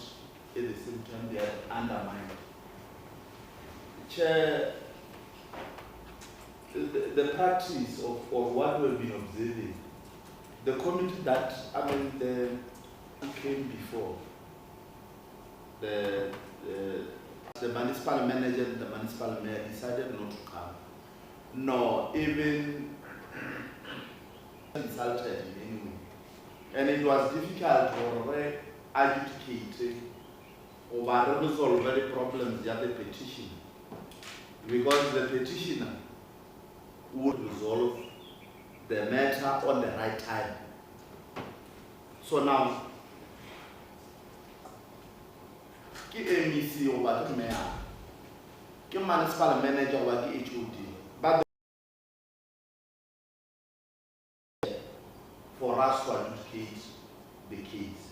at the same time be undermined. Chair, the practice of what we've been observing, the committee that, came before, the municipal manager and the municipal mayor decided not to come, nor even insulted in any way. And it was difficult to adjudicate or resolve the problems of the petition, because the petitioner would resolve the matter on the right time. So now, ki MEC over the mayor, ki municipal manager over the HOD, but for us to adjudicate the case.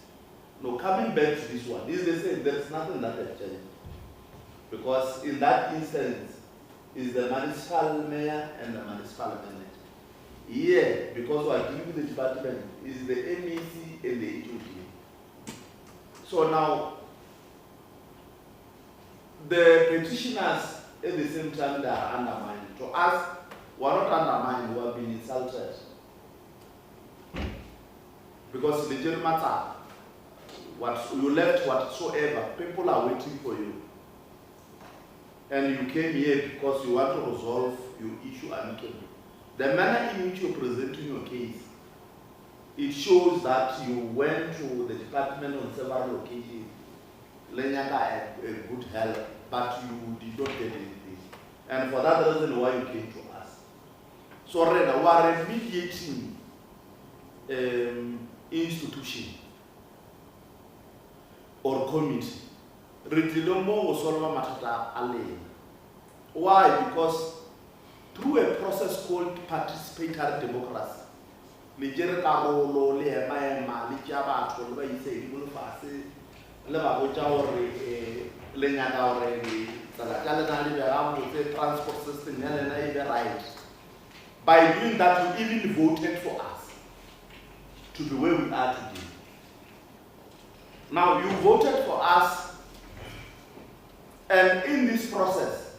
Now, coming back to this one, this is the same. There's nothing that has changed, because in that instance, is the municipal mayor and the municipal manager. Here, because we are dealing with the department, is the MEC and the HOD. So now, the petitioners at the same time they are undermined. To us, we are not undermined, we have been insulted. Because the general matter, what you left whatsoever, people are waiting for you. And you came here because you want to resolve your issue amicably. The manner in which you're presenting your case, it shows that you went to the department on several occasions, Lenyaka a good help, but you did not get anything. And for that reason why you came to us. So we are a mediating institution or committee. Why? Because through a process called participatory democracy, transport system, right. By doing that, you even voted for us to be where we are today. Now, you voted for us, and in this process,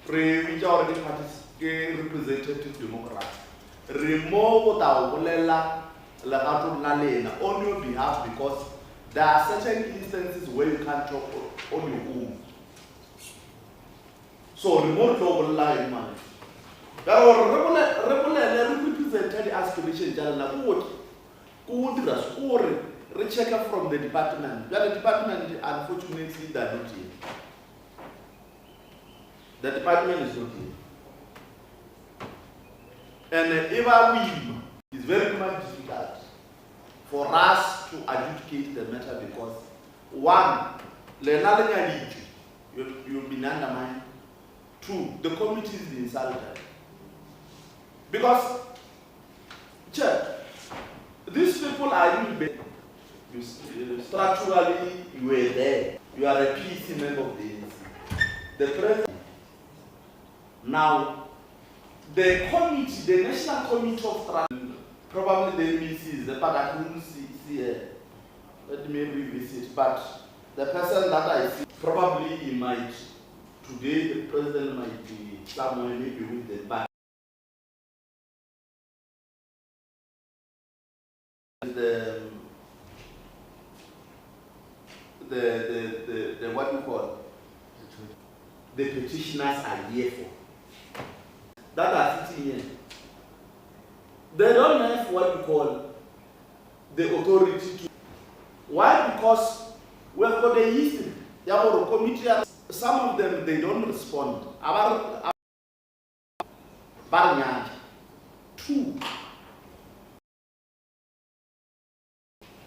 which already representative democracy, remove on your behalf, because there are certain instances where you can't talk on your own. So remote global line man. There are represented aspiration rechecker from the department. The department, unfortunately, they are not here. The department is not here. And even it's very much difficult for us to adjudicate the matter, because one, you've been undermined. Two, the committee is insulted. Because, Church, these people are structurally, you were there. You are a PC member of the ANC. The president. Now, the committee, the National Committee of Transport, probably the MECs, the part I couldn't see here. Let me revisit. But the person that I see, probably he might, today the president might be somewhere maybe with the back. The what you call the petitioners are here for. That are sitting here. They don't have what you call the authority to. Why? Because we have got a history. Committee. Some of them they don't respond. 2.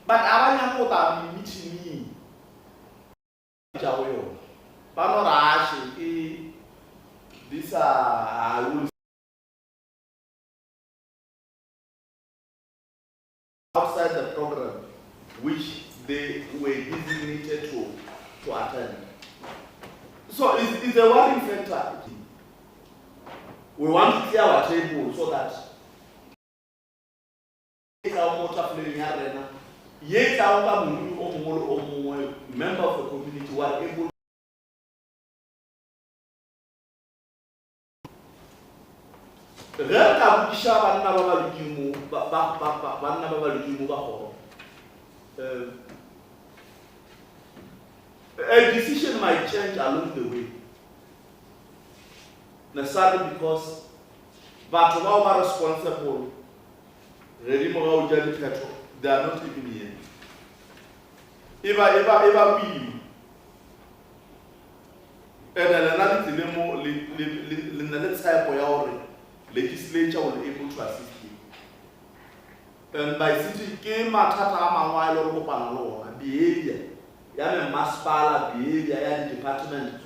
But abanye mota meeting jawo ba no rush these are I will outside the program which they were designated to attend. So it's a worrying factor. We want to clear our table so that our motor flowing arena, yet our member of the community were able a decision might change along the way. Necessarily because but who are responsible, they are not even here. Eva we and another legislature will be able to assist you. And by sitting came at behavior, yana maspala behavior, yana department,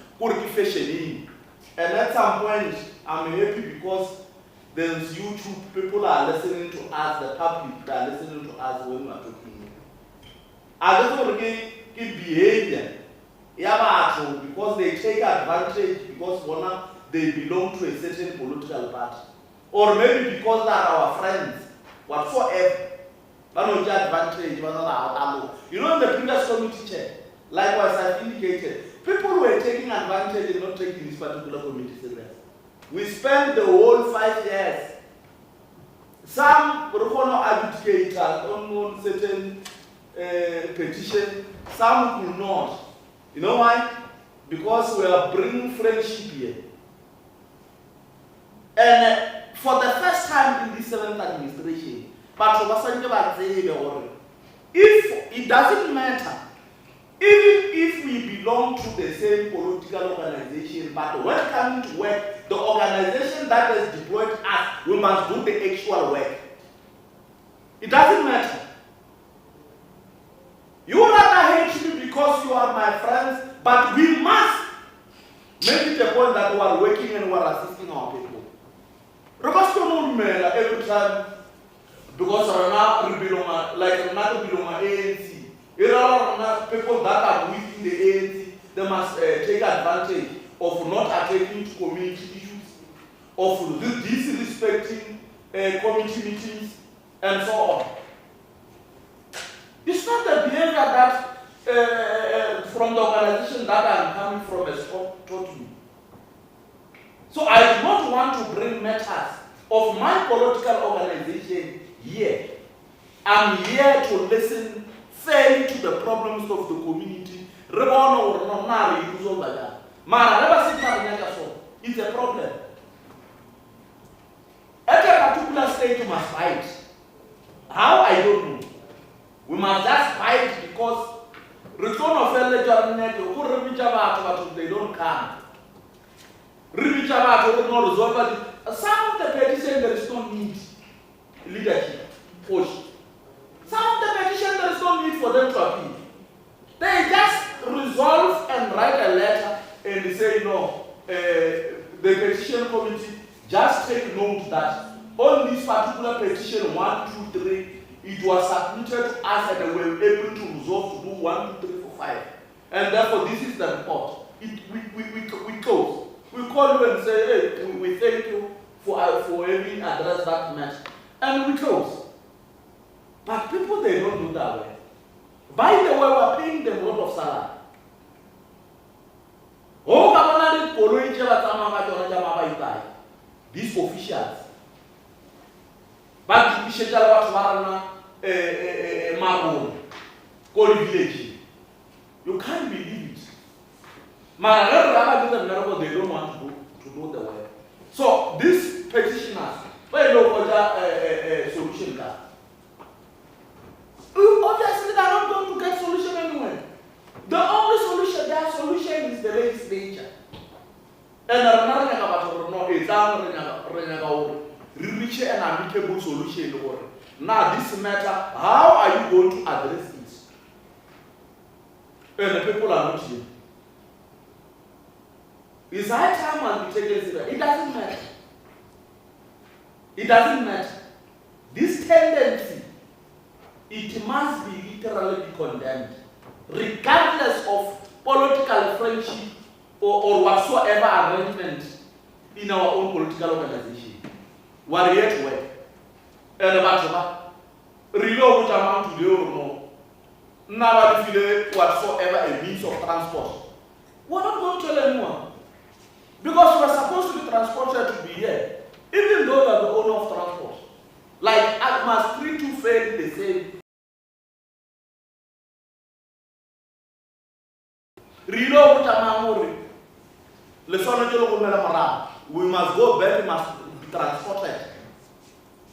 fashioning. And at some point, I'm happy because there's YouTube, people are listening to us, the public are listening to us when we are talking. I just want to get behavior. Because they take advantage because they belong to a certain political party. Or maybe because they are our friends, whatsoever. Advantage, you know, in the previous committee chair, likewise I've indicated, people were taking advantage and not taking this particular committee serious. We spent the whole 5 years. Some adjudicated on certain petition, some could not. You know why? Because we are bringing friendship here. And for the first time in this 7th administration, if it doesn't matter, even if we belong to the same political organization, but when coming to work, the organization that has deployed us, we must do the actual work. It doesn't matter. You rather hate me because you are my friends, but we must make it a point that we are working and we are assisting our people. Every time, because we belong, like another belong ANC, people that are within the ANC, they must take advantage of not attending to community issues, of disrespecting committee meetings, and so on. It's not the behavior that from the organization that I'm coming from has taught me. So I do not want to bring matters of my political organization here. I'm here to listen fairly to the problems of the community. It's a problem. At a particular stage, you must fight. How? I don't know. We must just fight because return of they don't come. Some of the petitions there is no need leadership push. Some of the petitions there is no need for them to appeal. They just resolve and write a letter and say no. The petition committee just take note that on this particular petition 1, 2, 3. It was submitted to us and we were able to resolve to do 1, 2, 3, 4, 5. And therefore, this is the report. We close. We call you and say, hey, we thank you for having addressed that matter. And we close. But people, they don't do that way. By the way, we're paying them a lot of salary. These officials. But you should tell what Marone, called village. You can't believe it. They don't want to do the work. So these petitioners, they know what solution are. Obviously, they are not going to get solution anyway. The only solution, their solution is the legislature. And another thing about reach an amicable solution. Now this matter, how are you going to address it? And the people are not here. It's high time and we take it. It doesn't matter. It doesn't matter. This tendency, it must be literally condemned, regardless of political friendship or whatsoever arrangement in our own political organization. We are here to work. And about really what amount to do or no. Now whatsoever a means of transport. We're not going to tell anyone. Because we're supposed to be transported to be here. Even though we are the owner of transport. Like Atmas 3 to fail the same. Rilo Utamamori. We must go back, we must be transported.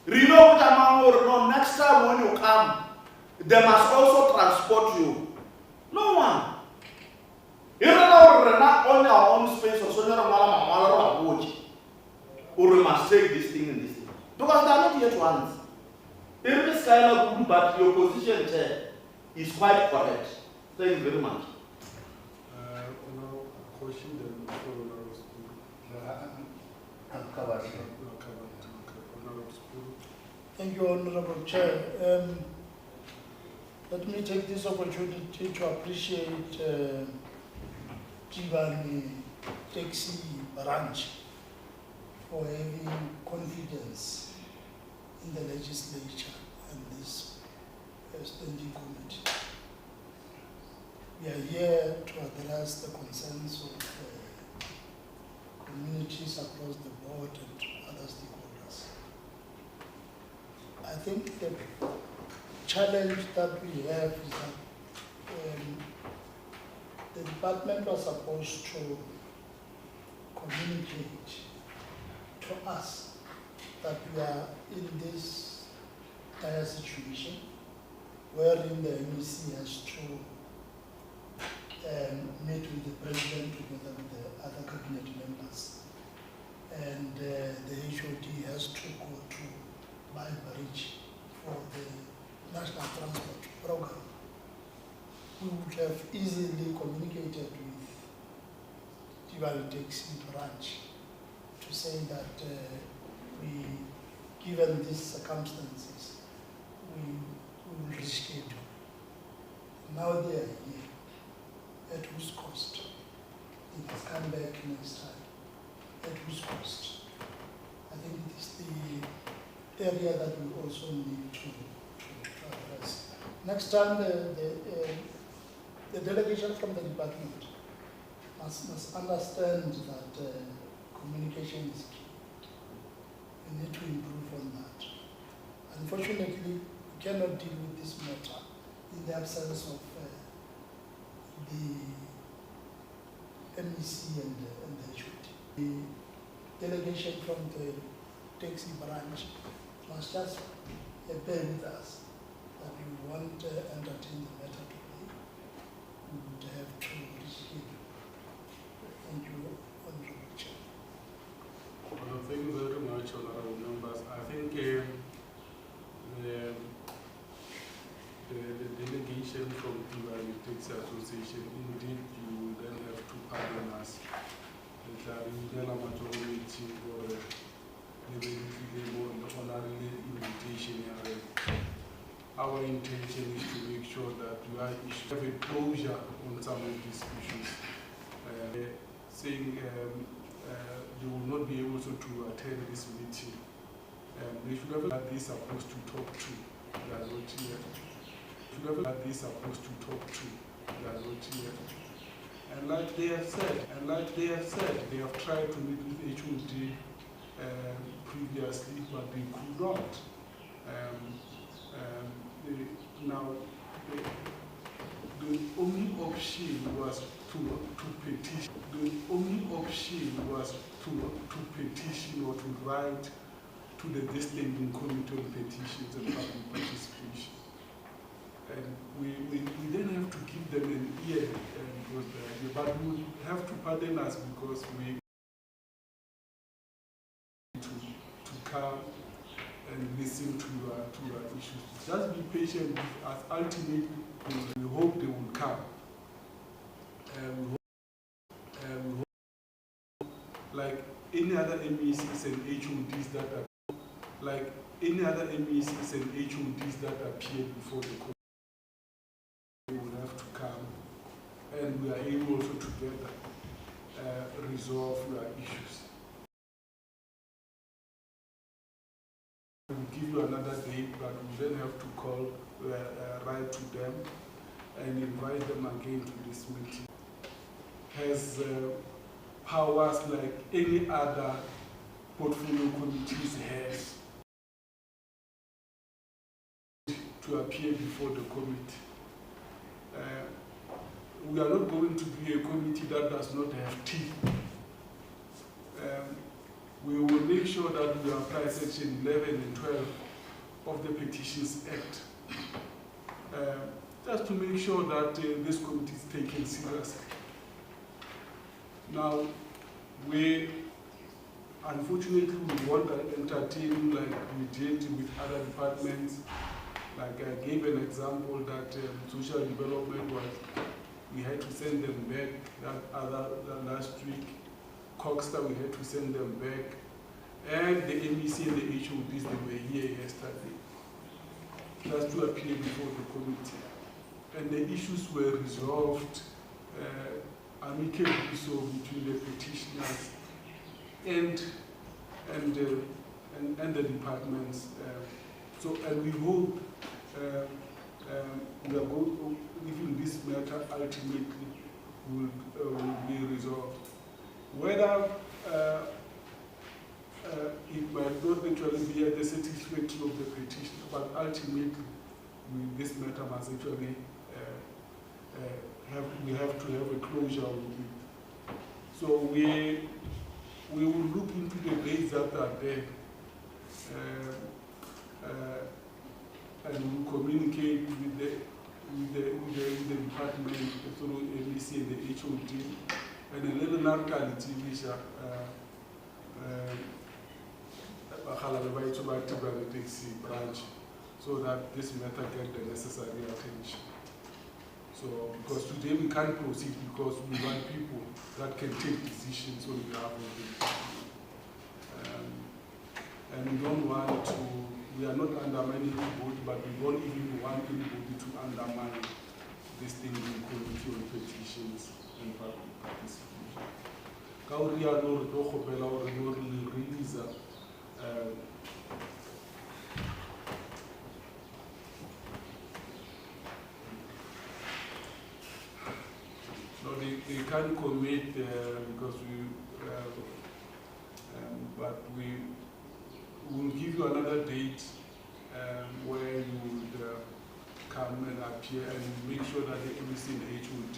Rilo Utamamori, no, next time when you come, they must also transport you. No one. Even though we're not on our own space or so, or we must take this thing and this thing. Because they are not yet ones. In this kind of group, but your position is quite correct. Thank you very much. Thank you, Honorable Chair. Let me take this opportunity to appreciate Jibani Taxi Branch for having confidence in the legislature and this standing committee. We are here to address the concerns of communities across the board and other stakeholders. I think the challenge that we have is that the department was supposed to communicate to us that we are in this dire situation wherein the MEC has to meet with the president together with the other cabinet members, and the HOD has to go to Bridge for the National Transport Program. We would have easily communicated with Jibali Taxi Branch to say that given these circumstances, we will reschedule. Now they are here. At whose cost? They must come back next time. At whose cost? I think it is the area that we also need to address. Next time, the delegation from the department must understand that communication is key. We need to improve on that. Unfortunately, we cannot deal with this matter in the absence of the MEC and the HOD. The delegation from the taxi branch must just bear with us that we won't entertain the matter today. We would have to reschedule. Thank you, Honorable Chair. Well, thank you very much, honorable members. I think the delegation from the Taxi Association, indeed, you will then have to pardon us. Our intention is to make sure that we have a closure on some of these issues. Saying they will not be able to attend this meeting. They should have that they're supposed to talk to. They are not here. That they're supposed to talk to. They are not here. And like they have said, they have tried to meet with HOD previously, but they could not. Now, the only option was to petition. The only option was to petition or to write to the Standing Committee on Petitions and Public Participation. And we then have to give them an ear because but we will have to pardon us because we to come communication with us. Ultimately, we hope they will come. We hope, like any other MECs and HODs that are, like any other MECs and HODs that appear before the committee, they will have to come, and we are able also together resolve your issues. We'll give you another date, but we then have to call, write to them and invite them again to this meeting. Has powers like any other portfolio committees has to appear before the committee. We are not going to be a committee that does not have teeth. We will make sure that we apply Section 11 and 12 of the Petitions Act, just to make sure that this committee is taken seriously. Now, unfortunately, we want to entertain like we did with other departments. Like I gave an example that social development was, we had to send them back that last week. Coxter, we had to send them back. And the MEC and the HODs, they were here yesterday, just to appear before the committee. And the issues were resolved amicably so between the petitioners and the departments. And we hope we are going, even this matter ultimately will be resolved. Whether it might not actually be at the satisfaction of the petitioner, but ultimately this matter must actually we have to have a closure with it. So we will look into the dates that are there, and we will communicate with the department through MEC and the HOD, and a little narcotic branch, so that this matter get the necessary attention. So, because today we can't proceed because we want people that can take decisions on behalf of the people. And we don't want to, we are not undermining anybody, but we don't even want anybody to undermine this thing in committee on petitions and public participation. No, they can't commit because but we will give you another date where you would come and appear and make sure that the MEC and the HOD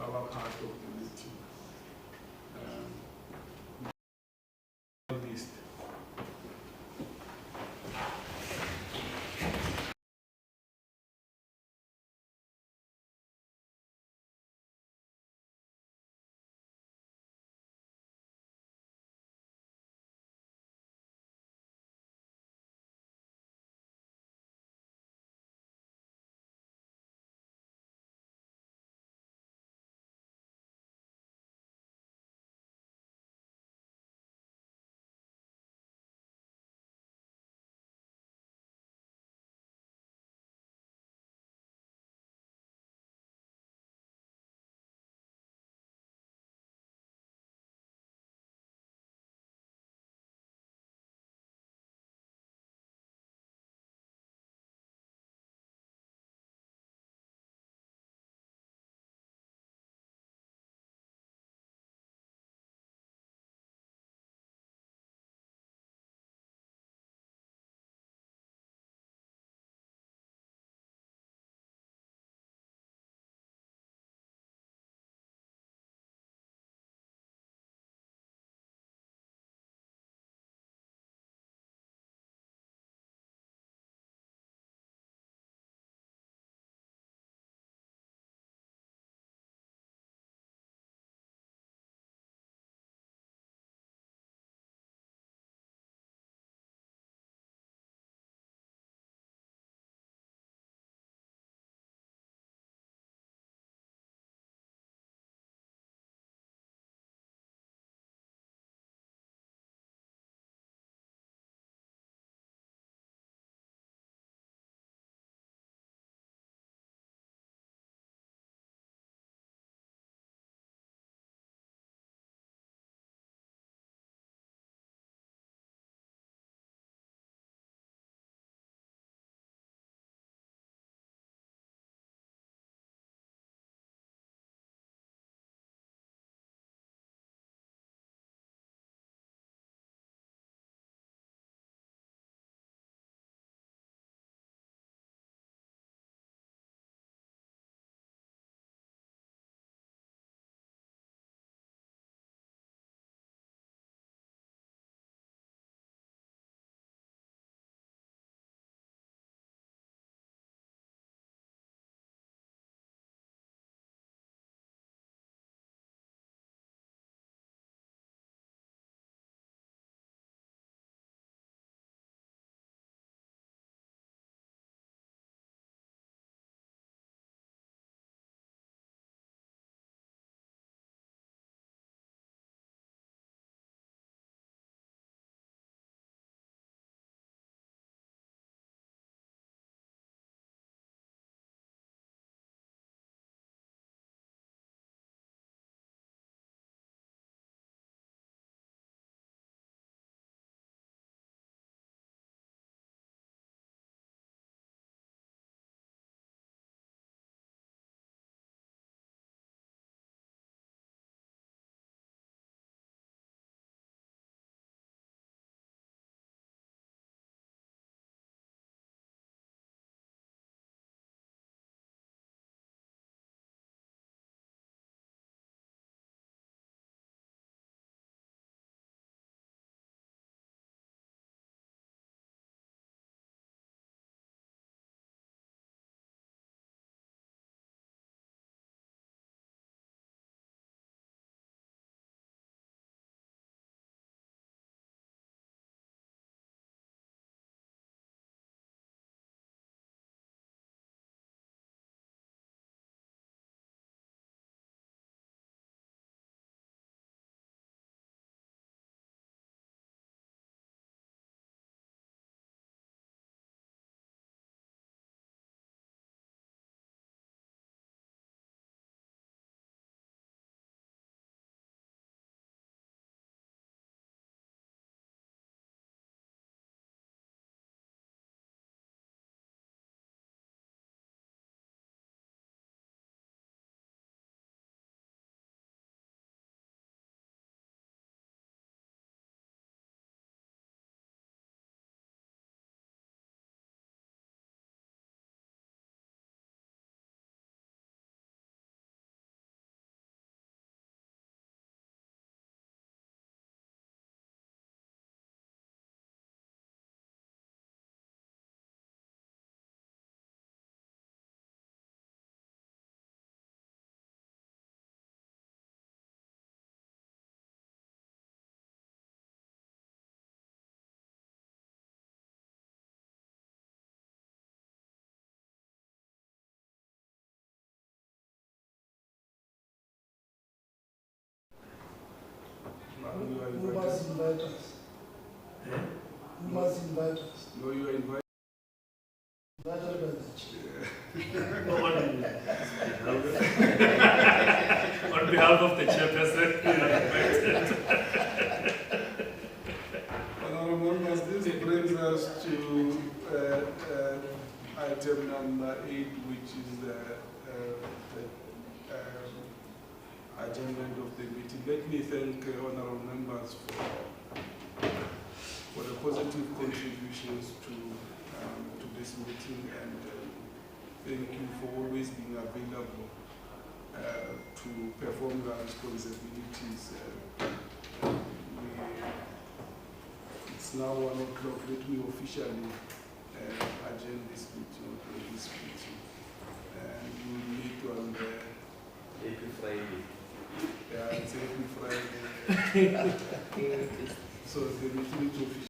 are part of the meeting. List. You are Who must invite us? Who must invite us? No, you are invited. Invited by the chair. On behalf of the chairperson, you are invited. Honorable members, this brings us to item number 8, which is the agenda of the meeting. Let me thank honorable members for the positive contributions to this meeting, and thank you for always being available to perform your responsibilities. It's now 1 o'clock. Let me officially adjourn this meeting. And we will meet on the Happy Friday. Yeah, it's Happy Friday. So the meeting is official.